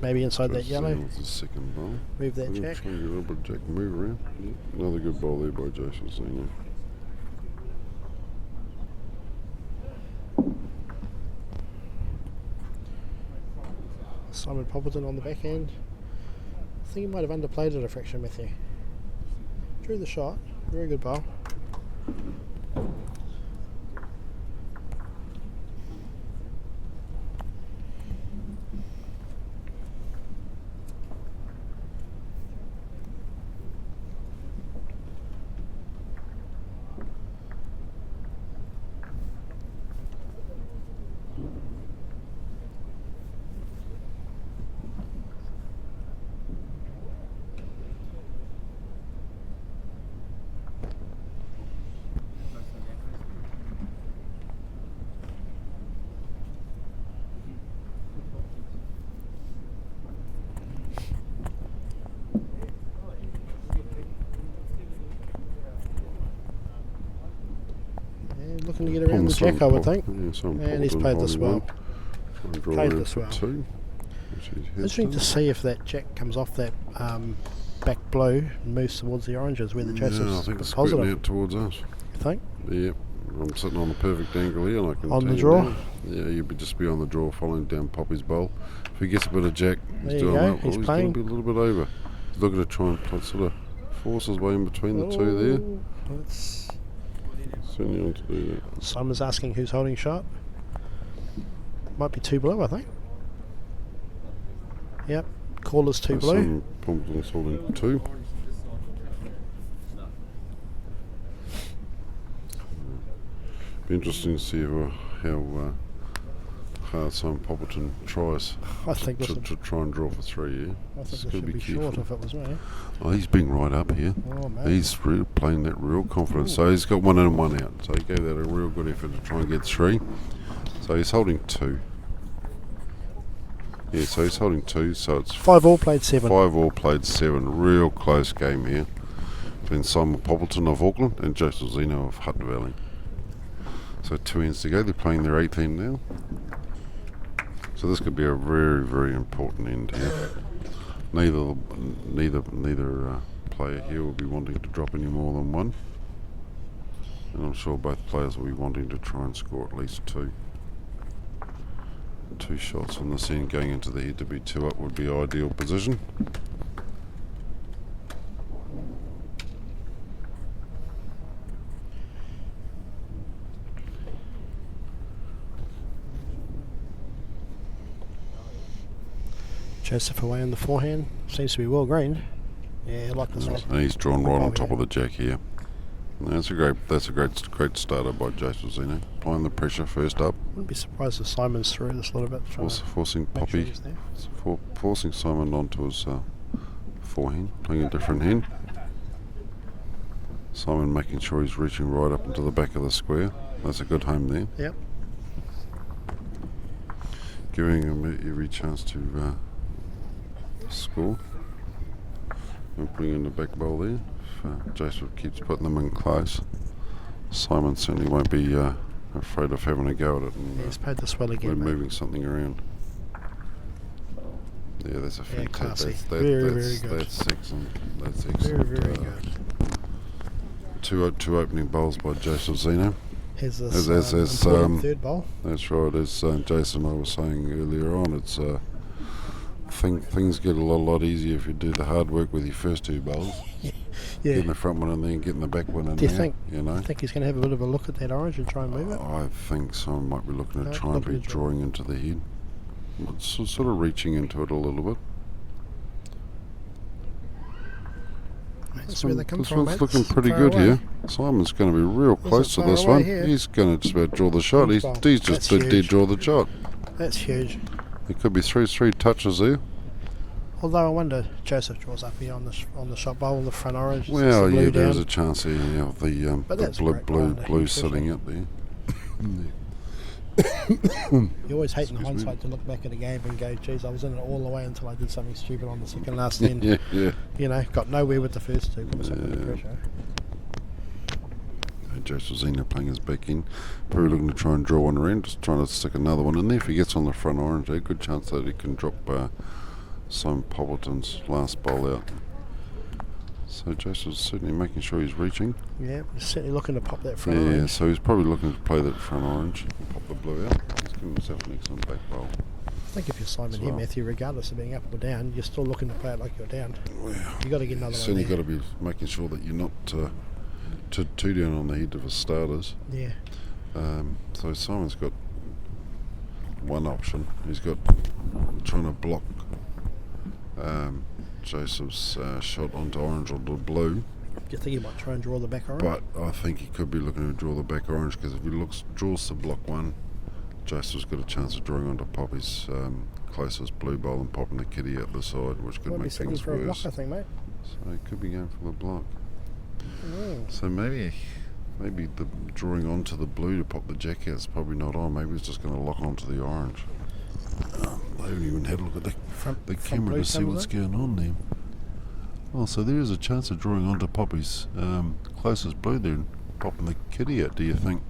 S4: maybe inside that yellow,
S3: With the second ball.
S4: move that
S3: I'm gonna
S4: jack.
S3: try and get a little bit of jack move around. Yeah, another good ball there by Joseph Zeno.
S4: Simon Poppleton on the back end. I think he might have underplayed it a fraction, Matthew. Drew the shot, very good ball. Looking to get around the jack, I would think. And he's played this well. Played this well. Interesting to see if that jack comes off that back blue and moves towards the oranges where the Joseph's
S3: I think it's
S4: positive.
S3: squirting out towards us.
S4: You think?
S3: Yep. I'm sitting on the perfect angle here, and I can
S4: On
S3: tell
S4: the
S3: you
S4: draw?
S3: now. Yeah, you'd be just be on the draw, following down Poppy's bowl. If he gets a bit of jack,
S4: There
S3: he's
S4: you
S3: doing
S4: go,
S3: well.
S4: he's
S3: He's
S4: playing.
S3: going to be a little bit over. He's looking to try and sort of force his way in between the two there.
S4: That's
S3: Certainly on to do that.
S4: Simon's asking who's holding shot. Might be 2 blue, I think. Yep, caller's 2 blue.
S3: Some Pompton's holding 2. Be interesting to see how hard Simon Poppleton tries
S4: I think this
S3: to
S4: would,
S3: try and draw for 3. Yeah,
S4: I think
S3: Just
S4: this
S3: gotta
S4: should be
S3: careful.
S4: short if it was me.
S3: Oh, he's being right up here.
S4: Oh, man.
S3: He's playing that real confidence. So he's got 1 in and 1 out. So he gave that a real good effort to try and get 3. So he's holding 2. Yeah, so he's holding 2. So it's
S4: 5 all played 7.
S3: 5 all played 7. Real close game here between Simon Poppleton of Auckland and Joseph Zeno of Hutt Valley. So 2 ends to go. They're playing their 8th end now. So this could be a very, very important end here. Neither player here will be wanting to drop any more than 1, and I'm sure both players will be wanting to try and score at least 2. 2 shots on this end going into the head to be 2 up would be ideal position.
S4: Joseph away on the forehand. Seems to be well greened. Yeah, I like this one.
S3: And he's drawn right on top
S4: yeah.
S3: of the jack here. That's a great starter by Joseph Zeno. Applying the pressure first up,
S4: Wouldn't be surprised if Simon's through this a little bit. trying to
S3: forcing
S4: make sure
S3: Poppy,
S4: he's there.
S3: forcing Simon onto his forehand, playing a different hand. Simon making sure he's reaching right up into the back of the square. That's a good home there.
S4: Yep.
S3: Giving him every chance to score. And bring in the back bowl there. If Joseph keeps putting them in close, Simon certainly won't be afraid of having a go at it and
S4: He's played this well again. mate.
S3: moving something around. Yeah, that's a
S4: Yeah, classy.
S3: fantastic.
S4: Very, very good.
S3: That's excellent. That's
S4: Very,
S3: excellent.
S4: very good.
S3: Two opening bowls by Joseph Zeno.
S4: Here's this
S3: As,
S4: important third bowl.
S3: That's right. As Jason and I were saying earlier on, it's things get a lot easier if you do the hard work with your first two bowls.
S4: Yeah.
S3: Getting the front one in there and getting the back one in
S4: Do you
S3: there.
S4: think?
S3: You know.
S4: I think he's going to have a bit of a look at that orange and try and move it.
S3: I think someone might be looking to
S4: No,
S3: try and
S4: looking
S3: be
S4: to draw.
S3: drawing into the head. It's sort of reaching into it a little bit.
S4: That's where they come
S3: This
S4: from,
S3: one's
S4: mate.
S3: looking
S4: It's
S3: pretty
S4: far
S3: good
S4: away.
S3: here. Simon's going to be real close to
S4: far
S3: this
S4: away
S3: one.
S4: here.
S3: He's going to just about draw the shot. He's
S4: Well,
S3: just
S4: that's
S3: dead
S4: huge.
S3: draw the shot.
S4: That's huge.
S3: It could be three touches there.
S4: Although I wonder Joseph draws up here on the shot bowl, the front orange. it's
S3: Well,
S4: the blue
S3: yeah, there is
S4: down.
S3: a chance here. Yeah, of the
S4: But that's
S3: blue
S4: great behind it,
S3: blue
S4: especially.
S3: sitting up there.
S4: You always hate in
S3: Excuse me.
S4: hindsight to look back at a game and go, geez, I was in it all the way until I did something stupid on the second last end.
S3: yeah, yeah.
S4: You know, got nowhere with the first two. Put myself under pressure.
S3: Joseph Zena playing his back in. Probably looking to try and draw one around, just trying to stick another one in there. If he gets on the front orange, a good chance that he can drop Simon Poppleton's last bowl out. So Joseph's certainly making sure he's reaching.
S4: Yeah, he's certainly looking to pop that front
S3: Yeah,
S4: orange.
S3: so he's probably looking to play that front orange and pop the blue out. He's giving himself an excellent back bowl.
S4: I think if you're Simon
S3: As
S4: here,
S3: well.
S4: Matthew, regardless of being up or down, you're still looking to play it like you're down.
S3: Well,
S4: You got to get another one
S3: certainly
S4: there.
S3: got to be making sure that you're not too down on the head of his starters.
S4: Yeah.
S3: So Simon's got one option. He's got trying to block Joseph's shot onto orange or the blue.
S4: Do you think he might try and draw the back orange?
S3: But I think he could be looking to draw the back orange, because if he draws to block one, Joseph's got a chance of drawing onto Poppy's closest blue bowl and popping the kitty out the side, which could
S4: Might be
S3: make
S4: sitting
S3: things
S4: for a block,
S3: worse.
S4: I think, mate.
S3: So he could be going for the block.
S4: Mm.
S3: So maybe the drawing onto the blue to pop the jack out is probably not on. Maybe he's just going to lock onto the orange. I haven't even had a look at the
S4: Front
S3: camera
S4: blue
S3: to see
S4: comes
S3: what's
S4: up.
S3: going on there. Oh, so there is a chance of drawing onto Poppy's closest blue there and popping the kitty out, do you think?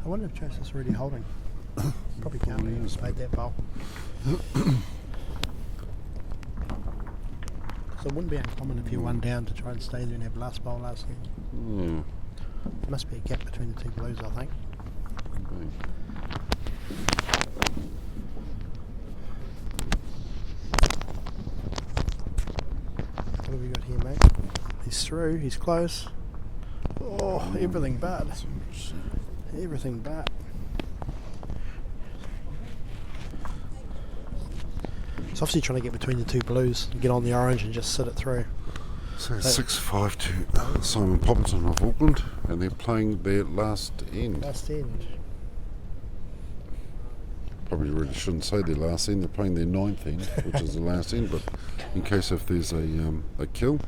S4: I wonder if Joseph's already holding. Probably can't
S3: Probably
S4: be.
S3: is,
S4: He's played that bowl. So it wouldn't be uncommon if you're one down to try and stay there and have last bowl last game.
S3: Yeah.
S4: There must be a gap between the two blues, I think.
S3: could be.
S4: What have we got here, mate? He's through, he's close. Oh, everything but. Everything but. He's obviously trying to get between the two blues and get on the orange and just sit it through.
S3: So 6-5 to Simon Poppleton of Auckland, and they're playing their last end.
S4: Last end.
S3: Probably really shouldn't say their last end. They're playing their 9th end, which is the last end. But in case if there's a kill,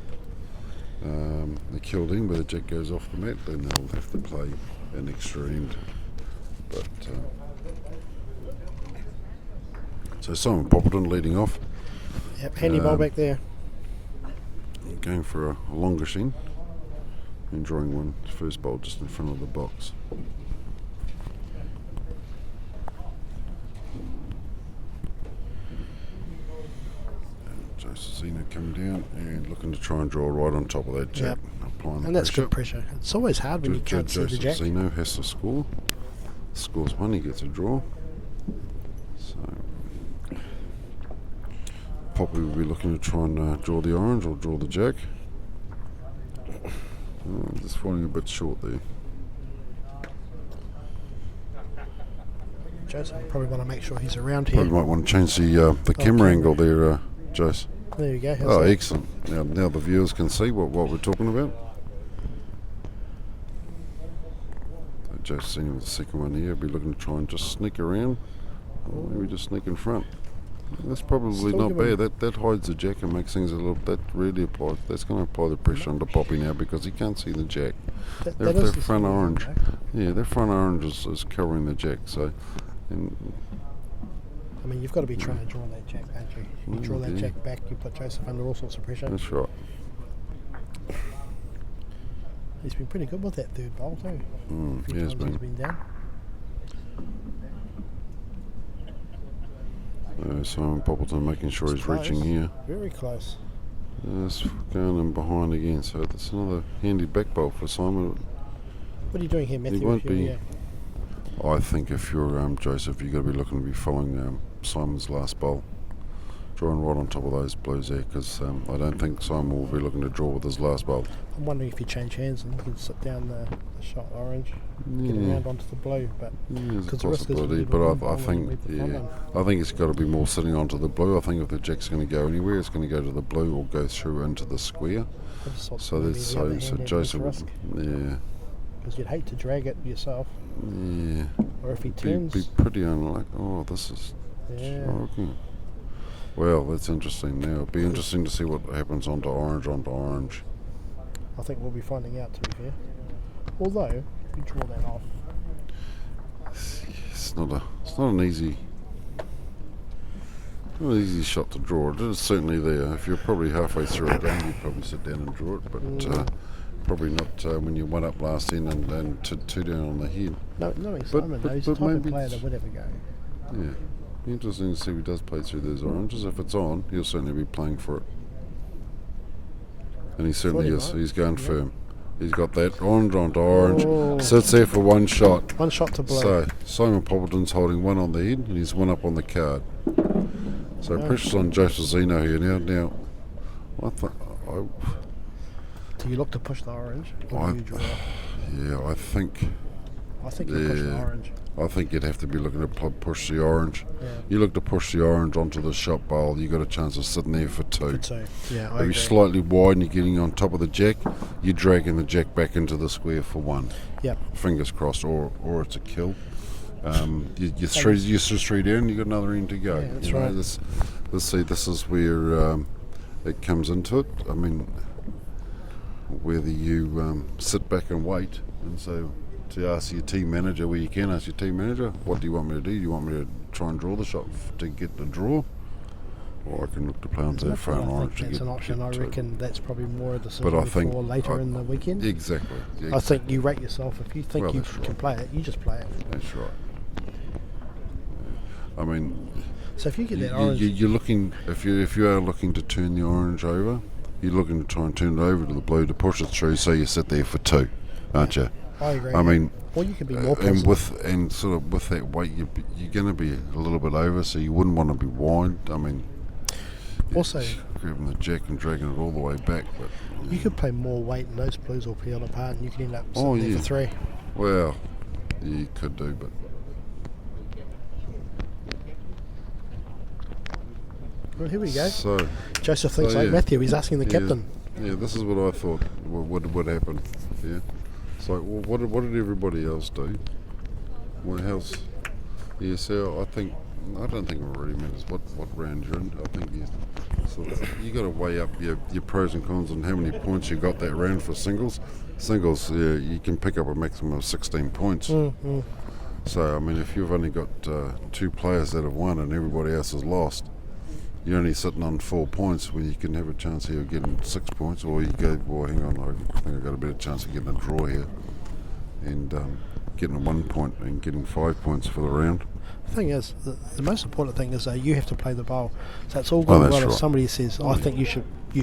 S3: the killed end where the jack goes off the mat, then they'll have to play an extra end. But so Simon Poppleton leading off,
S4: Yep, handy ball back there.
S3: going for a longish end and drawing one first bowl just in front of the box. Joseph Zena coming down and looking to try and draw right on top of that jack. Applying the
S4: And that's
S3: pressure.
S4: good pressure. It's always hard when you can't see the
S3: Joseph
S4: jack.
S3: Zeno has to score. Scores one, he gets a draw. So Poppy will be looking to try and draw the orange or draw the jack. Just falling a bit short there.
S4: Joseph probably want to make sure he's around here.
S3: Probably might want to change the camera
S4: camera.
S3: angle there, Jose.
S4: There you go. How's
S3: Oh,
S4: that?
S3: excellent. Now the viewers can see what we're talking about. So Joseph Senior with the second one here. Be looking to try and just sneak around. Or maybe just sneak in front. That's probably
S4: Still
S3: not
S4: giving-
S3: bad. That hides the jack and makes things a little. That really applies. That's going to apply the pressure onto Poppy now because he can't see the jack.
S4: That
S3: Their
S4: is the
S3: front
S4: small one,
S3: orange.
S4: though.
S3: Yeah, their front orange is covering the jack. So, and
S4: I mean, you've got to be trying to draw that jack, don't you? You draw that
S3: yeah.
S4: jack back, you put Joseph under all sorts of pressure.
S3: that's right.
S4: He's been pretty good with that third bowl too. A few
S3: He has
S4: times he's been down.
S3: Simon Poppleton making sure he's
S4: Close.
S3: reaching here.
S4: Very close.
S3: It's going in behind again, so that's another handy back bowl for Simon.
S4: What are you doing here, Matthew?
S3: won't
S4: if you're
S3: be-
S4: here?
S3: I think if you're Joseph, you've got to be looking to be following Simon's last bowl. drawing right on top of those blues there, because I don't think Simon will be looking to draw with his last bowl.
S4: I'm wondering if you change hands and you can sit down the shot orange, get
S3: Yeah.
S4: around onto the blue, but
S3: There's a
S4: 'cause the risk is
S3: possibility,
S4: you
S3: but
S4: would
S3: I
S4: bowl
S3: think,
S4: and leave the front
S3: I think it's got to be more sitting onto the blue. I think if the jack's going to go anywhere, it's going to go to the blue or go through into the square.
S4: I just thought
S3: So
S4: maybe
S3: there's
S4: the other hand
S3: so
S4: had
S3: Joseph,
S4: less risk,
S3: yeah,
S4: because you'd hate to drag it yourself, or if he
S3: be
S4: turns,
S3: pretty unlucky. Oh, this is
S4: yeah.
S3: shocking. Well, that's interesting. Now it'll be interesting to see what happens onto orange.
S4: I think we'll be finding out, to be fair. Although, if you draw that off,
S3: It's not an easy shot to draw. It is certainly there. If you're probably halfway through a game, you'd probably sit down and draw it, but probably not when you're one up last end and two down on the head.
S4: no, Simon, though, he's the type of
S3: maybe
S4: player
S3: it's-
S4: that would ever go.
S3: Yeah, be interesting to see if he does play through those oranges. If it's on, he'll certainly be playing for it, and he certainly
S4: he
S3: is.
S4: might.
S3: He's going
S4: Yeah.
S3: firm. He's got that orange onto orange.
S4: Oh.
S3: Sits there for one shot.
S4: One shot to blue.
S3: So Simon Poppleton's holding one on the head and he's one up on the card. So
S4: Yeah.
S3: pressure's on Joseph Zeno here now.
S4: Do you look to push the orange, or do you draw?
S3: I think
S4: I think you push the
S3: yeah.
S4: orange.
S3: I think you'd have to be looking to push the orange.
S4: Yeah.
S3: You look to push the orange onto the shot bowl, you got a chance of sitting there for two.
S4: For two. Yeah, I
S3: If you're
S4: agree.
S3: slightly wide and you're getting on top of the jack, you're dragging the jack back into the square for one.
S4: Yep.
S3: Fingers crossed, or it's a kill. You're three down, you got another end to go.
S4: Yeah, that's
S3: You know,
S4: right.
S3: This is where it comes into it. I mean, whether you sit back and wait, and so to ask your team manager, where you can ask your team manager, what do you want me to do? Do you want me to try and draw the shot to get the draw, or I can look to play onto that front
S4: I
S3: orange
S4: think
S3: to
S4: that's
S3: get.
S4: an option. I
S3: get to-
S4: reckon that's probably more a
S3: But
S4: decision
S3: I think
S4: for later in the weekend.
S3: Exactly.
S4: I think you rate yourself. If you think
S3: Well,
S4: you
S3: that's
S4: can
S3: right.
S4: play it, you just play it.
S3: That's right. I mean,
S4: So if you get that
S3: You-
S4: orange,
S3: you're looking, if you are looking to turn the orange over, you're looking to try and turn it over to the blue to push it through, so you sit there for two, aren't you?
S4: I agree.
S3: I mean,
S4: or you can be more
S3: and
S4: positive.
S3: sort of with that weight, you're going to be a little bit over, so you wouldn't want to be wide. I mean,
S4: Also,
S3: grabbing the jack and dragging it all the way back, but
S4: you could play more weight, and those blues will peel apart, and you can end up
S3: Oh,
S4: sitting there
S3: yeah.
S4: for three.
S3: well, you could do, but
S4: Well, here we go.
S3: so.
S4: Joseph thinks
S3: So,
S4: like
S3: yeah.
S4: Matthew. He's asking the
S3: Yeah.
S4: captain.
S3: Yeah, this is what I thought would happen. Yeah, it's like, well, what did everybody else do? What else? Yeah, so I don't think it really matters what round you're in. I think you got to weigh up your pros and cons and how many points you got that round for singles. Singles, you can pick up a maximum of 16 points. So I mean, if you've only got two players that have won and everybody else has lost, you're only sitting on 4 points when you can have a chance here of getting 6 points, or you go, well, hang on, I think I've got a better chance of getting a draw here and getting 1 point and getting 5 points for the round.
S4: The thing is, the most important thing is you have to play the bowl. So it's all
S3: Oh,
S4: good
S3: that's
S4: well if
S3: right.
S4: somebody says, I think you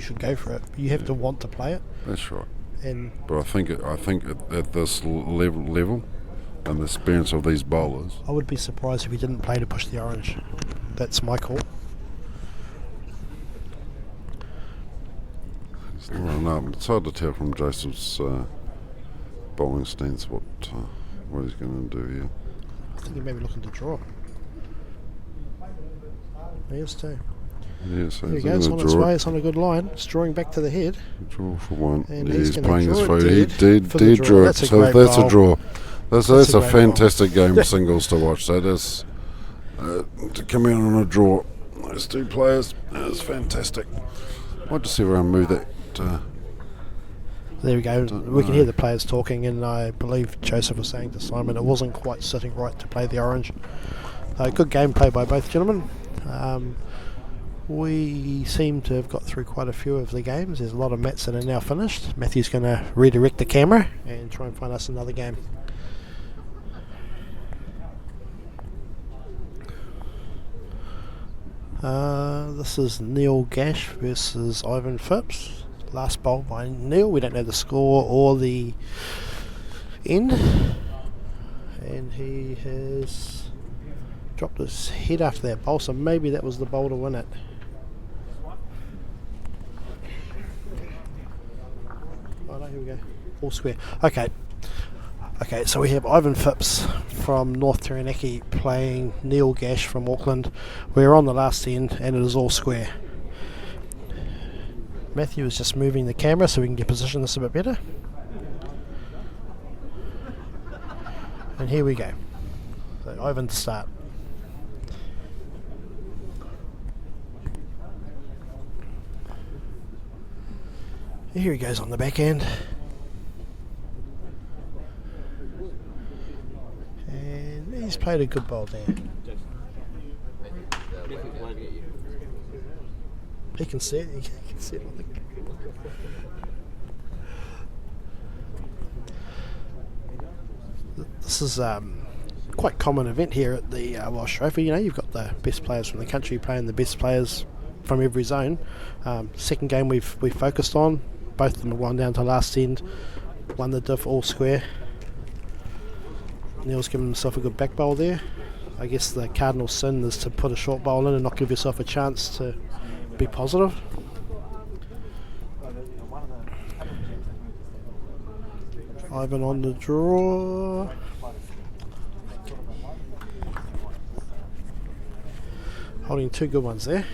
S4: should go for it. You have to want to play it.
S3: That's right.
S4: And
S3: But I think at this level and the experience of these bowlers,
S4: I would be surprised if he didn't play to push the orange. That's my call.
S3: it's hard to tell from Joseph's bowling stance what he's going to do here.
S4: I think he may be looking to draw. He is too.
S3: Yeah, so
S4: There you
S3: he's
S4: go, it's
S3: going
S4: on
S3: to
S4: its
S3: draw
S4: way,
S3: it.
S4: it's on a good line. It's drawing back to the head.
S3: Draw for one.
S4: And
S3: Yeah,
S4: he's
S3: he's
S4: gonna
S3: playing his
S4: draw it
S3: photo. He
S4: dead for the
S3: did
S4: draw.
S3: draw it.
S4: That's a
S3: So
S4: great
S3: that's a
S4: bowl.
S3: draw. That's
S4: That's
S3: a
S4: a great bowl.
S3: fantastic game of singles to watch. So that's to come out on a draw. Those two players, that's fantastic. I'd just see everyone move that.
S4: There we go.
S3: Don't
S4: We can
S3: know.
S4: hear the players talking, and I believe Joseph was saying to Simon it wasn't quite sitting right to play the orange. Good game play by both gentlemen. We seem to have got through quite a few of the games. There's a lot of mats that are now finished. Matthew's going to redirect the camera and try and find us another game. This is Neil Gash versus Ivan Phipps. Last bowl by Neil. We don't know the score or the end. And he has dropped his head after that bowl, so maybe that was the bowl to win it. here we go. All square. Okay. Okay, so we have Ivan Phipps from North Taranaki playing Neil Gash from Auckland. We're on the last end and it is all square. Matthew is just moving the camera so we can get position this a bit better. And here we go. So Ivan to start. Here he goes on the back end. And he's played a good ball there. He can see it, he can see it. This is quite common event here at the Walsh Trophy. You know, you've got the best players from the country playing the best players from every zone. Second game we've focused on. Both of them have gone down to last end. Won the diff all square. Neil's given himself a good back bowl there. I guess the cardinal sin is to put a short bowl in and not give yourself a chance to be positive. Ivan on the draw. Holding two good ones there.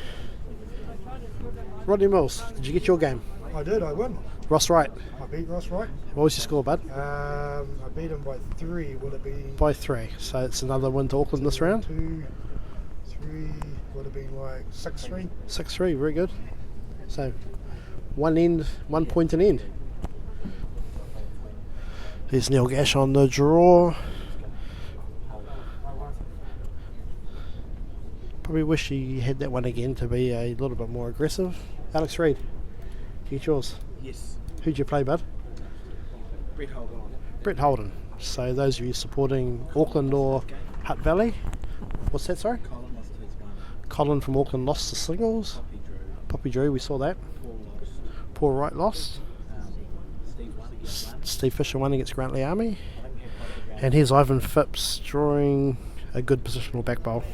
S4: Rodney Mills, did you get your game?
S9: I did, I won.
S4: Ross Wright.
S9: I beat Ross Wright.
S4: What was your score, bud?
S9: I beat him by 3. Would it be?
S4: By 3. So it's another win to Auckland this round.
S9: 2, 3. Would have been like 6-3.
S4: 6-3, very good. So 1 point an end. There's Neil Gash on the draw. Probably wish he had that one again to be a little bit more aggressive. Alex Reid, get yours.
S5: Yes.
S4: Who'd you play, bud?
S5: Brett Holden.
S4: Brett Holden. So those of you supporting Auckland or Hutt Valley, what's that, sorry?
S5: Colin lost his one.
S4: Colin from Auckland lost the singles. Poppy Drew, we saw that.
S5: Paul lost.
S4: Paul Wright lost.
S5: Steve won against one.
S4: Steve Fisher won against Grantley Army. And here's Ivan Phipps drawing a good positional back bowl.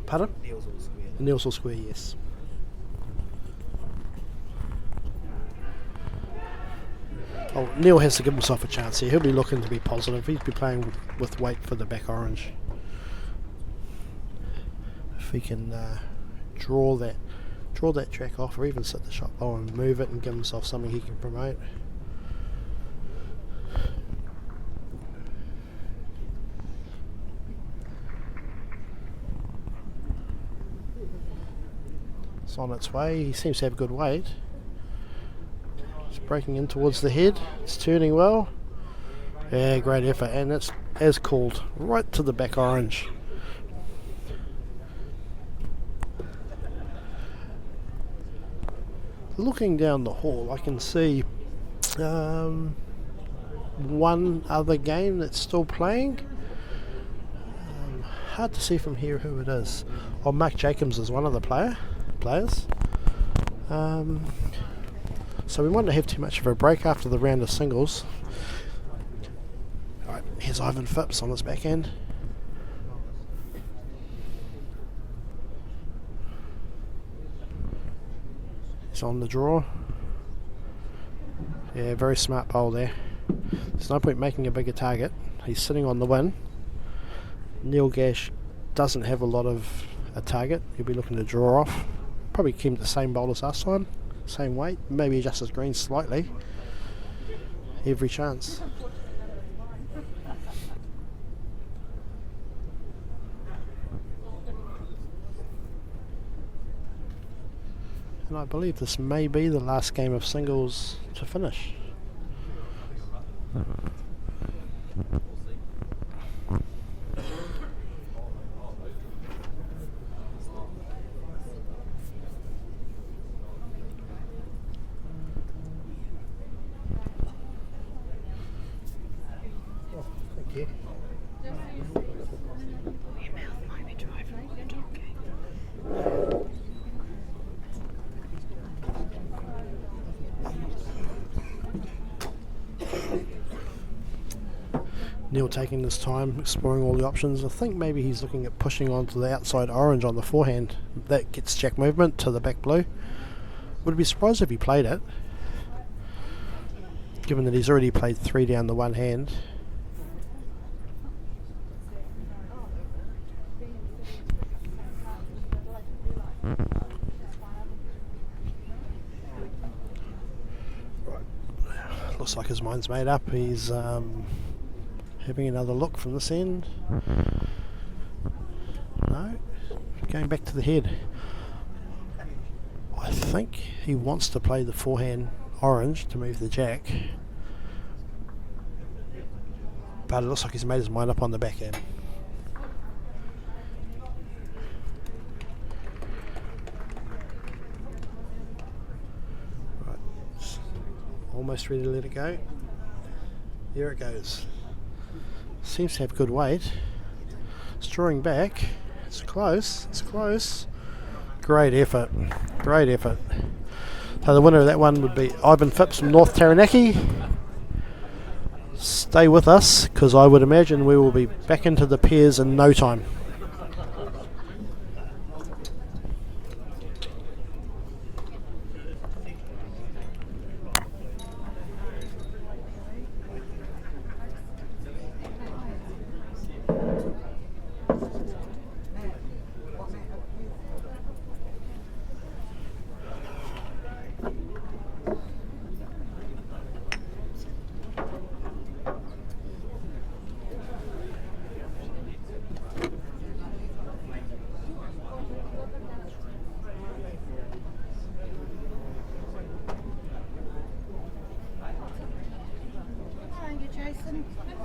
S4: Pardon?
S5: Neil's all square.
S4: Neil's all square, yes. Oh, Neil has to give himself a chance here. He'll be looking to be positive. He'll be playing with weight for the back orange. If he can draw that track off, or even set the shot bowl and move it and give himself something he can promote. It's on its way. He seems to have good weight. It's breaking in towards the head. It's turning well. Yeah, great effort, and it's as called right to the back orange. Looking down the hall, I can see one other game that's still playing. Hard to see from here who it is. Oh, Mark Jacobs is one of the players. So we won't have too much of a break after the round of singles. Alright, here's Ivan Phipps on his back end. He's on the draw. Yeah, very smart bowl there. There's no point making a bigger target. He's sitting on the win. Neil Gash doesn't have a lot of a target. He'll be looking to draw off. Probably keep the same bowl as last time. Same weight. Maybe adjust his green slightly. Every chance. And I believe this may be the last game of singles to finish. Neil taking his time, exploring all the options. I think maybe he's looking at pushing onto the outside orange on the forehand. That gets jack movement to the back blue. Would be surprised if he played it. given that he's already played 3 down the one hand. Looks like his mind's made up. He's having another look from this end. No, going back to the head. I think he wants to play the forehand orange to move the jack, but it looks like he's made his mind up on the backhand. Almost ready to let it go. There it goes. Seems to have good weight. It's drawing back. It's close. It's close. Great effort. Great effort. So the winner of that one would be Ivan Phipps from North Taranaki. Stay with us, because I would imagine we will be back into the pairs in no time.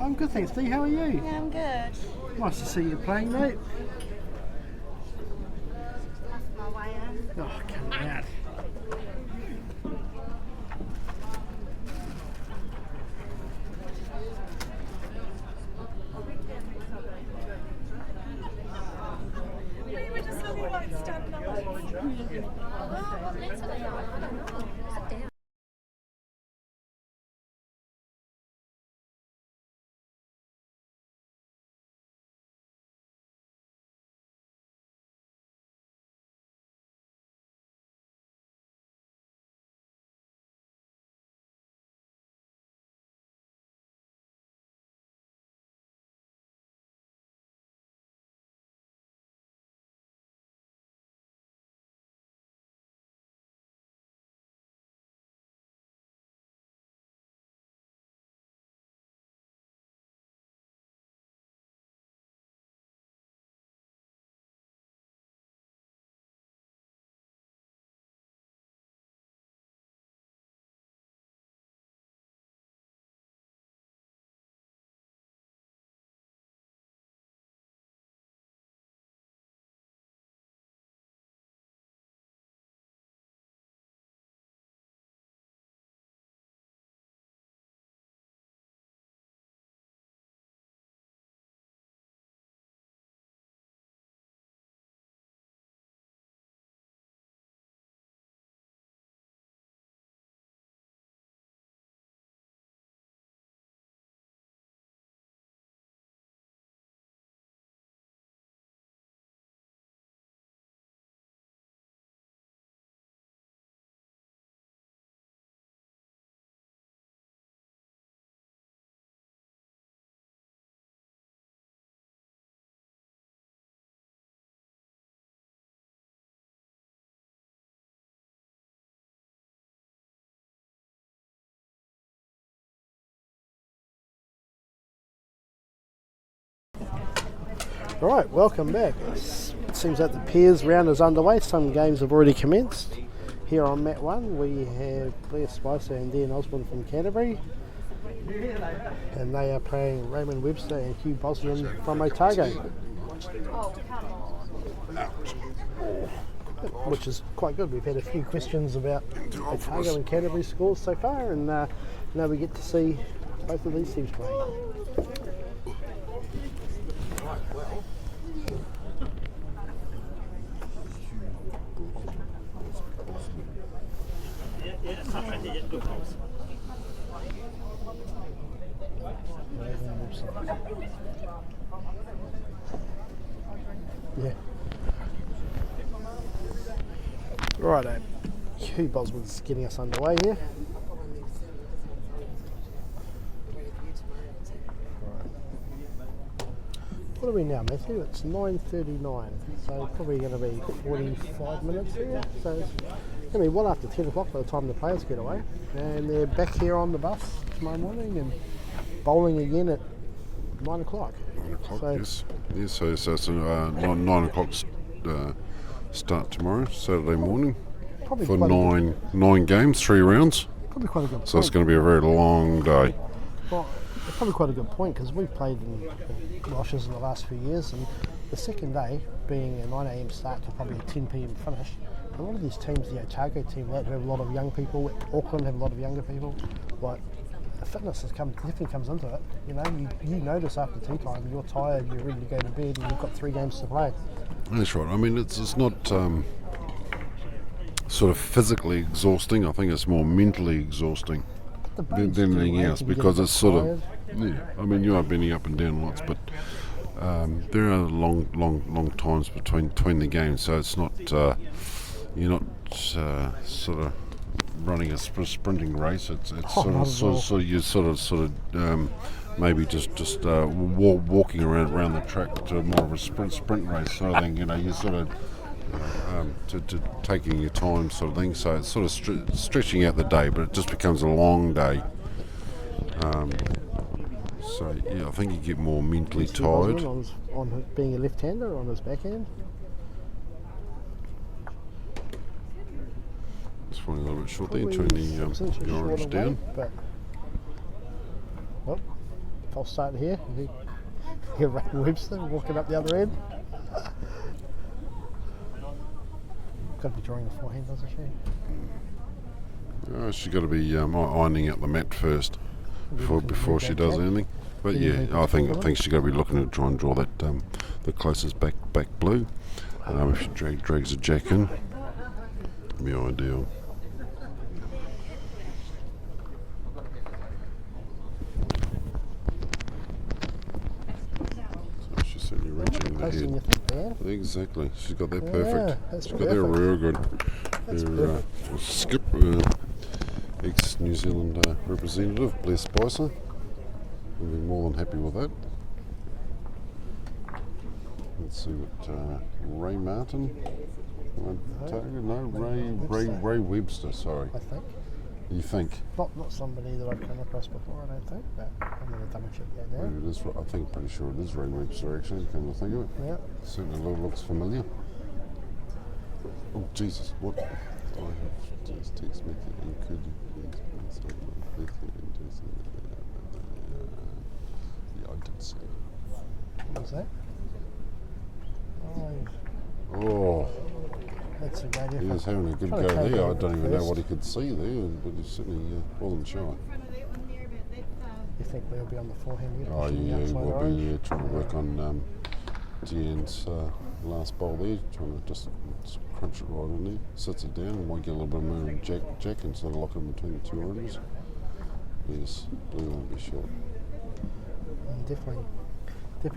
S4: I'm good, thanks, Dee. How are you?
S7: Yeah, I'm good.
S4: Nice to see you playing, mate.
S7: That's my way in.
S4: Oh, come out.
S7: We were just looking like standing on
S4: Right, welcome back. It seems that the pairs round is underway. Some games have already commenced. Here on mat 1 we have Blair Spicer and Dan Osborne from Canterbury, and they are playing Raymond Webster and Hugh Bosman from Otago, which is quite good. We've had a few questions about Otago and Canterbury scores so far, and now we get to see both of these teams playing. Yeah. Righto. Hugh Bosman's getting us underway here. What are we now, Matthew? It's 9:39, so probably going to be 45 minutes here. So it's going to be well after 10 o'clock by the time the players get away. And they're back here on the bus tomorrow morning and bowling again at 9 o'clock.
S3: 9 o'clock,
S4: So-
S3: yes. Yes, so it's a 9 o'clock start tomorrow, Saturday morning,
S4: Probably
S3: for
S4: quite a good,
S3: nine games, 3 rounds.
S4: probably quite a good
S3: So it's
S4: point.
S3: going to be a very long day.
S4: Well, it's probably quite a good point because we've played in Roshers in the last few years, and the second day being a 9 a.m. start to probably a 10 p.m. finish. A lot of these teams, the Otago team, they have a lot of young people. Auckland have a lot of younger people. Like the fitness definitely comes into it. You know, you notice after tea time, you're tired, you're ready to go to bed, and you've got 3 games to play.
S3: That's right. I mean, it's not sort of physically exhausting. I think it's more mentally exhausting
S4: The
S3: than
S4: bones do,
S3: anything
S4: eh?
S3: else,
S4: You can get
S3: because
S4: a bit
S3: it's sort
S4: tired.
S3: of, yeah, I mean, you are bending up and down lots, but there are long times between the games, so it's not, you're not sort of running a sprinting race. It's
S4: Oh,
S3: sort
S4: not
S3: of,
S4: at all.
S3: so you're sort of maybe just walking around the track to more of a sprint race sort of thing. You know, you're sort of to taking your time sort of thing. So it's sort of stretching out the day, but it just becomes a long day. So yeah, I think you get more mentally
S4: Steve Osman
S3: tired.
S4: on being a left-hander on his backhand.
S3: It's falling a little bit short there.
S4: Probably
S3: Turn
S4: 6 inches
S3: the orange
S4: short
S3: down.
S4: away, but well, false start here. Here, Ray Webster walking up the other end. Got to be drawing the forehand, doesn't she?
S3: She's got to be ironing out the mat first before she does anything. But yeah, I think she's got to be looking to try and draw that the closest back blue. If she drags a jack in, it'd be ideal. So she's certainly reaching the
S4: Closer than you
S3: head.
S4: think, Dan.
S3: Exactly, she's got that
S4: Yeah,
S3: perfect.
S4: that's
S3: She's got that
S4: perfect.
S3: real good.
S4: That's
S3: Her, Skip, ex-New Zealand representative, Blair Spicer, will be more than happy with that. Let's see what Ray Martin. Ray Webster. Sorry,
S4: I think.
S3: you think?
S4: Not somebody that I've come across before, I don't think, but I'm going to double check that now.
S3: Maybe it is. I think pretty sure it is Ray Webster. Actually, come to think of it,
S4: Yeah.
S3: certainly looks familiar. Oh Jesus! What? I have just text me and could you please yeah, I did see.
S4: What was that? Oh,
S3: Oh,
S4: that's a great effort.
S3: he was having a good
S4: Trying
S3: go
S4: to take
S3: there. I
S4: it
S3: don't even know
S4: first.
S3: what he could see there, but he certainly wasn't shy.
S4: You think we'll be on the forehand here?
S3: Oh
S4: pushing the
S3: yeah,
S4: outside
S3: we'll
S4: orange?
S3: be trying to work on Deanne's last bowl there, trying to just crunch it right in there. Sits it down and might get a little bit of movement jack instead of locking between the two oranges. Yes, blue won't be short.
S4: Definitely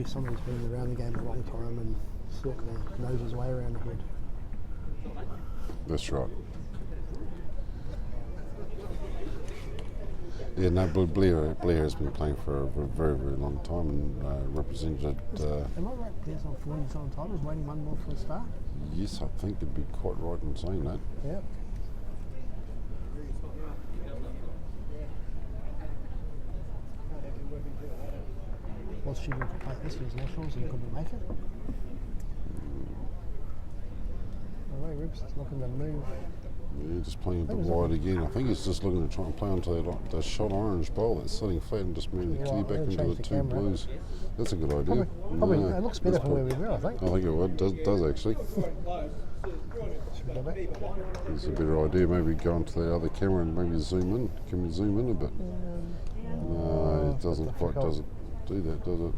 S4: somebody who's been around the game a long time and certainly knows his way around the head.
S3: That's right. Yeah, no, Blair has been playing for a very long time and represented.
S4: Am I right? There's on 4 New Zealand titles, waiting one more for a start.
S3: Yes, I think it'd be quite right in saying that.
S4: Yeah. Was she going to play this year's nationals and couldn't make it? Ray Webster's looking to move.
S3: Yeah, just playing a bit
S4: That was
S3: wide again. I think he's just looking to try and play onto that shot orange bowl that's sitting flat and just moving the
S4: Yeah,
S3: kitty
S4: I'm
S3: back
S4: gonna
S3: into
S4: change
S3: the
S4: the
S3: two
S4: camera.
S3: blues. That's a good idea.
S4: Probably
S3: No,
S4: it looks better
S3: that's
S4: from where we
S3: probably-
S4: were, I think.
S3: I think it would. Does actually.
S4: Should we go back?
S3: It's a better idea. Maybe go onto the other camera and maybe zoom in. Can we zoom in a bit? No, it doesn't quite
S4: difficult.
S3: do that, does it?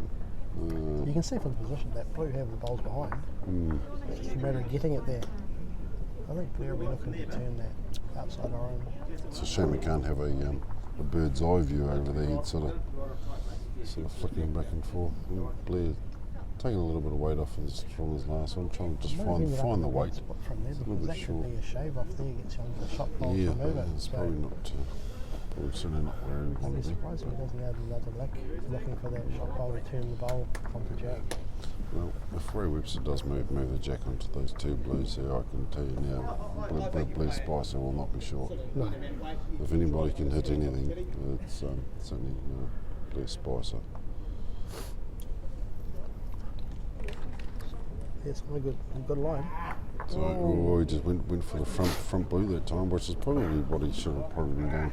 S4: You can see from the position that blue have the bowls behind. It's just a matter of getting it there. I think Blair will be looking to turn that outside orange.
S3: It's a shame we can't have a bird's eye view over there. It's sort of flicking back and forth. Blair taking a little bit of weight off from his last one, trying to just
S4: Might have ended up
S3: find
S4: in
S3: the
S4: right
S3: weight.
S4: spot from there
S3: It's a
S4: because
S3: little
S4: that
S3: bit
S4: could
S3: short.
S4: be a shave off there, gets you onto the shot pole
S3: Yeah,
S4: to move it.
S3: it's
S4: So
S3: probably not. Probably certainly not where he
S4: I'd be
S3: wanted to be.
S4: surprised if he doesn't add another lick looking for that shot pole to turn the bowl onto Jack.
S3: Well, if Ray Webster does move the jack onto those two blues there, I can tell you now, Blue Spicer will not be short.
S4: No.
S3: If anybody can hit anything, it's certainly Blue Spicer.
S4: It's not a good line.
S3: So we just went for the front blue that time, which is probably what he should have probably been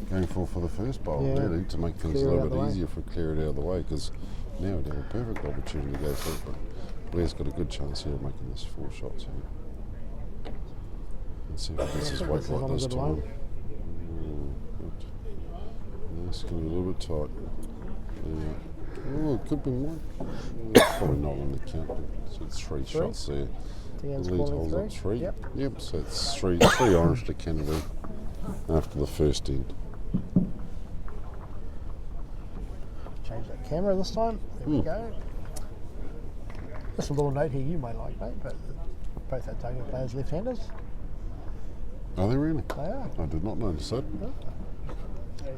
S3: going for the first bowl,
S4: Yeah.
S3: really, to make things
S4: Clear
S3: a
S4: it
S3: little
S4: out the
S3: bit
S4: way.
S3: easier for clear it out of the way, because now we'd have a perfect opportunity to go for it, but Blair's got a good chance here of making this 4 shots here. Let's see if he gets his weight
S4: This is
S3: right
S4: on a
S3: this
S4: good
S3: time.
S4: line.
S3: Good. Yeah, it's going to be a little bit tight. Oh, it could be more. Probably not on the count, but it's 3 shots there.
S4: Dan's
S3: The lead
S4: calling
S3: holds up 3.
S4: Yep.
S3: Yep, so it's three orange to Kennedy after the first end.
S4: Change that camera this time. There we go. Just a little note here you may like, mate, but both Antonio players left-handers.
S3: Are they really?
S4: They are.
S3: I did not notice that.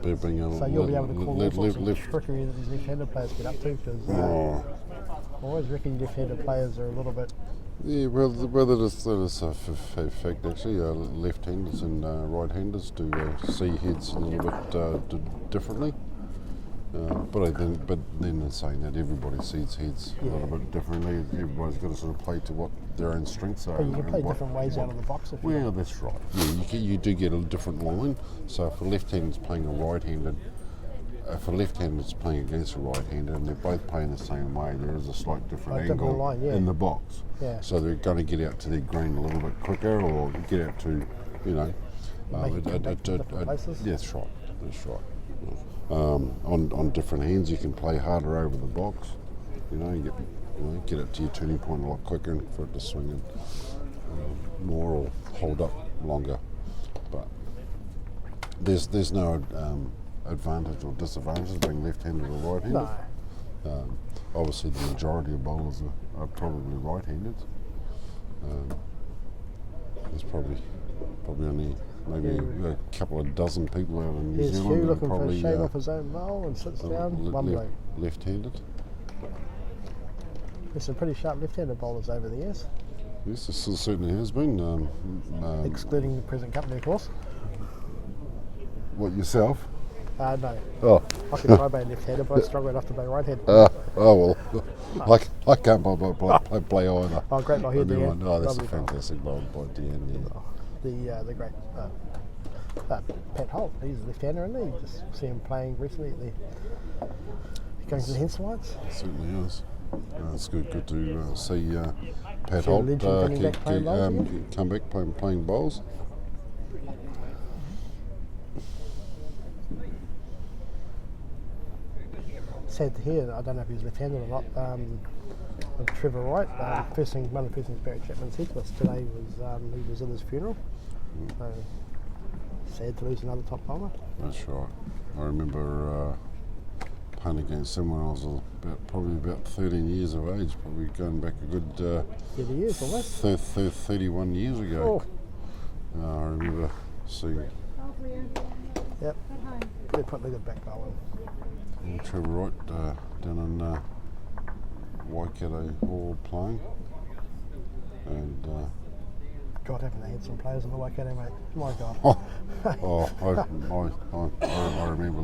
S3: They're being a
S4: So you'll be able to call all sorts of
S3: left.
S4: trickery that these left-handed players get up to, because
S3: Oh,
S4: I always reckon left-handed players are a little bit.
S3: yeah. Well, that is a fact actually. Left-handers and right-handers do see heads a little bit differently. But then in saying that, everybody sees heads a little bit differently. Everybody's got to sort of play to what their own strengths are.
S4: But you can
S3: and
S4: play
S3: what-
S4: different ways out of the box if you
S3: Well,
S4: want.
S3: that's right. Yeah, you do get a different line. So if a left-hander's playing a right-handed, if a left-hander's playing against a right-hander, and they're both playing the same way, there is a slight different
S4: A different
S3: angle
S4: line, yeah.
S3: in the box.
S4: Yeah.
S3: So they're going to get out to their green a little bit quicker, or get out to, you know,
S4: Make it come back to different places.
S3: That's right. That's right. On different hands, you can play harder over the box. You know, get it to your turning point a lot quicker and for it to swing in more or hold up longer. But there's no advantage or disadvantage being left-handed or right-handed.
S4: No.
S3: Obviously, the majority of bowlers are probably right-handed. There's probably only maybe a couple of dozen people out in New
S4: Here's
S3: Zealand
S4: Hugh
S3: that are
S4: looking for a
S3: probably
S4: shave off his own bowl and sits down. One blow.
S3: left-handed.
S4: There's some pretty sharp left-handed bowlers over the years,
S3: Yes, this certainly has been.
S4: excluding the present company, of course.
S3: What, yourself?
S4: No,
S3: Oh,
S4: I can try being left-handed, but I struggle enough to play right-handed.
S3: well, I can't play either.
S4: Oh, great ball here,
S3: Never
S4: Dan.
S3: mind. Oh, that's a
S4: Lovely ball.
S3: fantastic bowl by Dan. Yeah.
S4: The great Pat Holt, he's a left-hander, isn't he? You just see him playing recently at going to the Hensellites.
S3: Certainly is. It's good to see Pat
S4: See
S3: Holt
S4: Legend coming back playing bowls again?
S3: come back playing bowls.
S4: Sad to hear, I don't know if he was left-handed or not, of Trevor Wright. One of the first things Barry Chapman said to us today was he was at his funeral. So, sad to lose another top bowler.
S3: That's right. I remember playing against him when I was probably about 13 years of age, probably going back a good
S4: 30 years almost.
S3: 31 years ago.
S4: Oh,
S3: I remember seeing
S4: yep. Good good back bowler.
S3: Trevor Wright down in Waikato Hall playing, and
S4: God, haven't they had some players in the Waikato, mate? My God.
S3: I remember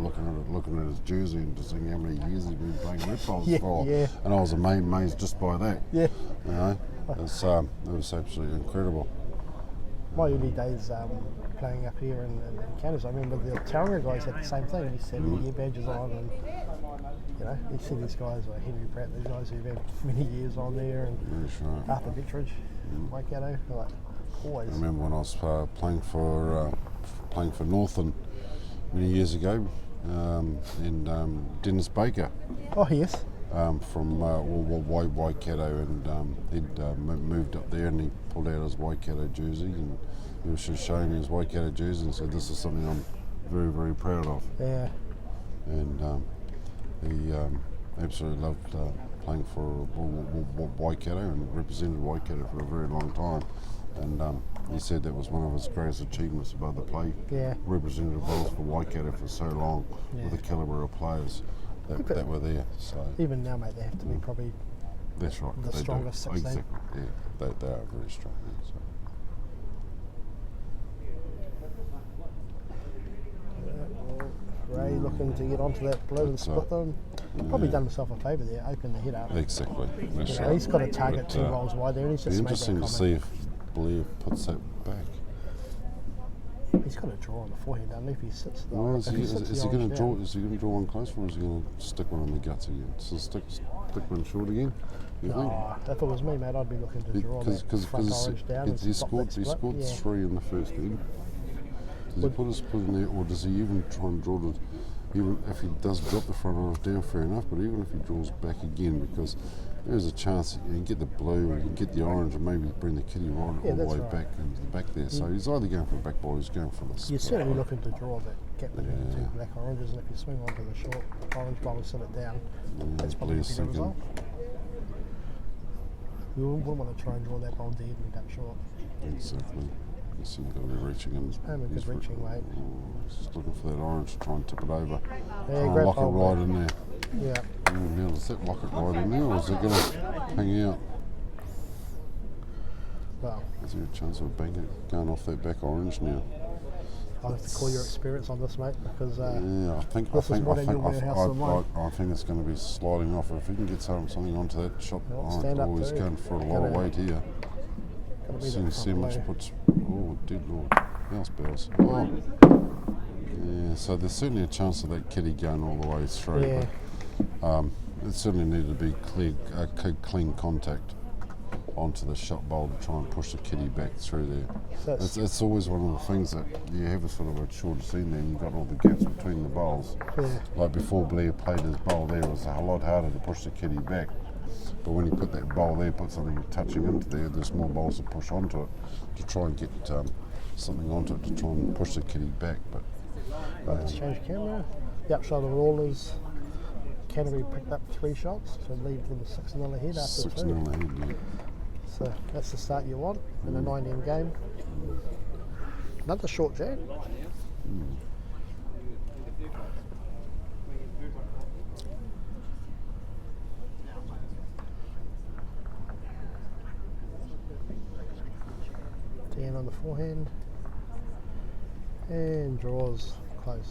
S3: looking at his jersey and just seeing how many years he'd been playing netball for,
S4: yeah.
S3: and I was amazed just by that.
S4: Yeah.
S3: You know, it was absolutely incredible.
S4: My early days playing up here in Cairns, I remember the Tauranga guys had the same thing. He had the year badges on, and you know, you see these guys like Henry Pratt, these guys who've had many years on there, and
S3: That's right.
S4: Arthur Bettridge, Waikato, like always.
S3: I remember when I was playing for Northern many years ago, and Dennis Baker
S4: Oh yes.
S3: from Waikato, and he'd moved up there, and he pulled out his Waikato jersey, and he was just showing me his Waikato jersey and said, "This is something I'm very, very proud of."
S4: Yeah.
S3: And he absolutely loved playing for Waikato and represented Waikato for a very long time. And he said that was one of his greatest achievements above the plate.
S4: Yeah.
S3: Represented bowls for Waikato for so long, with the calibre of players that were there. So
S4: Even now, mate, they have to be probably
S3: That's right.
S4: the
S3: they do.
S4: strongest 16.
S3: Exactly. Yeah, they are very strong. Yeah, so.
S4: Ray looking to get onto that blue and
S3: But,
S4: split them. Probably done himself a favour there, open the head up.
S3: Exactly. That's
S4: You know,
S3: right.
S4: he's got a target
S3: But,
S4: 2 rolls wide there, and he's
S3: Be
S4: just made that
S3: interesting to
S4: comment.
S3: see if Blair puts that back.
S4: He's got a draw on the forehand, doesn't he? If he sits the
S3: Well, is
S4: if
S3: he
S4: sits the
S3: going
S4: orange
S3: to draw?
S4: down.
S3: Is he going to draw one close, or is he going to stick one in the guts again? So stick one short again. You think?
S4: Oh, if it was me, mate, I'd be looking to draw that front orange down and
S3: he
S4: stop
S3: scored
S4: that split. Yeah.
S3: 3 in the first game. Does he put his foot in there, or does he even try and draw it? Even if he does drop the front orange down, fair enough. But even if he draws back again, because there's a chance you can get the blue, or you can get the orange, and maybe bring the kitty right all the
S4: that's
S3: way
S4: right.
S3: back into the back there. So he's either going for a back ball, or he's going for the
S4: You're
S3: split.
S4: certainly looking to draw that gap between the two
S3: Yeah.
S4: black oranges, and if you swing onto the short orange bowl and sit it down, that's probably a
S3: Blair's
S4: better
S3: thinking.
S4: result. You wouldn't want to try and draw that bowl dead and duck short.
S3: Exactly. So you've got to be reaching in.
S4: Home a good reaching weight.
S3: Just looking for that orange to try and tip it over. Try and
S4: grab
S3: lock it
S4: hold
S3: right
S4: there.
S3: in there.
S4: Yeah.
S3: Now does that lock it right in there, or is it going to hang out?
S4: Well,
S3: Is there a chance of going off that back orange now?
S4: I'll have to call your experience on this, mate, because
S3: Yeah, I think
S4: this is more in your warehouse than mine.
S3: I think it's going to be sliding off. If you can get something onto that shot,
S4: Well, stand up
S3: he's
S4: too.
S3: going for a lot of weight here.
S4: Gonna be
S3: See
S4: that
S3: see
S4: front
S3: much
S4: blue.
S3: puts. Oh, dear Lord, house bells. Oh. Yeah, so there's certainly a chance of that kitty going all the way through.
S4: Yeah.
S3: But, it certainly needed to be clean contact onto the shot bowl to try and push the kitty back through there.
S4: So it's-
S3: It's always one of the things that you have a sort of a shorter scene there, and you've got all the gaps between the bowls.
S4: Yeah.
S3: Like before Blair played his bowl there, it was a lot harder to push the kitty back. But when you put that bowl there, put something touching into there, there's more bowls to push onto it to try and get something onto it to try and push the kitty back. But
S4: Let's change camera. The upshot of it all is Canterbury picked up 3 shots to lead them 6-0 ahead after 2.
S3: 6-0 ahead, yeah.
S4: So that's the start you want in a 9-end game. Another short jag. Dan on the forehand and draws close.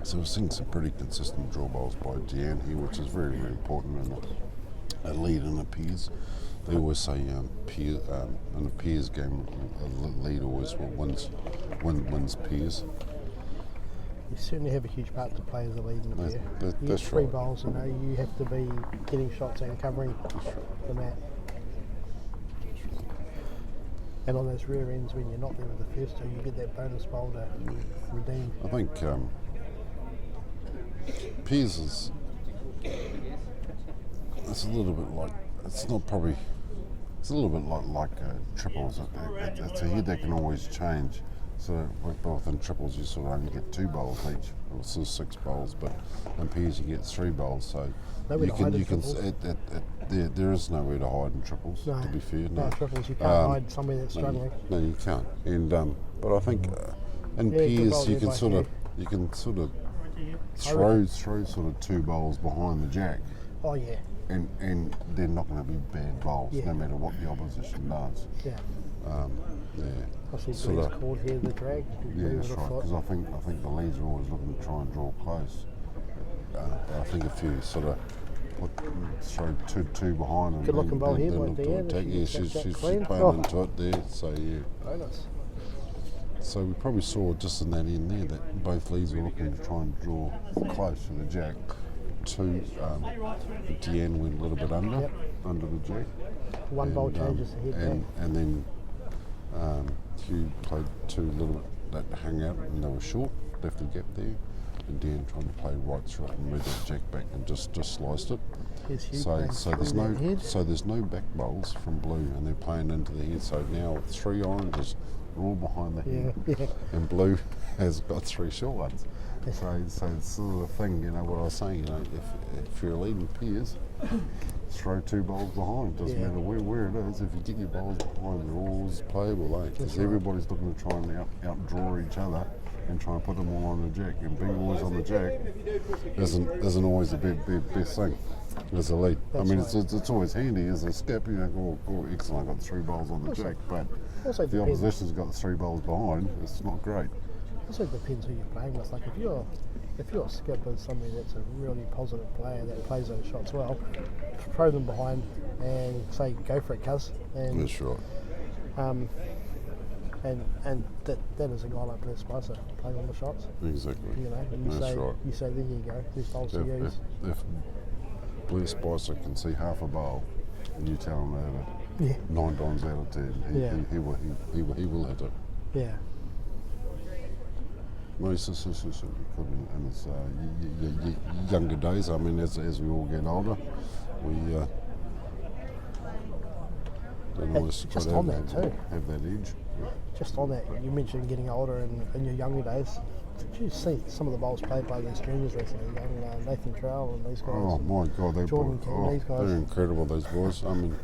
S3: So we're seeing some pretty consistent draw bowls by Deanne here, which is very, very important in a lead in a pairs. They always say in a pairs game, a lead always wins pairs.
S4: You certainly have a huge part to play as a lead in the
S3: That-
S4: pair.
S3: that-
S4: You get
S3: that's
S4: 3
S3: right.
S4: bowls, you know, you have to be getting shots and covering the mat. And on those rear ends, when you're not there with the first 2, you get that bonus bowl to redeem.
S3: I think pairs is it's a little bit like it's not probably it's a little bit like triples. It's a head that can always change. So within triples you sort of only get 2 bowls each, or so 6 bowls, but in pairs you get 3 bowls. So
S4: Nowhere
S3: you
S4: to
S3: can
S4: hide in
S3: you can
S4: triples.
S3: there is nowhere to hide in triples.
S4: No,
S3: To be fair,
S4: no
S3: no.
S4: triples, you can't hide somewhere that's struggling.
S3: No, you can't. And but I think in
S4: Yeah, good
S3: pairs
S4: bowl
S3: you
S4: there
S3: can
S4: by
S3: sort of
S4: Hugh.
S3: throw sort of 2 bowls behind the jack,
S4: Oh yeah,
S3: and they're not going to be bad bowls
S4: Yeah.
S3: no matter what the opposition does.
S4: yeah.
S3: Yeah,
S4: I see
S3: sort
S4: Blair's
S3: of.
S4: called here the drag.
S3: Yeah,
S4: Move
S3: that's
S4: it a
S3: right.
S4: foot.
S3: Because I think the leads are always looking to try and draw close. But I think if you sort of throw two behind and
S4: Good looking bowl here by
S3: look to
S4: Deanne,
S3: attack.
S4: if
S3: Yeah,
S4: she gets that
S3: she's
S4: clean.
S3: playing
S4: Oh.
S3: into it there. So yeah.
S4: Bonus.
S3: So we probably saw just in that end there that both leads were looking to try and draw close to the jack. Deanne went a little bit under the jack.
S4: One bowl changes the head
S3: and then Hugh played 2 little bit that hung out and they were short, left a gap there. And Deanne trying to play right through it and move that jack back and just sliced it.
S4: Here's Hugh
S3: So
S4: playing
S3: there's
S4: through
S3: no
S4: that head.
S3: so there's no back bowls from blue and they're playing into the head. So now 3 oranges are all behind the head,
S4: Yeah.
S3: and blue has got 3 short ones. So it's sort of the thing, you know what I was saying. You know, if you're leading pairs, throw 2 bowls behind. Doesn't matter where it is. If you get your bowls behind, they're always playable, because everybody's looking to try and outdraw each other and try and put them all on the jack. And being always on the jack isn't always the best thing as a lead. I mean, it's always handy as a skip. You know, oh, excellent, I got 3 bowls on the jack. But
S4: Also
S3: if the
S4: depends.
S3: opposition's got 3 bowls behind, it's not great.
S4: Also depends who you're playing with. Like if your skip is somebody that's a really positive player that plays those shots well, throw them behind and say go for it, cuz. And
S3: That's right.
S4: and that is a guy like Blue Spicer playing all the shots.
S3: Exactly.
S4: You know, and you
S3: That's
S4: say
S3: right.
S4: there you go, there's bowls to use.
S3: If Blue Spicer can see half a bowl, and you tell him that
S4: Yeah.
S3: 9 times out of 10, he will hit it.
S4: Yeah.
S3: Most of us in his younger days. I mean, as we all get older, we don't always
S4: just
S3: quite
S4: on that too.
S3: have that edge.
S4: Just on that, you mentioned getting older and in your younger days. Did you see some of the bowls played by these juniors recently? Young Nathan Trowell and these guys.
S3: Oh my God, they
S4: Jordan King, these guys.
S3: they're incredible. Those boys. I mean,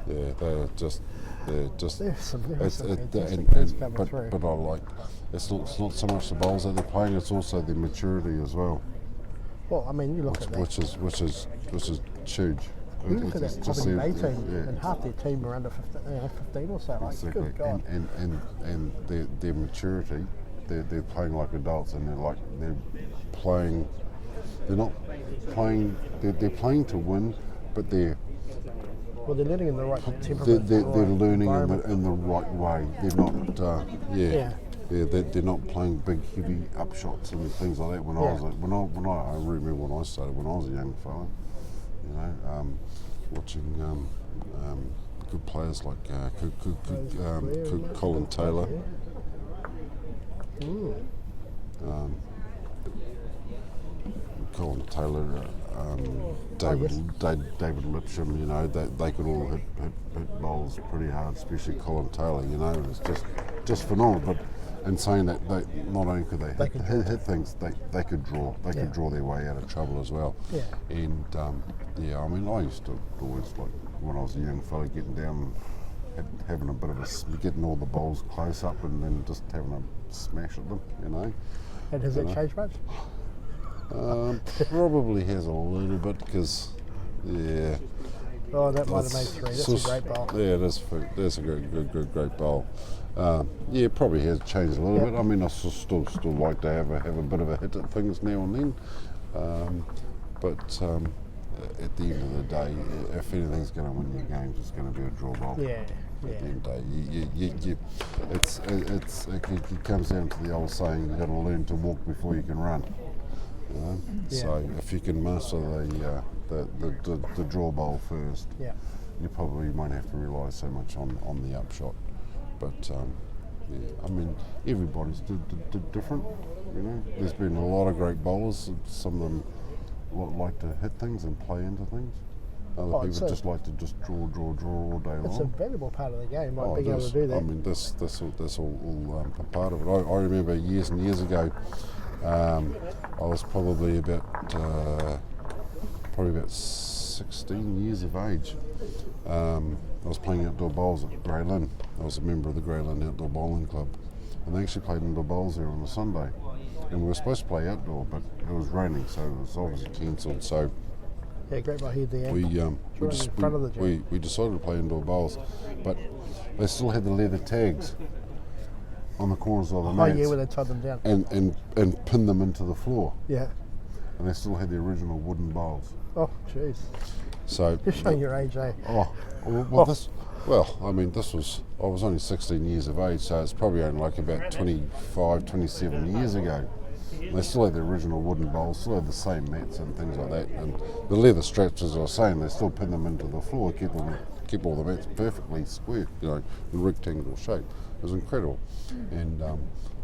S3: yeah, they're just.
S4: There's some fantastic coming
S3: but
S4: through.
S3: I like. It's not so much the bowls that they're playing. It's also the maturity as well,
S4: Well, I mean, you look at that.
S3: which is huge.
S4: You look at
S3: It's
S4: that
S3: just
S4: Poverty Bay
S3: the-
S4: team,
S3: yeah.
S4: and half their team are under 15 or so. Like,
S3: Exactly.
S4: good God.
S3: And their maturity, they're playing like adults, and they're playing. They're not playing. They're playing to win, but they're
S4: Well, they're learning in the right temperament.
S3: they're
S4: the right
S3: learning
S4: environment.
S3: in the right way. They're not. They're not playing big heavy upshots and things like that. When I remember when I started when I was a young fella, you know, watching good players like Colin Taylor. Colin Taylor, David Lipsham, you know, they could all hit bowls pretty hard, especially Colin Taylor, you know, it's just phenomenal. But in saying that, they not only could they hit things, they could draw. They could draw their way out of trouble as well.
S4: Yeah.
S3: And I mean, I used to always, like when I was a young fella, getting down and having a bit of getting all the bowls close up and then just having a smash at them, you know.
S4: And has that changed much?
S3: Probably has a little bit because, yeah.
S4: Oh, that might have made 3. That's a great bowl.
S3: Yeah, that's a great bowl. Yeah, it probably has changed a little bit. I mean, I still like to have a bit of a hit at things now and then. But at the end of the day, if anything's going to win your games, it's going to be a draw bowl.
S4: Yeah.
S3: At the end of the day, it comes down to the old saying: you got to learn to walk before you can run. You know? So if you can master the draw bowl first, you probably won't have to rely so much on the upshot. But I mean, everybody's different. You know, there's been a lot of great bowlers. Some of them like to hit things and play into things. Other people just like to just draw all day long.
S4: It's a valuable part of the game, like being able to do that.
S3: I mean, that's all a part of it. I remember years and years ago, I was probably about 16 years of age. I was playing outdoor bowls at Grey Lynn. I was a member of the Grey Lynn Outdoor Bowling Club, and they actually played indoor bowls there on a Sunday. And we were supposed to play outdoor, but it was raining, so it was obviously cancelled. So
S4: yeah, great by here, the
S3: we
S4: we
S3: decided to play indoor bowls, but they still had the leather tags on the corners of the mats.
S4: Oh yeah, where they tied them down.
S3: And pinned them into the floor.
S4: Yeah.
S3: And they still had the original wooden bowls.
S4: Oh, jeez.
S3: So
S4: You're showing your age, eh?
S3: I mean, I was only 16 years of age, so it's probably only like about 25, 27 years ago. And they still had the original wooden bowls, still had the same mats and things like that. And the leather straps, as I was saying, they still pin them into the floor, keep all the mats perfectly square, you know, in rectangular shape. It was incredible. And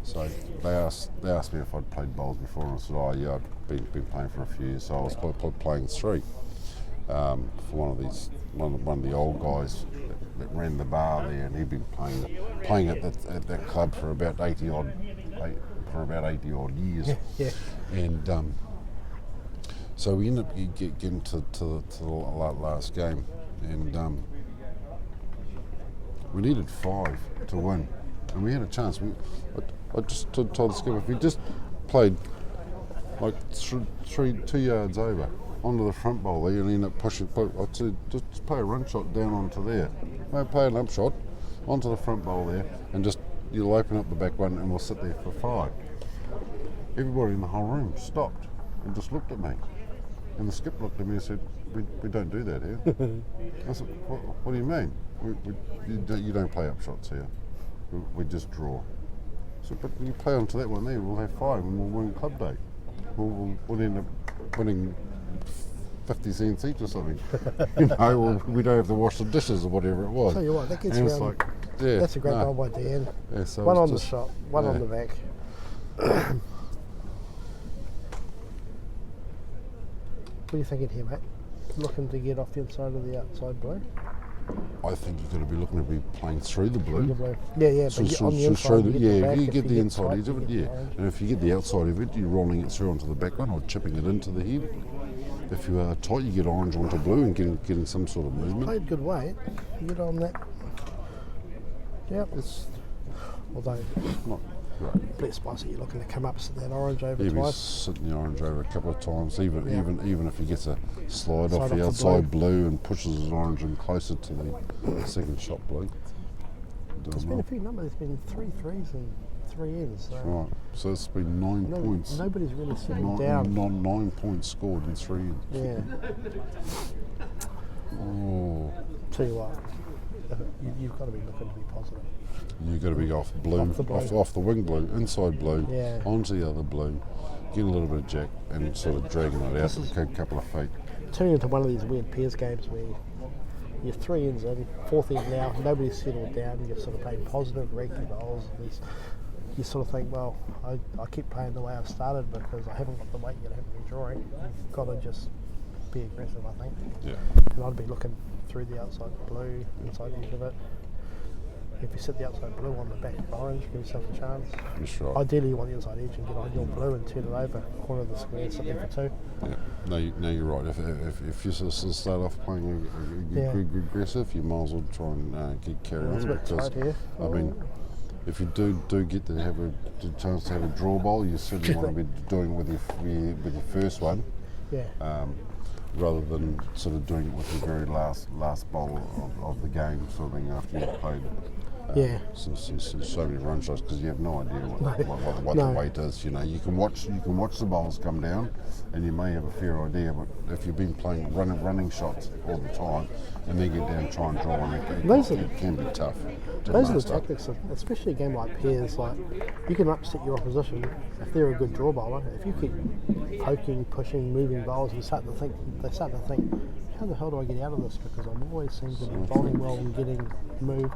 S3: so they asked me if I'd played bowls before, and I said, oh yeah, I'd been playing for a few years, so I was playing 3 for one of the old guys that ran the bar there, and he'd been playing at that club for about 80 odd years.
S4: Yeah.
S3: And So we ended up getting to the last game, and we needed 5 to win, and we had a chance. I just told the skipper, if we just played like 2 yards over onto the front bowl there and end up pushing, I'd say just play a run shot down onto there. Play an up shot onto the front bowl there, and just you'll open up the back one, and we'll sit there for 5. Everybody in the whole room stopped and just looked at me. And the skipper looked at me and said, we don't do that here. I said, what do you mean? You don't play up shots here. We just draw. I said, but you play onto that one there, we'll have 5 and we'll win club day. We'll end up winning 50 cents each or something. Or we don't have to wash the dishes or whatever it was.
S4: Tell you what, that gets
S3: and
S4: around.
S3: it's like, yeah,
S4: That's a great goal by Dan.
S3: Yeah, so
S4: one
S3: it's
S4: on the
S3: just-
S4: shot, one on
S3: yeah.
S4: the back. What are you thinking here, mate? Looking to get off the inside of the outside blue?
S3: I think you're going to be looking to be playing through the blue.
S4: The blue. Yeah, but you- on the inside,
S3: through
S4: you get the
S3: yeah,
S4: back,
S3: if you
S4: if
S3: get
S4: you
S3: the
S4: get
S3: inside
S4: tight,
S3: edge of
S4: you
S3: it,
S4: get
S3: yeah.
S4: the orange.
S3: And if you get the outside of it, you're rolling it through onto the back one or chipping it into the head. If you are tight, you get orange onto blue and getting some sort of movement.
S4: Played good weight. You get on that. Yep.
S3: It's
S4: Although,
S3: not great.
S4: bit spicy, you're looking to come up sit that orange over
S3: Yeah, he's
S4: twice.
S3: sitting the orange over a couple of times,
S4: Yeah.
S3: even if he gets a slide
S4: Slide
S3: off
S4: off
S3: the
S4: the
S3: outside blue and pushes his orange in closer to the second shot blue.
S4: There's been a few numbers. There's been 3 threes and 3 ends. So
S3: Right, so it's been 9 points.
S4: Nobody's really sitting down.
S3: 9 points scored in 3 ends.
S4: Yeah.
S3: Oh,
S4: Tell you what, you've got to be looking to be positive.
S3: you've got to be off blue,
S4: Off the blue.
S3: off the wing blue, inside blue,
S4: Yeah.
S3: onto the other blue, get a little bit of jack and sort of dragging it out a couple of feet.
S4: Turning into one of these weird pairs games where you're 3 ends in, 4th end now, nobody's settled down, you're sort of playing positive, regular goals. You sort of think, well, I keep playing the way I've started because I haven't got the weight yet, I haven't been drawing. You've got to just be aggressive, I think.
S3: Yeah.
S4: And I'd be looking through the outside blue, inside edge of it. If you sit the outside blue on the back orange, give yourself a chance.
S3: That's right.
S4: Ideally, you want the inside edge and get on your blue and turn it over, corner of the square, sit there for 2.
S3: Yeah. No, you're right. If you sort of start off playing
S4: Yeah.
S3: aggressive, you might as well try and get carried on
S4: It's a bit
S3: because
S4: tight here.
S3: I mean, if you do get to have a chance to have a draw bowl, you certainly want to be doing it with your first one.
S4: Yeah.
S3: Rather than sort of doing it with the very last bowl of the game, sort of thing, after you've played
S4: Yeah.
S3: so many run shots, because you have no idea what
S4: No.
S3: the weight is. You know, you can watch the bowls come down, and you may have a fair idea. But if you've been playing running shots all the time, and then get down and try and draw one, it can be tough. to
S4: Those are the
S3: master.
S4: tactics, especially a game like pairs. Like, you can upset your opposition if they're a good draw bowler. If you keep poking, pushing, moving bowls, they start to think, how the hell do I get out of this? Because I'm always seem to be bowling well and getting moved.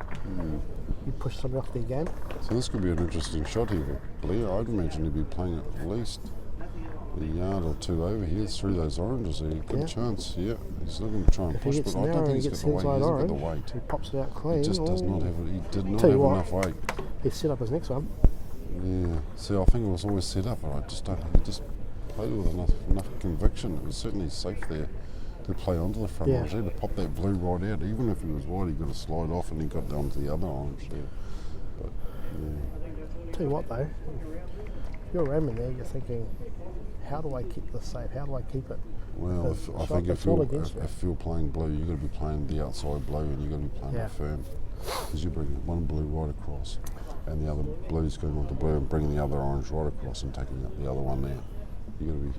S4: You push somebody off their game.
S3: So this could be an interesting shot here, Blair. I'd imagine he'd be playing at least a yard or 2 over here through those oranges there. Good
S4: Yeah.
S3: chance, yeah. He's looking to try and
S4: If he
S3: push,
S4: gets
S3: but I
S4: narrow
S3: don't
S4: and
S3: think
S4: he
S3: he's
S4: gets
S3: got the weight. He
S4: inside
S3: hasn't got the
S4: orange,
S3: weight.
S4: he pops it out clean.
S3: He just does
S4: Ooh.
S3: not have it. He did not
S4: Tell
S3: have
S4: you what.
S3: enough weight.
S4: He's set up his next one.
S3: Yeah. See, I think it was always set up, but I just don't think he just played with enough conviction. It was certainly safe there to play onto the front
S4: Yeah.
S3: orange there, to pop that blue right out. Even if he was wide, he got to slide off and he got down to the other orange there. But, yeah.
S4: Tell you what though, if you're ramming there, you're thinking, how do I keep this safe? How do I keep it?
S3: Well,
S4: Because
S3: I think
S4: it's all against
S3: if you're playing blue, you've got to be playing the outside blue and you've got to be playing
S4: Yeah.
S3: it firm. Because you bring one blue right across and the other blue's going onto blue and bringing the other orange right across and taking up the other one there. You've got to be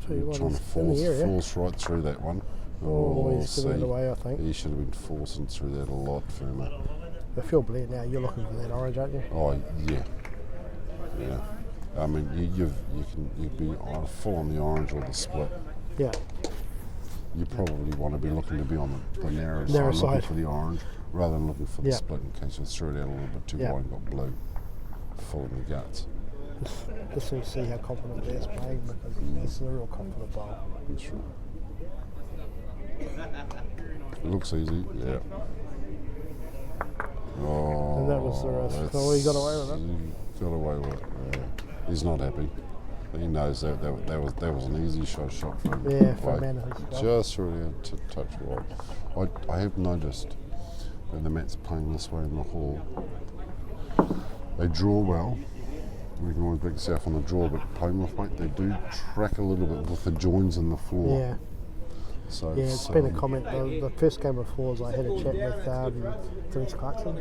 S4: Tell you what,
S3: trying to
S4: he's in the area.
S3: force right through that one.
S4: Oh, he's giving it
S3: see,
S4: away, I think.
S3: He should have been forcing through that a lot firmer.
S4: If you're Blair now, you're looking for that orange, aren't you?
S3: Oh, yeah. Yeah. I mean, you'd be full on the orange or the split.
S4: Yeah.
S3: You probably want to be looking to be on the narrow
S4: Narrow
S3: side, looking
S4: side.
S3: for the orange, rather than looking for the
S4: Yeah.
S3: split in case you threw it out a little bit too
S4: Yeah.
S3: wide and got blue, full in the guts.
S4: This will see how confident Blair's playing because this is a real confident bowl.
S3: That's right. It looks easy, yeah. Oh,
S4: And that was the rest.
S3: that's-
S4: Oh, he got away with it.
S3: He got away with it. Yeah. He's not happy. He knows that was an easy shot for him.
S4: Yeah, for a man of his skill.
S3: Just really to touch wide. I have noticed when the mats playing this way in the hall, they draw well. We can always back yourself on the draw, but playing with weight, they do track a little bit with the joins in the floor.
S4: Yeah.
S3: So
S4: Yeah, it's been a comment. The first game of fours, I had a chat with Denise Clarkson.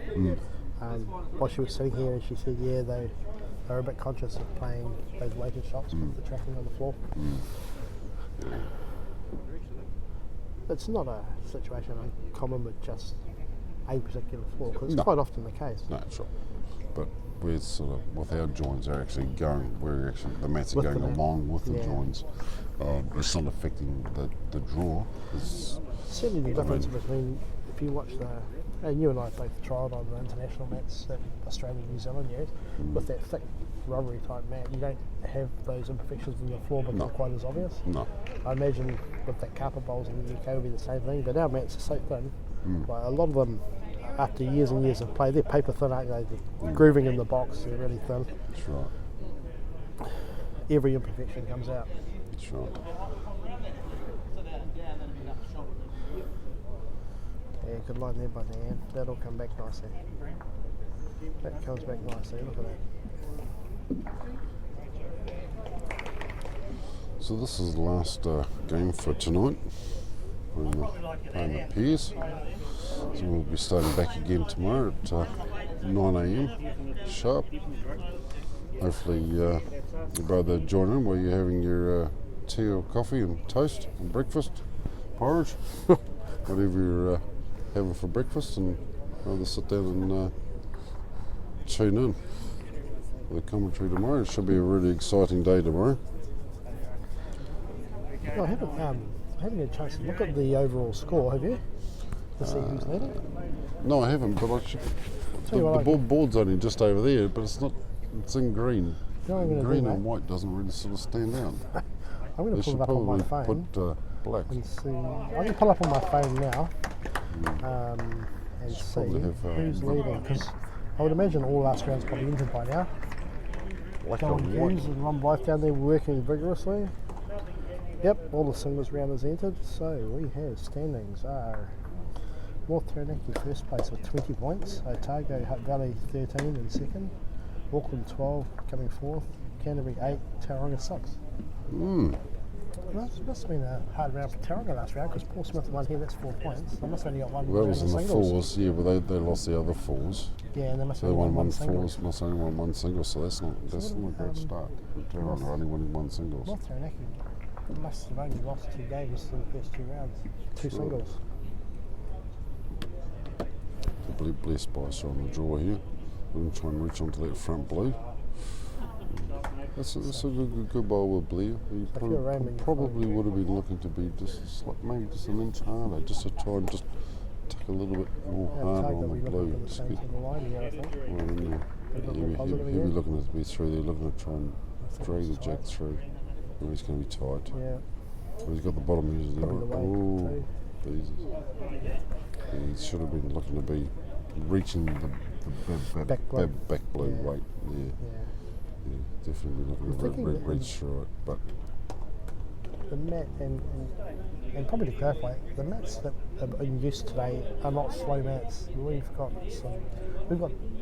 S4: While she was sitting here, and she said, yeah, they are a bit conscious of playing those weighted shots with the tracking on the floor. It's not a situation uncommon with just a particular floor, because it's quite often the case.
S3: No, that's right. But we're sort of, with our joins, they're actually going, the mats are
S4: With
S3: going
S4: the mat.
S3: along with the
S4: Yeah.
S3: joins. It's not affecting the draw.
S4: Certainly the difference between, if you watch and you and I both tried on the international mats that Australia and New Zealand use, with that thick rubbery type mat, you don't have those imperfections in the floor, but they're not quite as obvious.
S3: No.
S4: I imagine with the carpet bowls in the UK would be the same thing, but our mats are so thin, like a lot of them, after years and years of play, they're paper thin, aren't they? The grooving in the box, they're really thin.
S3: That's right.
S4: Every imperfection comes out.
S3: That's right.
S4: Yeah, good line there by Dan. That'll come back nicely. That comes back nicely, look at that.
S3: So this is the last game for tonight. We're playing the Peers. So we'll be starting back again tomorrow at 9 a.m. sharp. Hopefully your brother join in while you're having your tea or coffee and toast and breakfast, porridge, whatever you're having for breakfast, and rather sit down and tune in for the commentary tomorrow. It should be a really exciting day tomorrow.
S4: I haven't had a chance to look at the overall score, have you? To see who's leading?
S3: No, I haven't, but I should.
S4: Tell you what,
S3: The board's only just over there, but it's not. It's in green.
S4: You know what I'm gonna
S3: Green
S4: do,
S3: and
S4: mate?
S3: white doesn't really sort of stand out.
S4: I'm going
S3: They
S4: to pull
S3: should
S4: it up on my
S3: probably
S4: phone
S3: put black.
S4: and see. I'm going to pull up on my phone now and see
S3: probably have,
S4: who's leading, because I would imagine all last rounds probably entered by now.
S3: Black
S4: John
S3: and white.
S4: Hughes and Ron Blythe down there working vigorously. Yep, all the singles round is entered. So we have standings are North Taranaki first place with 20 points, Otago, Hutt Valley 13 in second, Auckland 12 coming fourth, Canterbury 8, Tauranga 6. That must have been a hard round for Tauranga last round, because Paul Smith won here, that's 4 points. They must have only got one
S3: Well, that was in the
S4: singles.
S3: fours, yeah, but they lost the other fours.
S4: Yeah, and they must
S3: So
S4: have
S3: they
S4: only
S3: won one
S4: singles.
S3: fours, must only won one single, so that's not a great start. Tauranga only winning one singles.
S4: North Taranaki must have only lost 2 games in the first 2 rounds, 2 singles.
S3: So blessed by us on the draw here. We're going to try and reach onto that front blue. That's a good bowl with Blair. He probably would have been looking to be just maybe just an inch harder, just to try and just tuck a little bit more harder on the blue. Just get he'll be looking to be through there, looking to try and drag the jack through. Oh, he's going to be tight.
S4: Yeah.
S3: Oh, he's got the bottom usually
S4: Probably the
S3: right.
S4: weight
S3: Oh, Jesus. Yeah, he should have been looking to be reaching the
S4: Back blue.
S3: back blue
S4: Yeah.
S3: weight. Yeah. Yeah, definitely looking to reach through it, but
S4: the mat and probably to clarify, the mats that are in use today are not slow mats. We've got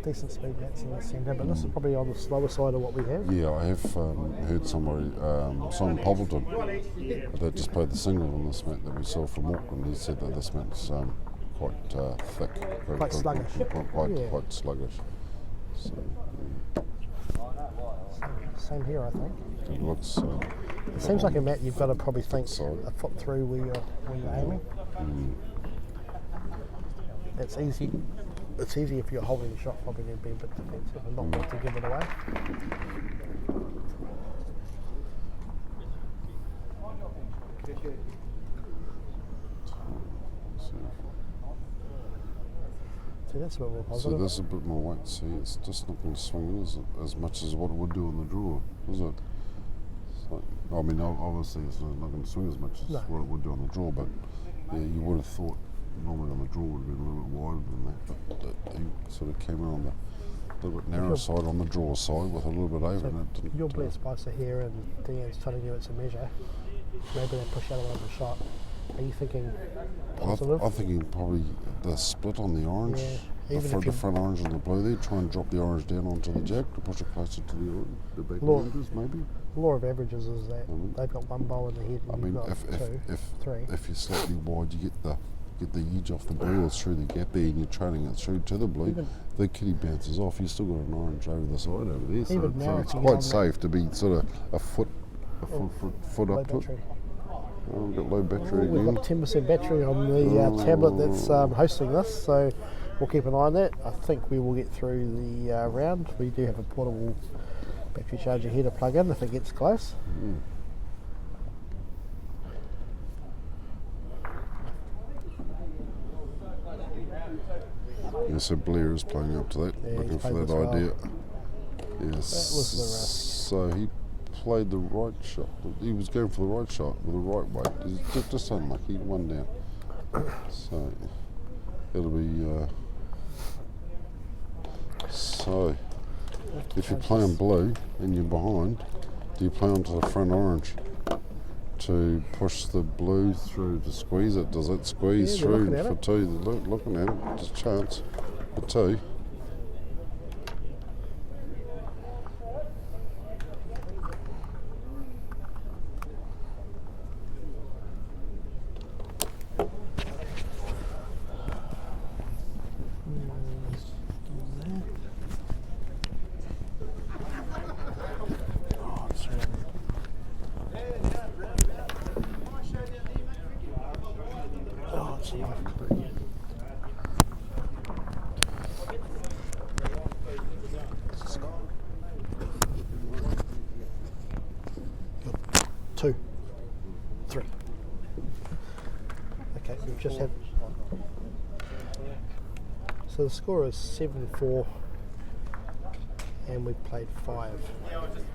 S4: decent speed mats in the centre, but this is probably on the slower side of what we have.
S3: yeah, I have heard somebody, Simon Poppleton, that just played the single on this mat that we saw from Auckland. He said that this mat's quite thick,
S4: Quite sluggish.
S3: Quite sluggish. So
S4: Same here, I think.
S3: it looks.
S4: It seems like a mat you've got to probably think
S3: side.
S4: a foot through where you're aiming. It's easy. It's easy if you're holding the shot, probably to be a bit defensive and not want to give it away. See, that's a bit more
S3: So
S4: positive.
S3: there's a bit more weight. See, it's just not going to swing in as much as what it would do on the draw, is it? So, I mean, obviously it's not going to swing as much as what it would do on the draw, but yeah, you would have thought normally on the draw would have been a little bit wider than that. But he sort of came in on little bit narrow side on the draw side with a little bit over
S4: So
S3: and it didn't.
S4: you're blessed by Sahir and Dean's telling you it's a measure. Maybe they push out another shot. Are you thinking positive?
S3: I'm thinking probably the split on the orange.
S4: Yeah,
S3: The
S4: even
S3: front,
S4: if
S3: the front orange and the blue there, try and drop the orange down onto the jack to push it closer to the orange, the back
S4: Law-
S3: oranges maybe.
S4: Law of averages is that they've got one bowl in the head and
S3: I mean,
S4: you've got two, three.
S3: if you're slightly wide, you get the edge off the blue or through the gap there, and you're trailing it through to the blue. The kitty bounces off. You've still got an orange over the side over there, so
S4: Even now
S3: it's
S4: if you get
S3: quite
S4: on
S3: safe to be sort of a foot
S4: Low
S3: up to it.
S4: battery.
S3: Oh, we've got low battery
S4: We've
S3: again.
S4: got 10% battery on the tablet that's hosting this, so we'll keep an eye on that. I think we will get through the round. We do have a portable battery charger here to plug in if it gets close.
S3: Yeah, so Blair is playing up to that,
S4: Yeah,
S3: looking
S4: he's
S3: for
S4: played
S3: that
S4: this well.
S3: idea. Yes.
S4: That was the risk.
S3: So he played the right shot. He was going for the right shot with the right weight. He's just unlucky, one down. So it'll be. So if you're playing blue and you're behind, do you play onto the front orange to push the blue through to squeeze it? Does it squeeze
S4: Yeah, they're
S3: through
S4: looking at
S3: for
S4: it.
S3: two? They're looking at it. There's a chance for two.
S4: Oh, it's enough. Two, three. Okay, we've just had. So the score is 7-4, and we've played 5.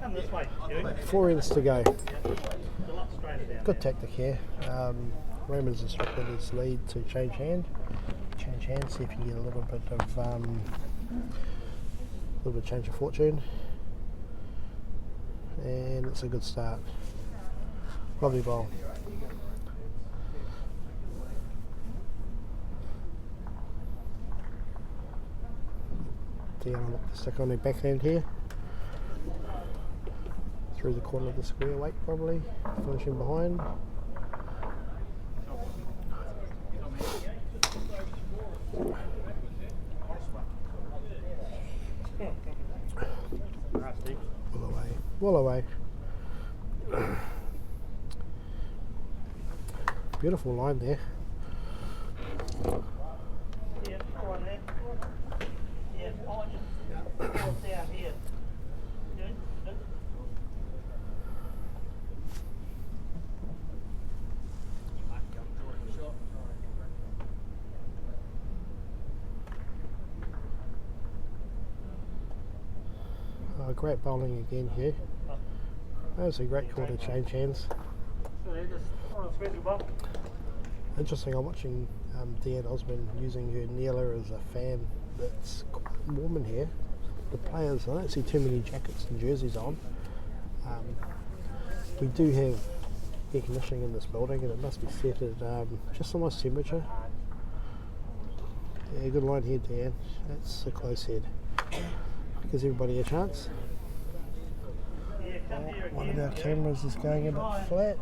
S5: Come this way, you.
S4: 4 ends to go.
S5: A lot straighter down
S4: Good tactic here. Roman's instructed his lead to change hand. Change hand, see if you get a little bit of change of fortune. And it's a good start. Lovely bowl. Down look the stick on their backhand here. Through the corner of the square weight probably. Finishing behind. Well away. Beautiful line there.
S5: Yeah, go on there. Yeah, on. What's down here? Good, good.
S4: Great bowling again here. That was a great call to change hands. Interesting, I'm watching Deanne Osmond using her kneeler as a fan. That's quite warm in here. The players, I don't see too many jackets and jerseys on. We do have air conditioning in this building and it must be set at just a nice temperature. Yeah, good line here, Deanne. That's a close head. Gives everybody a chance. One of our cameras is going a bit flat.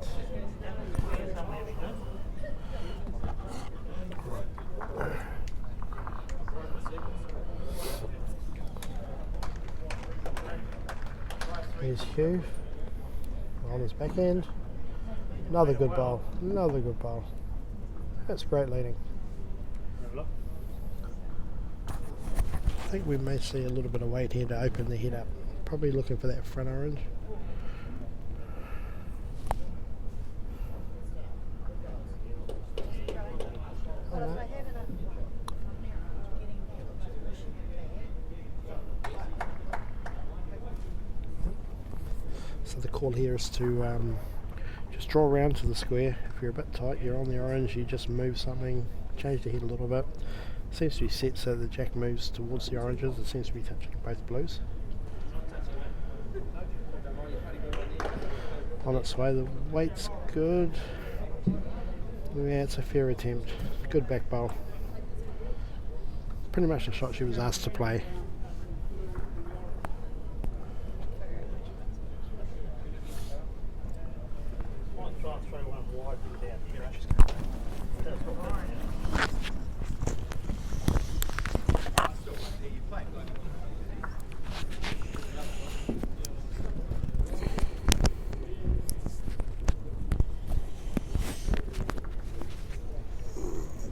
S4: Here's Hugh on his backhand. Another good bowl. Another good bowl. That's great leading. I think we may see a little bit of weight here to open the head up. Probably looking for that front orange. So the call here is to just draw around to the square. If you're a bit tight, you're on the orange, you just move something, changed the head a little bit. Seems to be set so the jack moves towards the oranges. It seems to be touching both blues. On its way, the weight's good. Yeah, it's a fair attempt. Good back bowl. Pretty much the shot she was asked to play.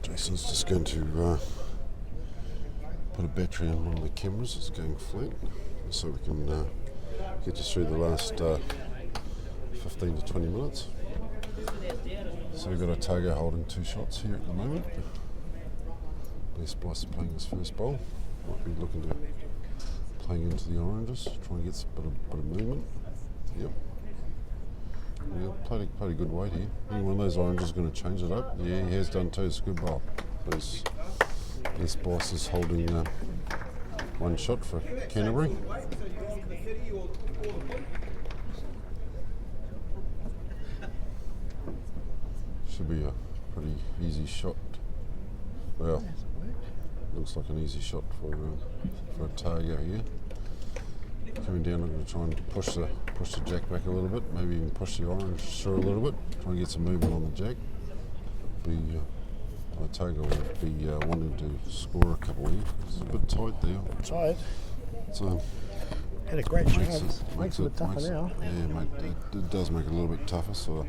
S3: Jason's just going to put a battery in one of the cameras. It's going flat, so we can get you through the last 15 to 20 minutes. So we've got Otago holding 2 shots here at the moment. Best Spice playing his first bowl. Might be looking to playing into the oranges, try and get a bit of movement. Yep. Yeah, played a good weight here. I think one of those oranges is going to change it up. Yeah, he has done too. It's a good bowl. This boss is holding 1 shot for Canterbury. Should be a pretty easy shot. Well, looks like an easy shot for Otago here. Coming down, I'm going to try and push the jack back a little bit, maybe even push the orange through a little bit, try and get some movement on the jack. Otago will be wanting to score a couple here. It's a bit tight there.
S4: Tight.
S3: So
S4: had a great shot. Makes it a bit tougher now.
S3: Yeah, mate, it does make it a little bit tougher. So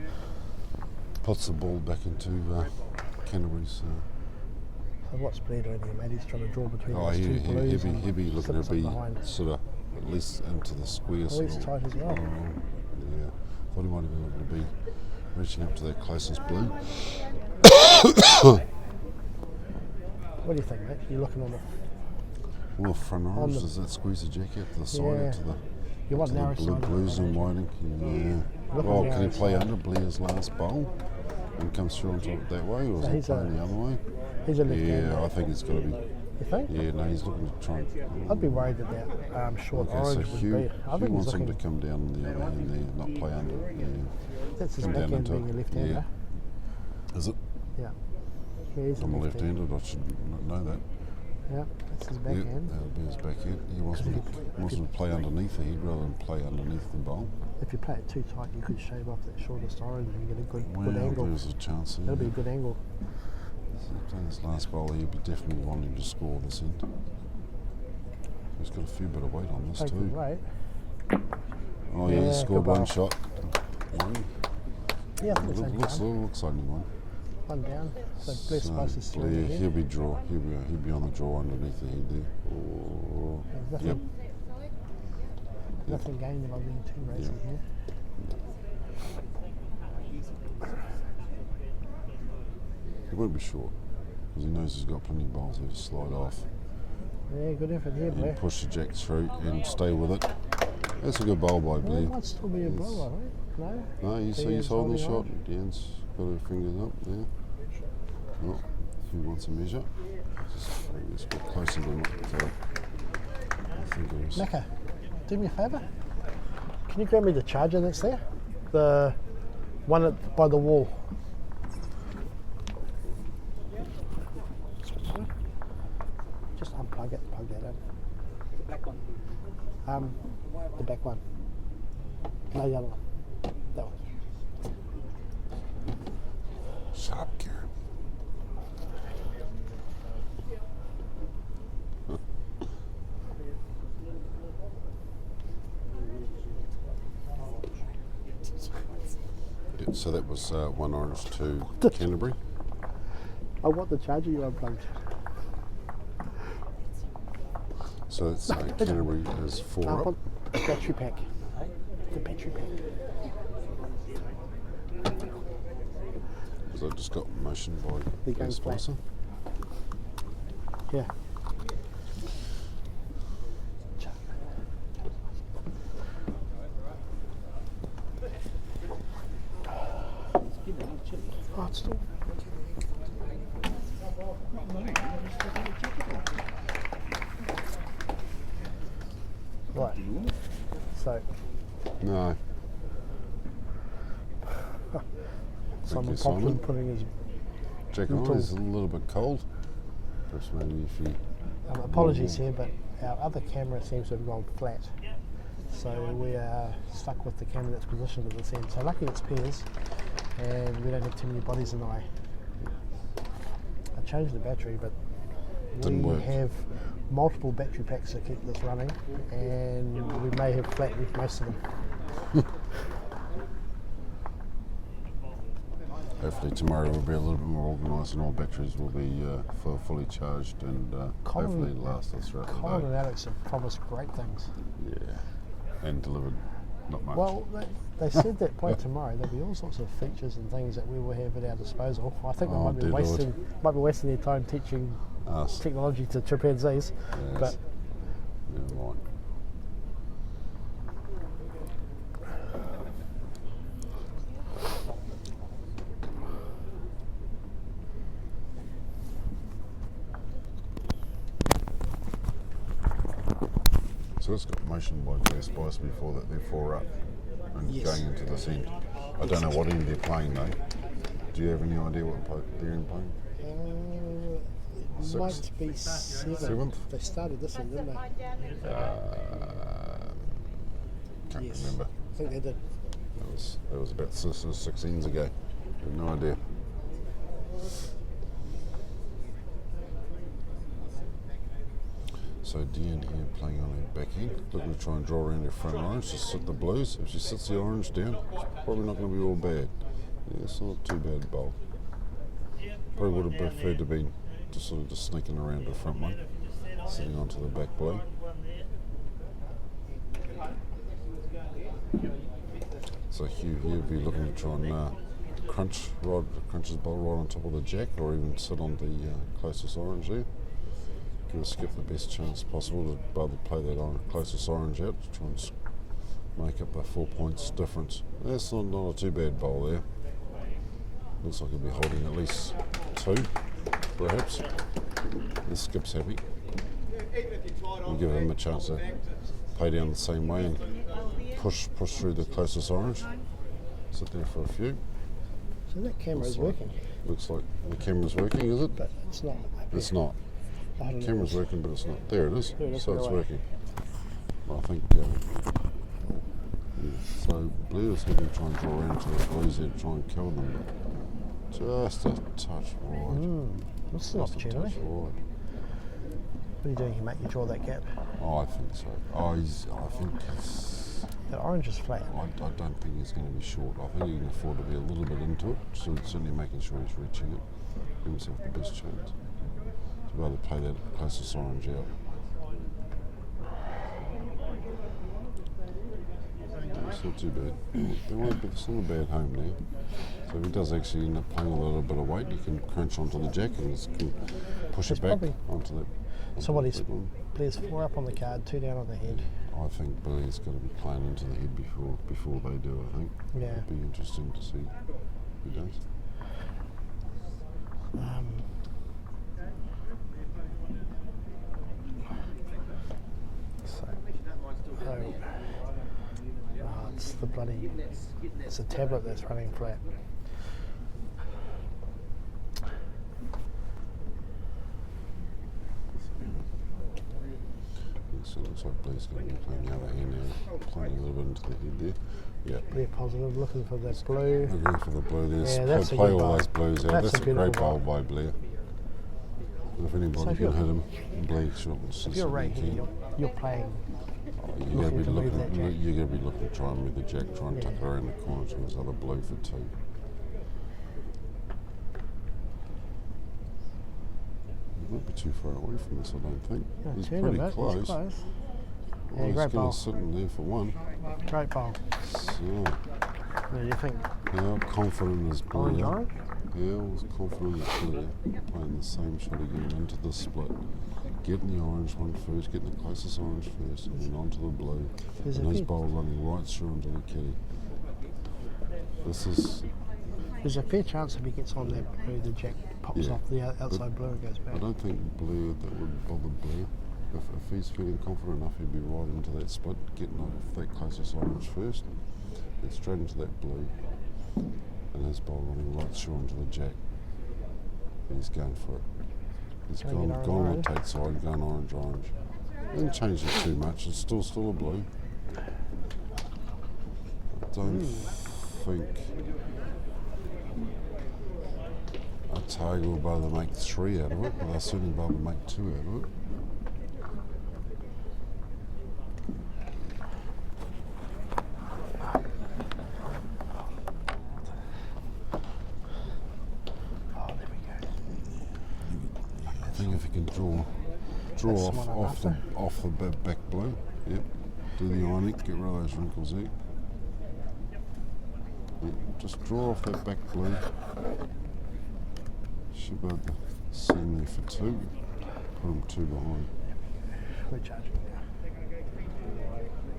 S3: puts the ball back into Canterbury's.
S4: So what's Blair doing here, mate? He's trying to draw between those two
S3: he'll
S4: blues.
S3: be looking to be
S4: behind.
S3: sort of at least into the square.
S4: Oh, he's tight as well.
S3: Yeah, thought he might have been looking to be reaching up to that closest blue.
S4: What do you think, mate? You're looking on the...
S3: Well, front orange, does that squeeze the jack out to the side, out to the,
S4: you want
S3: to the
S4: narrow
S3: blue,
S4: side
S3: blues and whiting? Yeah. Well, can he play
S4: side.
S3: under Blair's last bowl and come through on top that way, or is he
S4: he's
S3: playing the other way?
S4: He's a left-hander.
S3: Yeah, I think it's got to be.
S4: You think?
S3: Yeah, no, he's looking to try and.
S4: I'd be worried that short
S3: Okay,
S4: orange
S3: so
S4: would
S3: Hugh,
S4: be... I
S3: Hugh
S4: think he's
S3: wants him
S4: looking...
S3: to come down on the other hand there, not play under. Yeah.
S4: That's his
S3: Come down
S4: backhand
S3: into
S4: being a
S3: it.
S4: left-hander.
S3: Yeah. Is it?
S4: Yeah. Yeah, he's
S3: I'm a
S4: left-hander.
S3: left-handed, I should know that.
S4: Yeah, that's his
S3: Yeah,
S4: backhand.
S3: that'll be his backhand. He wants him to play underneath the head rather than play underneath the bowl.
S4: If you play it too tight, you could shave off that shortest orange and get a good
S3: Well,
S4: angle.
S3: there's a chance.
S4: That'll be a good angle.
S3: Playing this last bowl, he'll be definitely wanting to score this end. He's got a fair bit of weight on this too.
S4: Right.
S3: Oh yeah, he scored
S4: good
S3: one
S4: bowl.
S3: shot.
S4: Yeah, I think it's only
S3: Looks
S4: one.
S3: only one.
S4: One down. So Bless Spice is through
S3: yeah,
S4: again.
S3: he'll be draw. He'll be on the draw underneath the head there. Oh,
S4: There's
S3: yep.
S4: Nothing gained by being too racy here.
S3: He won't be short because he knows he's got plenty of bowls there to slide off.
S4: Yeah, good effort here, Blair.
S3: And push the jack through and stay with it. That's a good bowl by
S4: Well,
S3: Blair.
S4: it might still be a blower, right? No?
S3: No, you see he's holding the shot. Dan's got her fingers up there. Oh, if he wants a measure. Just get closer than what I think it was.
S4: Naka, do me a favour. Can you grab me the charger that's there? The one by the wall. Just unplug it, plug that in.
S5: The black one.
S4: The back one. No, the other one. That one.
S3: Shut up, Karen. Yeah, so that was 1 orange to Canterbury.
S4: I want the charger you unplugged.
S3: So it's Canterbury is 4 up.
S4: Battery pack. The battery pack.
S3: So I just got motion by
S4: They're going
S3: the
S4: flat.
S3: sponsor.
S4: Yeah. Oh, it's still. Right. So,
S3: No.
S4: Simon
S3: you, Simon.
S4: Popkin putting his
S3: Jack
S4: Until-
S3: is a little bit cold. Perhaps maybe if you.
S4: apologies here, but our other camera seems to have gone flat. So we are stuck with the camera that's positioned at this end. So luckily it's pairs and we don't have too many bodies in the way. I changed the battery, but
S3: Didn't
S4: we
S3: work.
S4: have multiple battery packs to keep this running, and we may have flattened most of them.
S3: Hopefully tomorrow will be a little bit more organised and all batteries will be fully charged and
S4: Colin-
S3: hopefully last us throughout
S4: Colin
S3: the
S4: and
S3: day.
S4: Alex have promised great things.
S3: Yeah, and delivered not much.
S4: Well, they said that by tomorrow there'll be all sorts of features and things that we will have at our disposal. I think they
S3: Oh,
S4: might be
S3: dear Lord.
S4: wasting their time teaching
S3: Us.
S4: technology to chimpanzees,
S3: Yes.
S4: but
S3: Yeah, right. So it's got motion by their spice before that they're four up and
S4: Yes.
S3: going into this end. I don't know what end they're playing though. Do you have any idea what they're in playing?
S4: it
S3: Sixth.
S4: might be seventh.
S3: Seventh?
S4: They started this one, didn't they?
S3: Can't
S4: Yes.
S3: remember.
S4: I think they did.
S3: That was about 6 ends ago. I have no idea. So Deanne here playing on her back end, looking to try and draw around her front orange to sit the blues. If she sits the orange down, it's probably not going to be all bad. Yeah, it's not too bad bowl. Probably would have preferred to be just sort of just sneaking around the front one, sitting onto the back blue. So Hugh here will be looking to try and crunch his bowl right on top of the jack, or even sit on the closest orange there. Give a skip the best chance possible to be able to play that closest orange out to try and make up the 4 points difference. That's not a too bad bowl there. Looks like he'll be holding at least 2, perhaps. The skip's happy. We'll give him a chance to play down the same way and push through the closest orange. Sit there for a few.
S4: So that camera is working,
S3: Looks like the camera's working, is it?
S4: but it's not.
S3: It's not.
S4: I don't know.
S3: Camera's working, but it's not. There it is.
S4: There it is,
S3: So it's
S4: go away.
S3: working. I think. Yeah. So blue is looking to try and draw around to the blues there to try and kill them. Just a touch wide.
S4: This is an
S3: Just a touch
S4: opportunity.
S3: wide.
S4: What are you doing here, mate? You draw that gap.
S3: Oh, I think so. I think he's.
S4: That orange is flat.
S3: I don't think he's going to be short. I think he can afford to be a little bit into it. So certainly making sure he's reaching it. Give himself the best chance. To be able to play that closest orange out. It's not too bad. It's not a bad home now. So if he does actually end up playing a little bit of weight, he can crunch onto the jack and can push
S4: He's
S3: it back
S4: probably-
S3: onto that.
S4: So what
S3: onto
S4: he's
S3: that one.
S4: plays 4 up on the card, 2 down on the head.
S3: I think Billy's got to be playing into the head before they do. I think.
S4: Yeah.
S3: It'd be interesting to see who does.
S4: It's the bloody. It's a tablet that's running flat.
S3: So it looks like Blair's going to be playing the other hand now, playing a little bit into the head there. Yeah.
S4: Very positive, looking for that blue.
S3: Looking for the blue there.
S4: Yeah, that's a
S3: play
S4: good
S3: all
S4: bowl.
S3: those blues out.
S4: That's
S3: That's
S4: a
S3: a great
S4: beautiful
S3: bowl
S4: bowl.
S3: by Blair. And if anybody
S4: So if
S3: can
S4: you're-
S3: hit him, Blair should
S4: If you're right here, you're playing.
S3: You're
S4: looking
S3: going to be
S4: to move
S3: looking.
S4: that jack.
S3: You're going to be looking to try and move the jack, try and tuck it around the corner to his other blue for 2. He won't be too far away from us, I don't think.
S4: Yeah,
S3: He's
S4: turn
S3: pretty
S4: him out,
S3: close.
S4: He's close.
S3: Well,
S4: Yeah,
S3: he's
S4: great
S3: going
S4: bowl.
S3: to sit in there for 1.
S4: Great bowl.
S3: So,
S4: What do you think?
S3: how confident is Blair?
S4: Orange, orange?
S3: Yeah, I was confident that Blair playing the same shot again into the split. Getting the orange one first, getting the closest orange first, and then onto the blue.
S4: There's
S3: and
S4: a
S3: his
S4: bit-
S3: bowl running right through into the kitty. This is
S4: There's a fair chance if he gets on that blue, the jack pops
S3: Yeah,
S4: off the outside blue and goes back.
S3: I don't think Blair, that would bother Blair. If he's feeling confident enough, he'd be right into that split, getting off that closest orange first, and straight into that blue, and his bowl running right short into the jack. He's going for it. He's
S4: Gonna get
S3: gone on
S4: orange.
S3: the take side, going orange. Didn't change it too much, it's still a blue. I don't think Otago will be able to make 3 out of it, but they'll certainly be able to make 2 out of it.
S4: Oh, there we go.
S3: I think if you can draw
S4: That's the one I'm after.
S3: off the back blue, yep. Do the ironing, get rid of those wrinkles there. Yep. Just draw off that back blue. Should be able to see in there for 2. Put them 2 behind.
S4: We're charging now.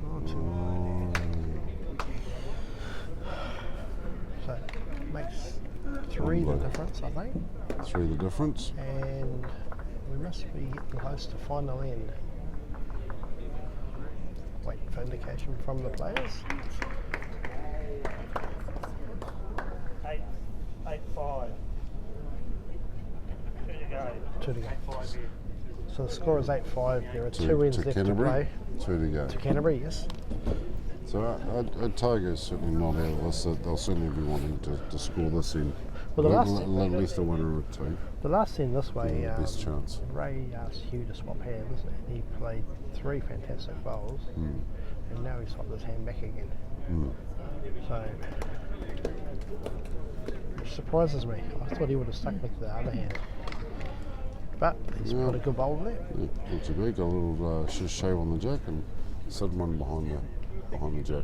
S4: Oh, 2. So makes 3 the
S3: blue.
S4: difference, I think.
S3: 3 the difference.
S4: And we must be getting close to final end. Wait for indication from the players.
S5: 8-5. 2 to go.
S4: 2 to go.
S5: 8-5, yeah.
S4: So the score is 8-5. There are 2
S3: To
S4: wins left to
S3: Canterbury,
S4: play.
S3: 2 to go.
S4: To Canterbury, yes.
S3: So Otago's certainly not out of this. They'll certainly be wanting to score this in.
S4: Well, the
S3: at
S4: last-
S3: least a 1 or 2.
S4: The last end this way,
S3: Best chance.
S4: Ray asked Hugh to swap hands, and he played 3 fantastic bowls, and now he's swapped his hand back again. So, which surprises me. I thought he would have stuck with the other hand. But he's put a good bowl there.
S3: Yeah, not too bad. Got a little shave on the jack and set one behind the jack.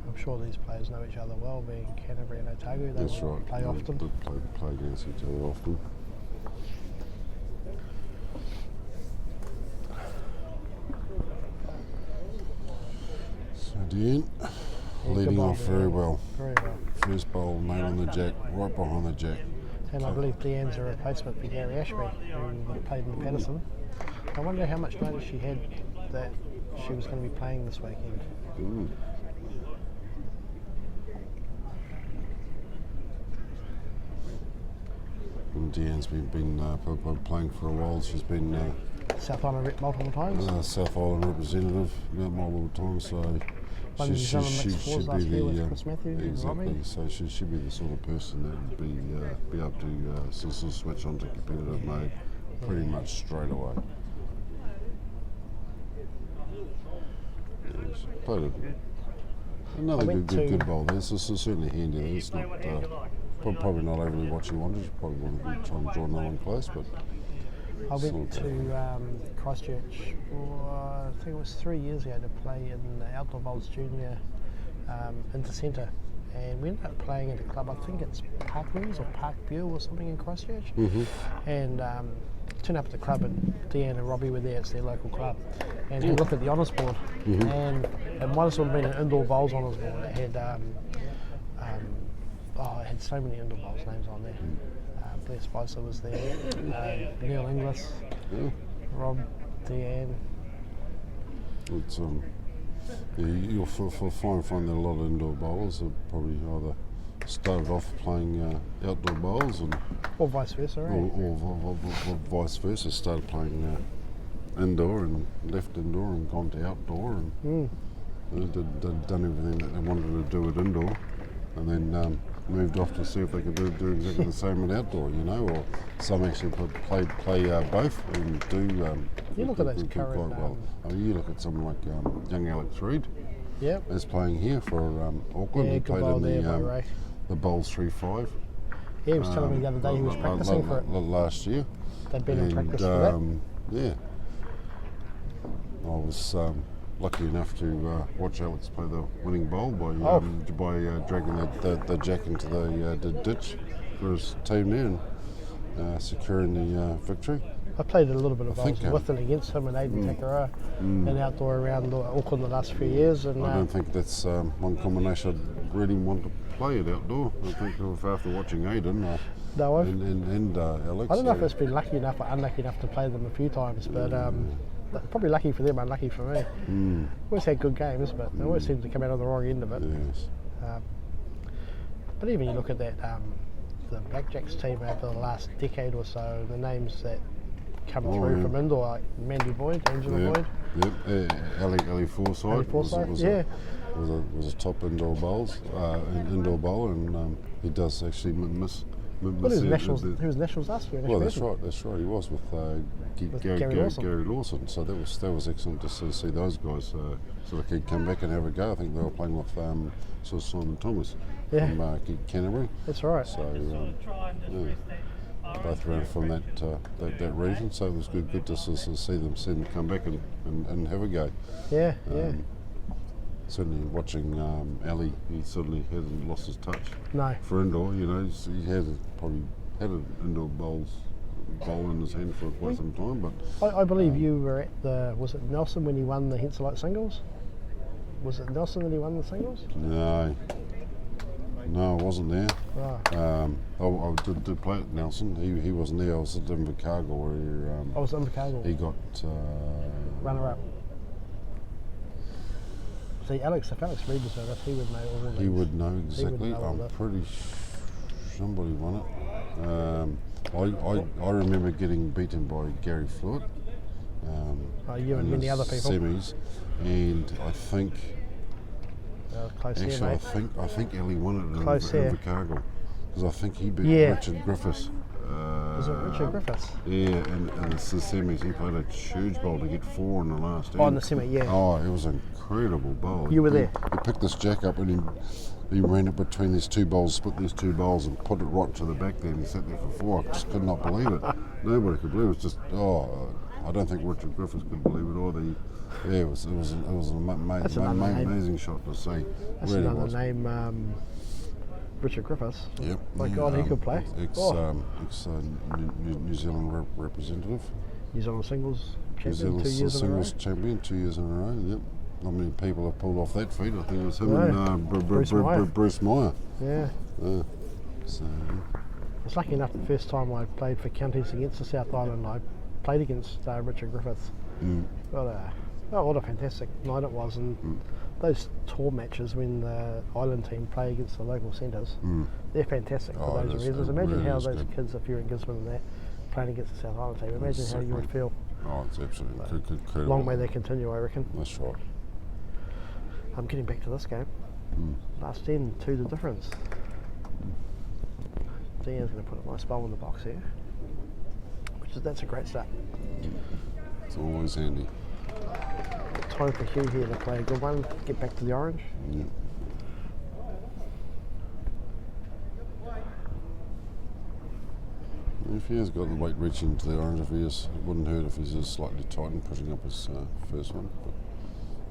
S4: I'm sure these players know each other well, being Canterbury and Otago. They
S3: That's
S4: will
S3: right.
S4: play
S3: They
S4: often.
S3: play against each other often. So Dean,
S4: good
S3: leading
S4: bowl
S3: off
S4: there.
S3: very well.
S4: Very well.
S3: First bowl, nail on the jack, right behind the jack.
S4: And I believe Deanne's a replacement for Gary Ashby, who played in Patterson. I wonder how much notice she had that she was going to be playing this weekend.
S3: And Deanne's been playing for a while. She's been
S4: South Island rep multiple times.
S3: South Island representative multiple times, so
S4: Won New Zealand mixed fours last year with Chris Matthews and
S3: exactly.
S4: Robbie.
S3: So she should be the sort of person that would be able to sort of switch onto competitive mode pretty much straight away. Yeah, she played it. Another good bowl there. This is certainly handy. There. It's not probably not overly what you wanted. You probably wanted to try and draw no one close, but
S4: I went to Christchurch, I think it was 3 years ago, to play in the Outdoor Bowls Junior Inter-Centre, and we ended up playing at a club, I think it's Parkwinds or Parkview or something in Christchurch, and turned up at the club and Deanne and Robbie were there. It's their local club, and had a look at the honours board, and it might as well have been an indoor bowls honours board. It had it had so many indoor bowls names on there. Blair Spicer was there, Neil Inglis, Rob, Deanne.
S3: it's you'll find that a lot of indoor bowlers are probably either started off playing outdoor bowls and
S4: Or vice versa, right?
S3: or vice versa, started playing indoor and left indoor and gone to outdoor and done everything that they wanted to do at indoor, and then moved off to see if they could do exactly the same at outdoor, or some actually play both and do.
S4: You look at those
S3: quite
S4: current,
S3: well. I mean, you look at someone like young Alex Reid,
S4: Yep.
S3: is playing here for Auckland.
S4: Yeah,
S3: He
S4: good
S3: played
S4: bowl
S3: in
S4: there by
S3: the
S4: Ray.
S3: Bowls 3-5.
S4: He was telling me the other day he was practicing for it.
S3: last year.
S4: They'd been in
S3: And,
S4: practice for that.
S3: yeah, I was lucky enough to watch Alex play the winning bowl by dragging the jack into the ditch for his team there and securing the victory.
S4: I played a little bit of
S3: I think,
S4: bowls with and against him and Aiden Takara and outdoor around Auckland the last few years. And
S3: I don't think that's one combination I'd really want to play it outdoor. I think after watching Aiden
S4: no,
S3: and Alex.
S4: I don't know if it's been lucky enough or unlucky enough to play them a few times, but probably lucky for them, unlucky for me. Always had good games, but they always seem to come out on the wrong end of it.
S3: Yes.
S4: But even you look at that, the Blackjacks team over the last decade or so, the names that come through from indoor, like Mandy Boyd, Angela Boyd.
S3: Yep, Ellie Forsyth. Was a top indoor bowler, and he does actually miss.
S4: Well, he was Nationals last year.
S3: Well, that's right. He was with Gary Lawson. So that was excellent to see those guys sort of come back and have a go. I think they were playing with sort of Simon Thomas from Canterbury.
S4: That's right.
S3: So both around from that region. So it was good to sort of see them come back and have a go.
S4: Yeah.
S3: Certainly watching Ali, he certainly hasn't lost his touch.
S4: No.
S3: For indoor, he probably had an indoor bowl in his hand for quite some time. But
S4: I believe you were at was it Nelson when he won the Henselite singles? Was it Nelson that he won the singles?
S3: No, I wasn't there.
S4: Right.
S3: I did play at Nelson. He wasn't there. I was at Invercargill where
S4: I was at Invercargill.
S3: he got
S4: runner-up. See, if Alex Reed was with us, he would know all of these.
S3: He would know exactly. I'm
S4: that.
S3: pretty sure somebody won it. I remember getting beaten by Gary Fluitt.
S4: You and many other people.
S3: Semis, and I think
S4: close
S3: actually
S4: here, mate.
S3: I think Ellie won it in Invercargill because I think he beat Richard Griffiths.
S4: Was it Richard Griffiths?
S3: Yeah, and the semis he played a huge bowl to get 4 in the last.
S4: Oh, in the semi, yeah.
S3: Oh, it was an incredible bowl.
S4: You were there.
S3: He picked this jack up and he ran it between these two bowls, split these two bowls, and put it right to the back there. And he sat there for 4. I just could not believe it. Nobody could believe it. It was just I don't think Richard Griffiths could believe it either. It was an amazing shot to see.
S4: That's
S3: really
S4: another name. Richard Griffiths.
S3: Yep.
S4: My God, he could play.
S3: Ex New Zealand representative.
S4: New Zealand singles
S3: New
S4: champion
S3: Zealand
S4: 2 years in a row.
S3: singles champion 2 years in a row. Yep. Not many people have pulled off that feat. I think it was him and Bruce Meyer.
S4: Yeah.
S3: So.
S4: I was lucky enough the first time I played for counties against the South Island, I played against Richard Griffiths. What a fantastic night it was, and those tour matches when the island team play against the local centres, they're fantastic for those reasons. Imagine how those kids, if you're in Gisborne and that, playing against the South Island team, imagine how you would feel.
S3: Oh, it's absolutely incredible.
S4: Long may they continue, I reckon.
S3: That's right.
S4: I'm getting back to this game. Last 10, 2 the difference. Dean's going to put a nice bowl in the box here, that's a great start.
S3: It's always handy.
S4: Time for Hugh here to play a good one, get back to the orange.
S3: Yeah. If he has got the weight reaching to the orange, it wouldn't hurt if he's just slightly tightened, pushing up his first one. But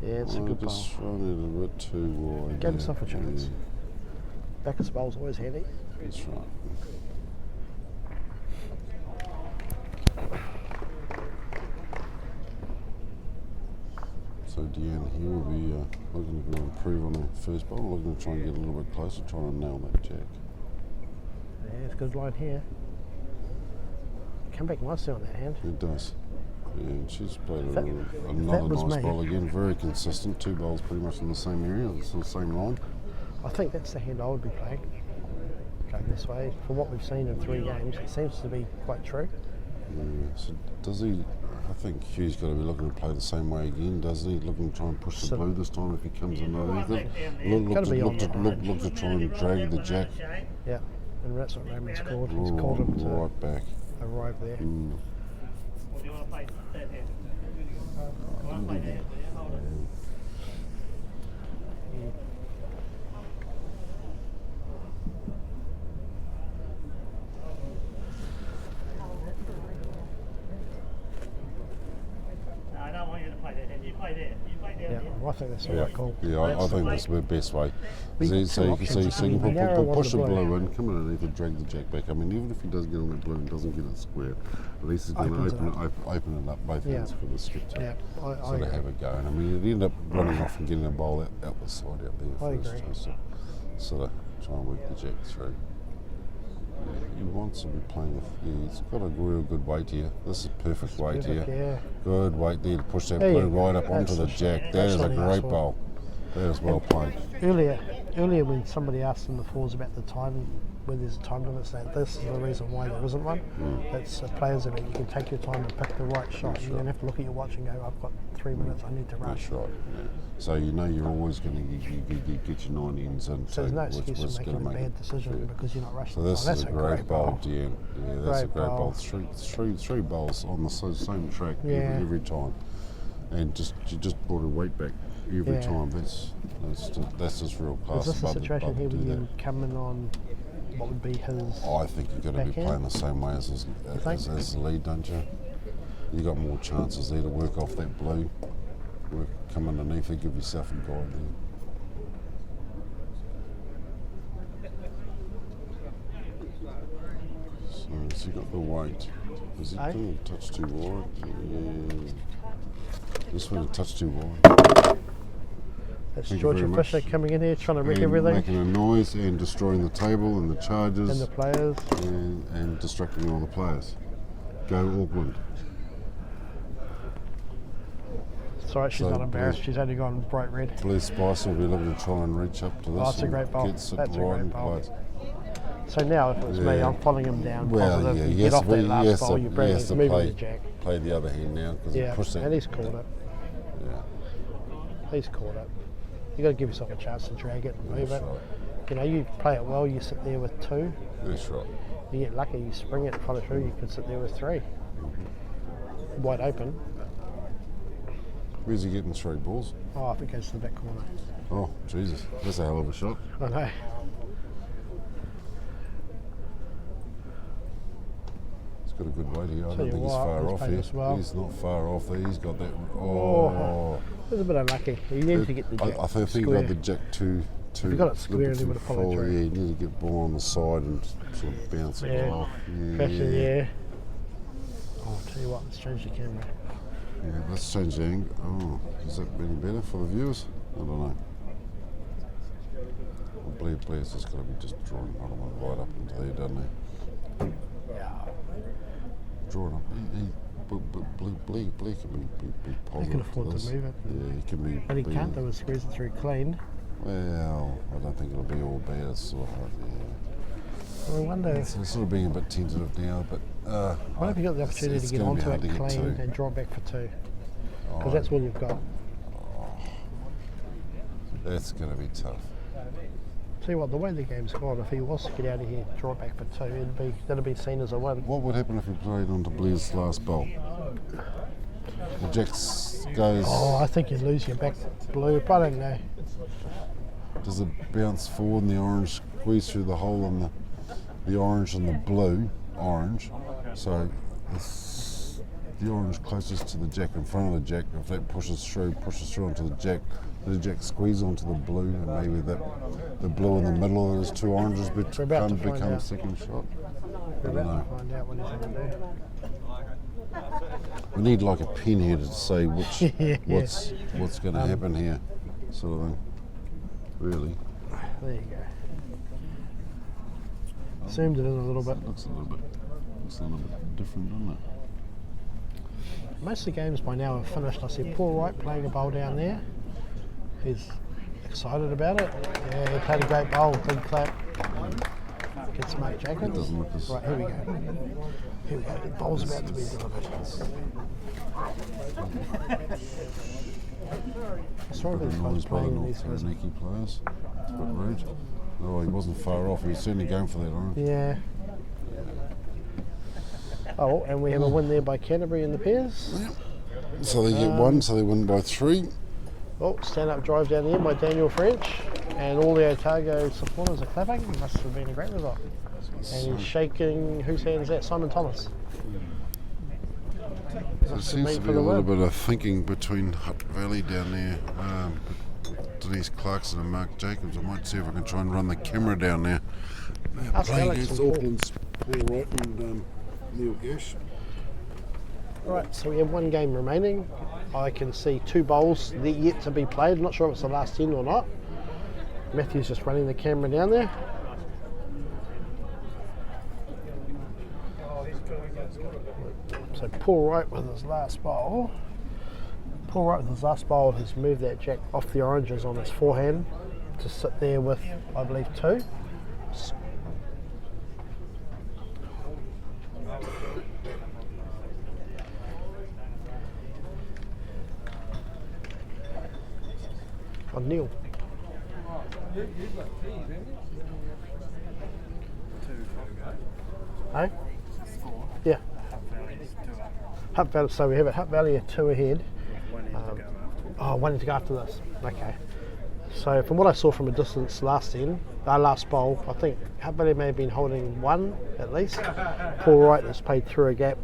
S4: yeah, it's a good bowl.
S3: Just throwing it a bit too wide.
S4: Give himself a chance.
S3: Yeah.
S4: Backus bowl's always handy.
S3: That's right. So Deanne here will be looking to improve on her first bowl, looking to try and get a little bit closer, trying to nail that jack.
S4: Yeah, it's a good line here. Come back nicely on that hand.
S3: It does. Yeah, and she's played
S4: that
S3: another
S4: was
S3: nice
S4: me.
S3: bowl again, very consistent, 2 bowls pretty much in the same area, it's the same line.
S4: I think that's the hand I would be playing. Going this way. From what we've seen in 3 games, it seems to be quite true.
S3: Yeah, so does he, I think Hugh's got to be looking to play the same way again, doesn't he? Looking to try and push the blue this time if he comes underneath it. Look to try and drag the jack.
S4: Yeah, and that's what Raymond's called. He's called him to
S3: right back.
S4: Arrive there.
S8: No, I don't want you to play that hand. You play there. You play
S4: Yeah, well, I think that's the
S3: Yeah,
S4: right call.
S3: yeah, I think that's the best way.
S4: We
S3: So,
S4: got
S3: so
S4: two
S3: you can
S4: options.
S3: so you can
S4: Narrow one
S3: push
S4: to
S3: the
S4: blue.
S3: blue in, come underneath and drag the jack back. I mean, even if he does get on the blue and doesn't get it square, at least he's going to
S4: Opens it
S3: open it up both
S4: Yeah.
S3: ends for the skip to
S4: Yeah, I
S3: sort of
S4: agree.
S3: have a go. And I mean, you'd end up running off and getting a bowl out the side out there
S4: I
S3: first.
S4: agree.
S3: Just to sort of try and work the jack through. He wants to be playing with, he's got a real good weight here. This is perfect weight
S4: Perfect,
S3: here.
S4: yeah.
S3: Good weight there to push that
S4: There
S3: blue
S4: you go.
S3: right up onto the
S4: That's-
S3: jack. That
S4: that's
S3: is a
S4: what he asked
S3: great
S4: for.
S3: bowl. That is well played.
S4: Earlier when somebody asked in the fours about the time, when there's a time limit, saying this is the reason why there isn't one. It's a player's event. You can take your time to pick the right shot.
S3: That's
S4: You don't
S3: right.
S4: have to look at your watch and go, I've got 3 minutes, I need to rush.
S3: That's right. Yeah. So you know you're always going to get your 9 ends in.
S4: So there's no
S3: which
S4: excuse
S3: was
S4: for
S3: gonna
S4: making a
S3: make
S4: bad
S3: it
S4: decision
S3: fair.
S4: because you're not rushing.
S3: So this
S4: that's
S3: is a great bowl, yeah. Yeah, that's a
S4: Great
S3: great bowl.
S4: bowl.
S3: Three bowls on the same track
S4: Yeah.
S3: every time, and you just brought a weight back every
S4: Yeah.
S3: time. That's just real class.
S4: Is this a
S3: above
S4: situation here
S3: do
S4: where
S3: that.
S4: you come in on what would be his?
S3: I think you've got to be
S4: backhand?
S3: playing the same way as the lead, don't you? You got more chances there to work off that blue. Come underneath it, give yourself a guide there. So has he got the weight? Is he
S4: Aye.
S3: going to touch too wide? Yeah. This one a touch too wide.
S4: That's
S3: Thank you
S4: Georgia
S3: very much.
S4: Fisher coming in here trying to wreck
S3: And
S4: everything
S3: making a noise and destroying the table and the charges
S4: and the players.
S3: and distracting all the players. Go Auckland.
S4: It's alright, she's
S3: So,
S4: not embarrassed.
S3: Blue-
S4: She's only gone bright red.
S3: Blue Spice will be looking to try and reach up to this.
S4: Oh, it's a
S3: and
S4: great bowl.
S3: Get it
S4: That's a
S3: right
S4: great
S3: in
S4: bowl.
S3: place.
S4: So now, if it was me,
S3: Yeah.
S4: I'm following him down
S3: Well,
S4: positive.
S3: yeah,
S4: You
S3: yes,
S4: get off that
S3: we-
S4: last
S3: yes,
S4: bowl, you bring
S3: yes,
S4: it,
S3: to
S4: moving
S3: play-
S4: the jack.
S3: Play the other hand now because
S4: Yeah,
S3: he pushed that.
S4: and he's caught it.
S3: Yeah,
S4: He's caught it. You got to give yourself a chance to drag it and move
S3: that's
S4: it.
S3: right.
S4: You know, you play it well, you sit there with 2.
S3: That's right.
S4: You get lucky, you spring it, follow through, you could sit there with 3. Wide open.
S3: Where's he getting 3 balls?
S4: Oh, I think it goes to the back corner.
S3: Oh, Jesus, that's a hell of a shot.
S4: I know.
S3: He's got a good weight here. I
S4: Tell
S3: don't
S4: you
S3: think he's
S4: what,
S3: far
S4: he's
S3: off
S4: played
S3: here.
S4: this well.
S3: He's not far off there. He's got that.
S4: Oh,
S3: Oh,
S4: it was a bit unlucky. You need to get the jack
S3: I think he
S4: square.
S3: got the jack too.
S4: If he got it square, he would have followed
S3: full.
S4: through.
S3: Yeah, you need to get ball on the side and sort of bounce it
S4: Yeah.
S3: off.
S4: Crash in the air. Oh, I'll tell you what, let's change the camera.
S3: Yeah, let's change the angle. Oh, is that any better for the viewers? I don't know. Well, Blair's just got to be just drawing another one right up into there, doesn't he?
S4: Yeah.
S3: Drawing up. Blair can be positive.
S4: He can afford to
S3: this.
S4: move it.
S3: Yeah, he can be.
S4: What he can't do is squeeze it through clean.
S3: Well, I don't think it'll be all bad. It's sort of hard, yeah.
S4: I wonder,
S3: It's sort of being a bit tentative now, but
S4: I wonder if you got the opportunity
S3: it's
S4: to get
S3: gonna be
S4: onto
S3: hard
S4: it
S3: to get
S4: clean
S3: to.
S4: and draw it back for 2. Because
S3: Oh,
S4: that's all you've got.
S3: That's going to be tough.
S4: Tell you what, the way the game's gone, if he was to get out of here, draw it back for 2, that'd be seen as a win.
S3: What would happen if we played onto Blair's last bowl? The Jack goes.
S4: Oh, I think you'd lose your back blue, but I don't know.
S3: Does it bounce forward and the orange squeeze through the hole in the orange and the blue? Orange. So it's the orange closest to the jack in front of the jack. If that pushes through onto the jack squeeze onto the blue, and maybe the blue in the middle of those 2 oranges
S4: We're about to find
S3: become
S4: out.
S3: second shot. I
S4: We're
S3: don't
S4: about
S3: know.
S4: to find out what he's going to do.
S3: We need like a pin here to say which
S4: Yeah.
S3: what's going to happen here, sort of thing. Really.
S4: There you go. Zoomed it in a little bit.
S3: Looks a little bit different, doesn't it?
S4: Most of the games by now have finished. I see Paul Wright playing a bowl down there. He's excited about it. Yeah, he played a great bowl. Big clap. Get Mark Jacobs.
S3: It doesn't look as-
S4: Right, here we go. Here we go. The bowl's about to be delivered. Sorry
S3: Bit
S4: about
S3: of
S4: the
S3: noise
S4: folks
S3: by the
S4: playing in
S3: North
S4: these guys.
S3: Taranaki players. It's a bit rude. Oh, he wasn't far off. He was certainly going for that orange.
S4: Yeah. Oh, and we have a win there by Canterbury in the pairs.
S3: So they get 1, so they win by 3.
S4: Oh, stand-up drive down here by Daniel French. And all the Otago supporters are clapping. It must have been a great result. And he's shaking, whose hand is that? Simon Thomas.
S3: There seems to be a little bit of thinking between Hutt Valley down there. Denise Clarkson and Mark Jacobs. I might see if I can try and run the camera down there. They're
S4: Ask
S3: playing
S4: Alex
S3: against
S4: and Paul.
S3: Auckland's Paul Wright and Neil Gash.
S4: Right, so we have one game remaining. I can see 2 bowls yet to be played. I'm not sure if it's the last 10 or not. Matthew's just running the camera down there. So Paul Wright with his last bowl. Paul Wright with his last bowl has moved that jack off the oranges on his forehand to sit there with, I believe, 2. On Neil. Hey? Yeah. Hutt Valley, so we have it Hutt Valley are 2 ahead. Wanting to go after this. Okay. So from what I saw from a distance last bowl, I think Hutt Valley may have been holding 1 at least. Paul Wright has played through a gap,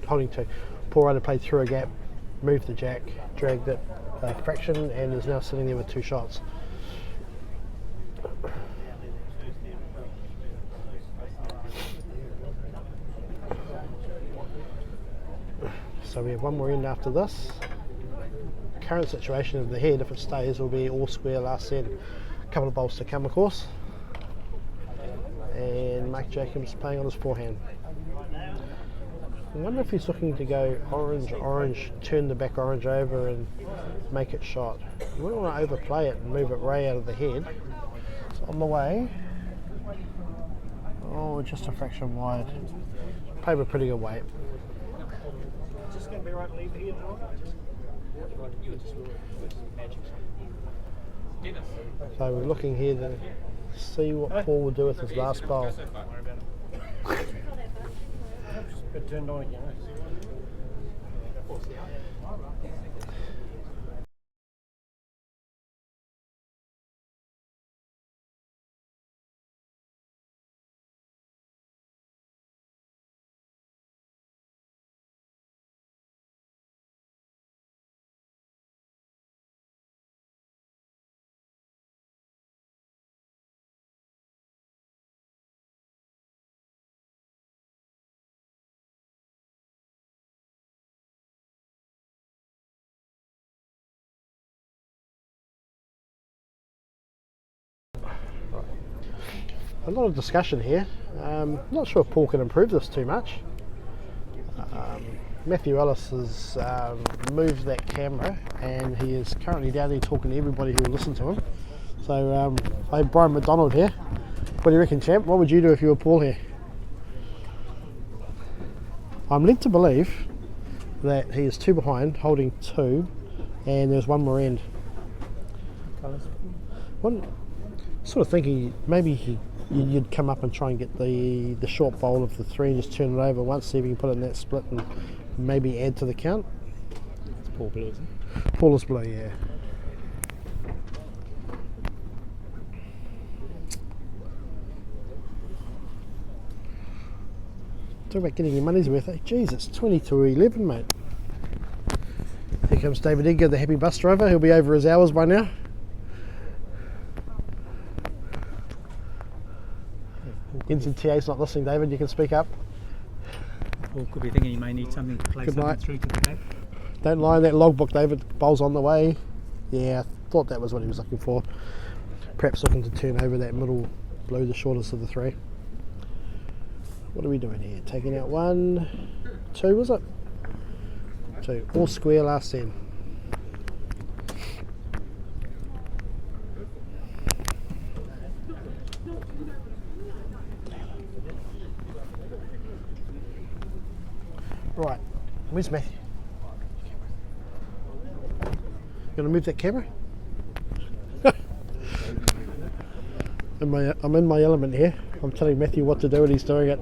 S4: holding 2. Paul Wright had played through a gap, moved the jack, dragged it a fraction, and is now sitting there with 2 shots. So we have one more end after this. Current situation of the head, if it stays, will be all square last end. A couple of bowls to come, of course. And Mark Jacobs playing on his forehand. I wonder if he's looking to go orange, turn the back orange over and make it shot. You wouldn't want to overplay it and move it way out of the head. It's on the way. Oh, just a fraction wide. Played with pretty good weight.
S5: Just going to be right to leave here,
S4: So we're looking here to see what Paul will do with his last bowl.
S5: It turned on again.
S4: A lot of discussion here. Not sure if Paul can improve this too much. Matthew Ellis has moved that camera and he is currently down there talking to everybody who will listen to him. So I have Brian McDonald here. What do you reckon, champ? What would you do if you were Paul here? I'm led to believe that he is 2 behind, holding 2, and there's 1 more end. One sort of thinking maybe you'd come up and try and get the short bowl of the 3 and just turn it over once, see if you can put it in that split and maybe add to the count.
S5: It's Paul Blue, isn't it?
S4: Paul is blue, yeah. Talk about getting your money's worth. Hey, geez, it's 20 to 11, mate. Here comes David Edgar, the happy bus driver. He'll be over his hours by now. Ensign TA's not listening, David. You can speak up.
S5: Paul could be thinking he may need something to play
S4: Good
S5: something
S4: night.
S5: through to the back.
S4: Don't lie in that logbook, David. Bowl's on the way. Yeah, I thought that was what he was looking for. Perhaps looking to turn over that middle blue, the shortest of the 3. What are we doing here? Taking out 1, 2, was it? 2. All square last end. Right, where's Matthew? You gonna move that camera? I'm in my element here. I'm telling Matthew what to do and he's doing it.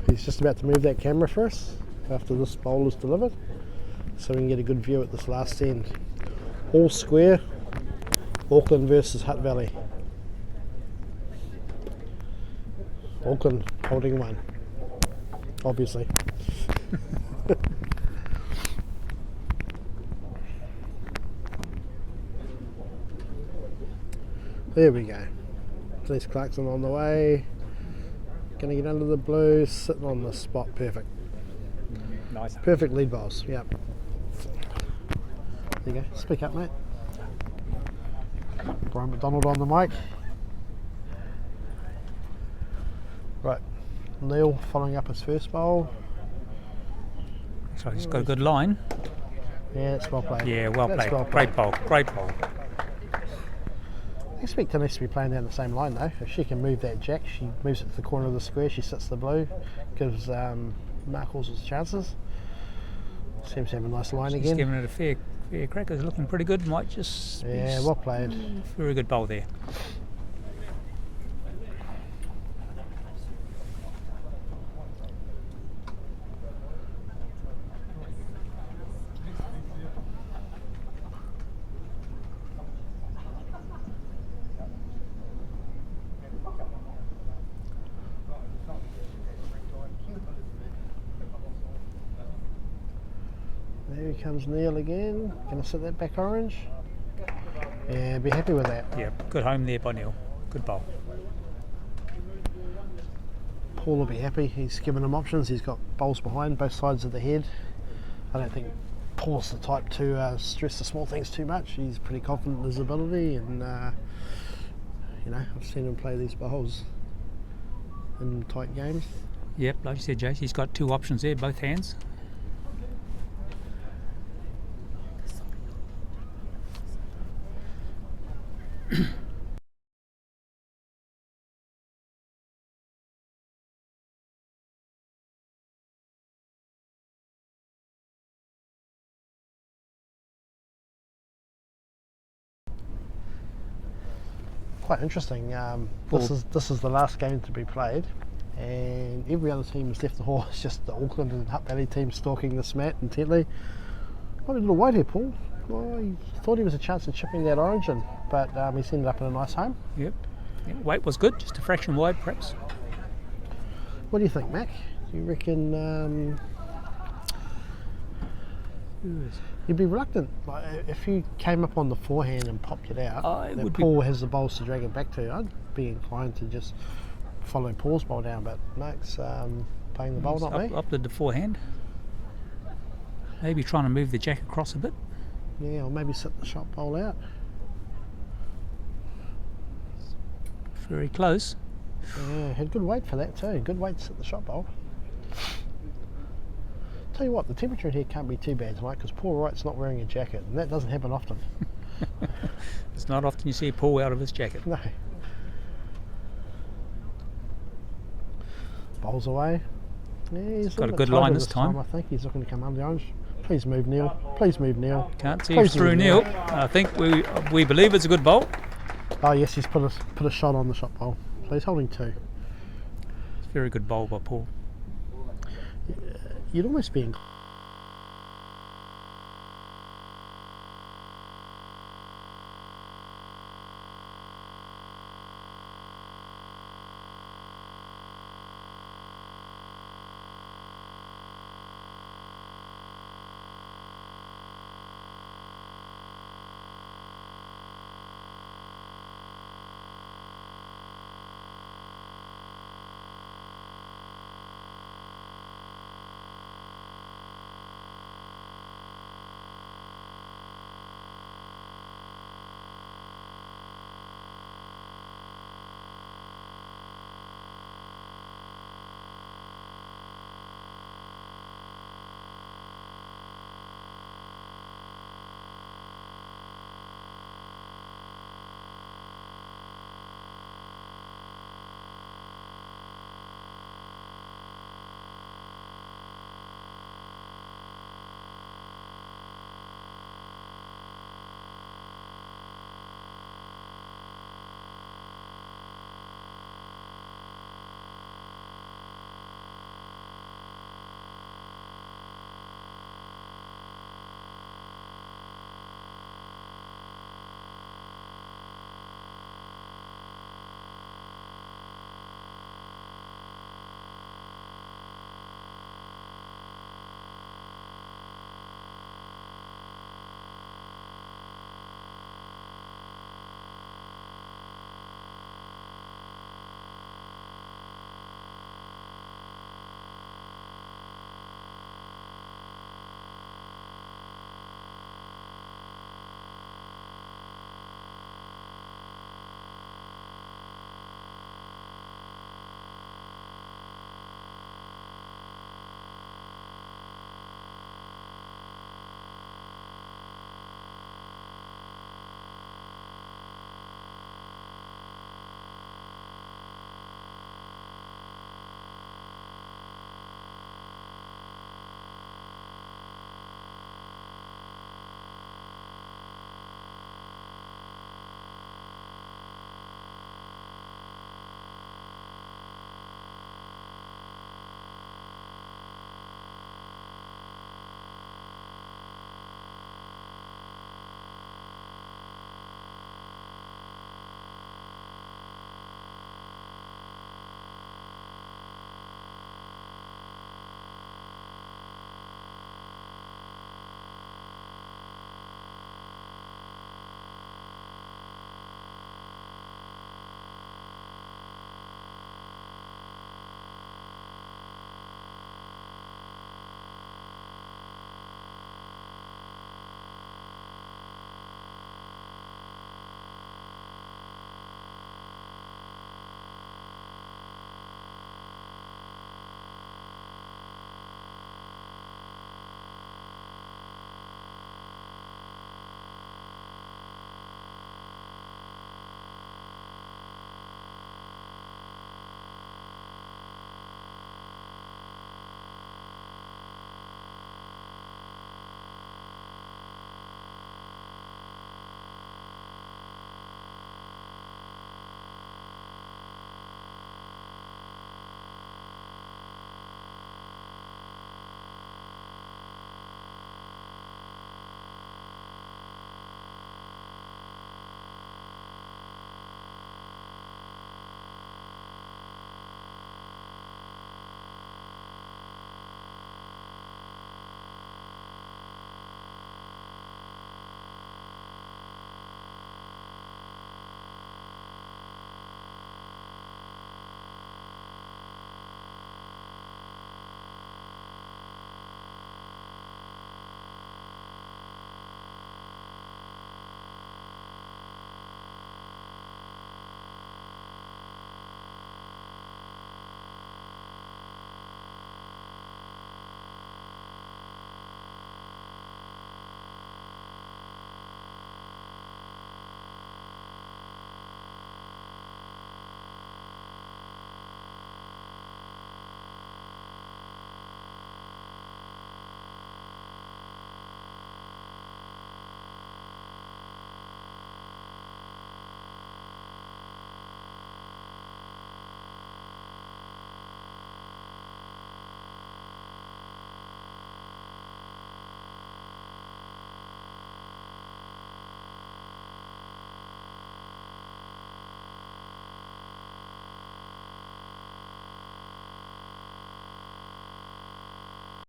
S4: He's just about to move that camera for us after this bowl is delivered, so we can get a good view at this last end. All square, Auckland versus Hutt Valley. Auckland holding 1, obviously. There we go. Denise Clarkson on the way. Gonna get under the blue, sitting on the spot, perfect.
S5: Nice.
S4: Perfect lead bowls, yep. There you go, speak up mate. Brian McDonald on the mic. Right, Neil following up his first bowl.
S5: So he's got a good line.
S4: Yeah, that's well played.
S5: Yeah, well
S4: That's
S5: played. Great bowl. Great bowl.
S4: I expect Denise to be playing down the same line though. If she can move that jack, she moves it to the corner of the square, she sits the blue, gives Mark Halls chances. Seems to have a nice line
S5: She's
S4: again.
S5: giving it a fair crack. It's looking pretty good. Might just be
S4: Yeah, well played.
S5: very good bowl there.
S4: There comes Neil again. Gonna sit that back orange. Yeah, be happy with that.
S5: Yeah, good home there by Neil. Good bowl.
S4: Paul will be happy. He's given him options. He's got bowls behind both sides of the head. I don't think Paul's the type to stress the small things too much. He's pretty confident in his ability, and you know, I've seen him play these bowls in tight games.
S5: Yep, like you said, Jace, he's got two options there, both hands.
S4: Quite interesting. This is the last game to be played, and every other team has left the hall. It's just the Auckland and Hutt Valley team stalking this mat intently. Might be a little wide here, Paul. Well, he thought he was a chance of chipping that orange in, but he's ended up in a nice home.
S5: Yep. Weight was good, just a fraction wide perhaps.
S4: What do you think, Mac? Do you reckon you'd be reluctant? Like, if you came up on the forehand and popped it out,
S5: I
S4: and
S5: would
S4: Paul has the bowls to drag it back to, I'd be inclined to just follow Paul's bowl down, but Mac's playing the bowl, not me.
S5: Opted the forehand. Maybe trying to move the jack across a bit.
S4: Yeah, or maybe sit the shot bowl out.
S5: Very close.
S4: Yeah, had good weight for that too. Good weight to sit the shot bowl. Tell you what, the temperature in here can't be too bad tonight because Paul Wright's not wearing a jacket, and that doesn't happen often.
S5: It's not often you see Paul out of his jacket.
S4: No. Bowls away. Yeah, he's
S5: Got a
S4: bit
S5: good
S4: tighter
S5: line this time.
S4: I think he's looking to come under the orange. Please move, Neil. Please move, Neil.
S5: Can't see
S4: Please
S5: through
S4: move,
S5: Neil. I think we believe it's a good bowl.
S4: Oh yes, he's put a shot on the shot bowl. So he's holding two.
S5: It's a very good bowl by Paul.
S4: You'd almost be inclined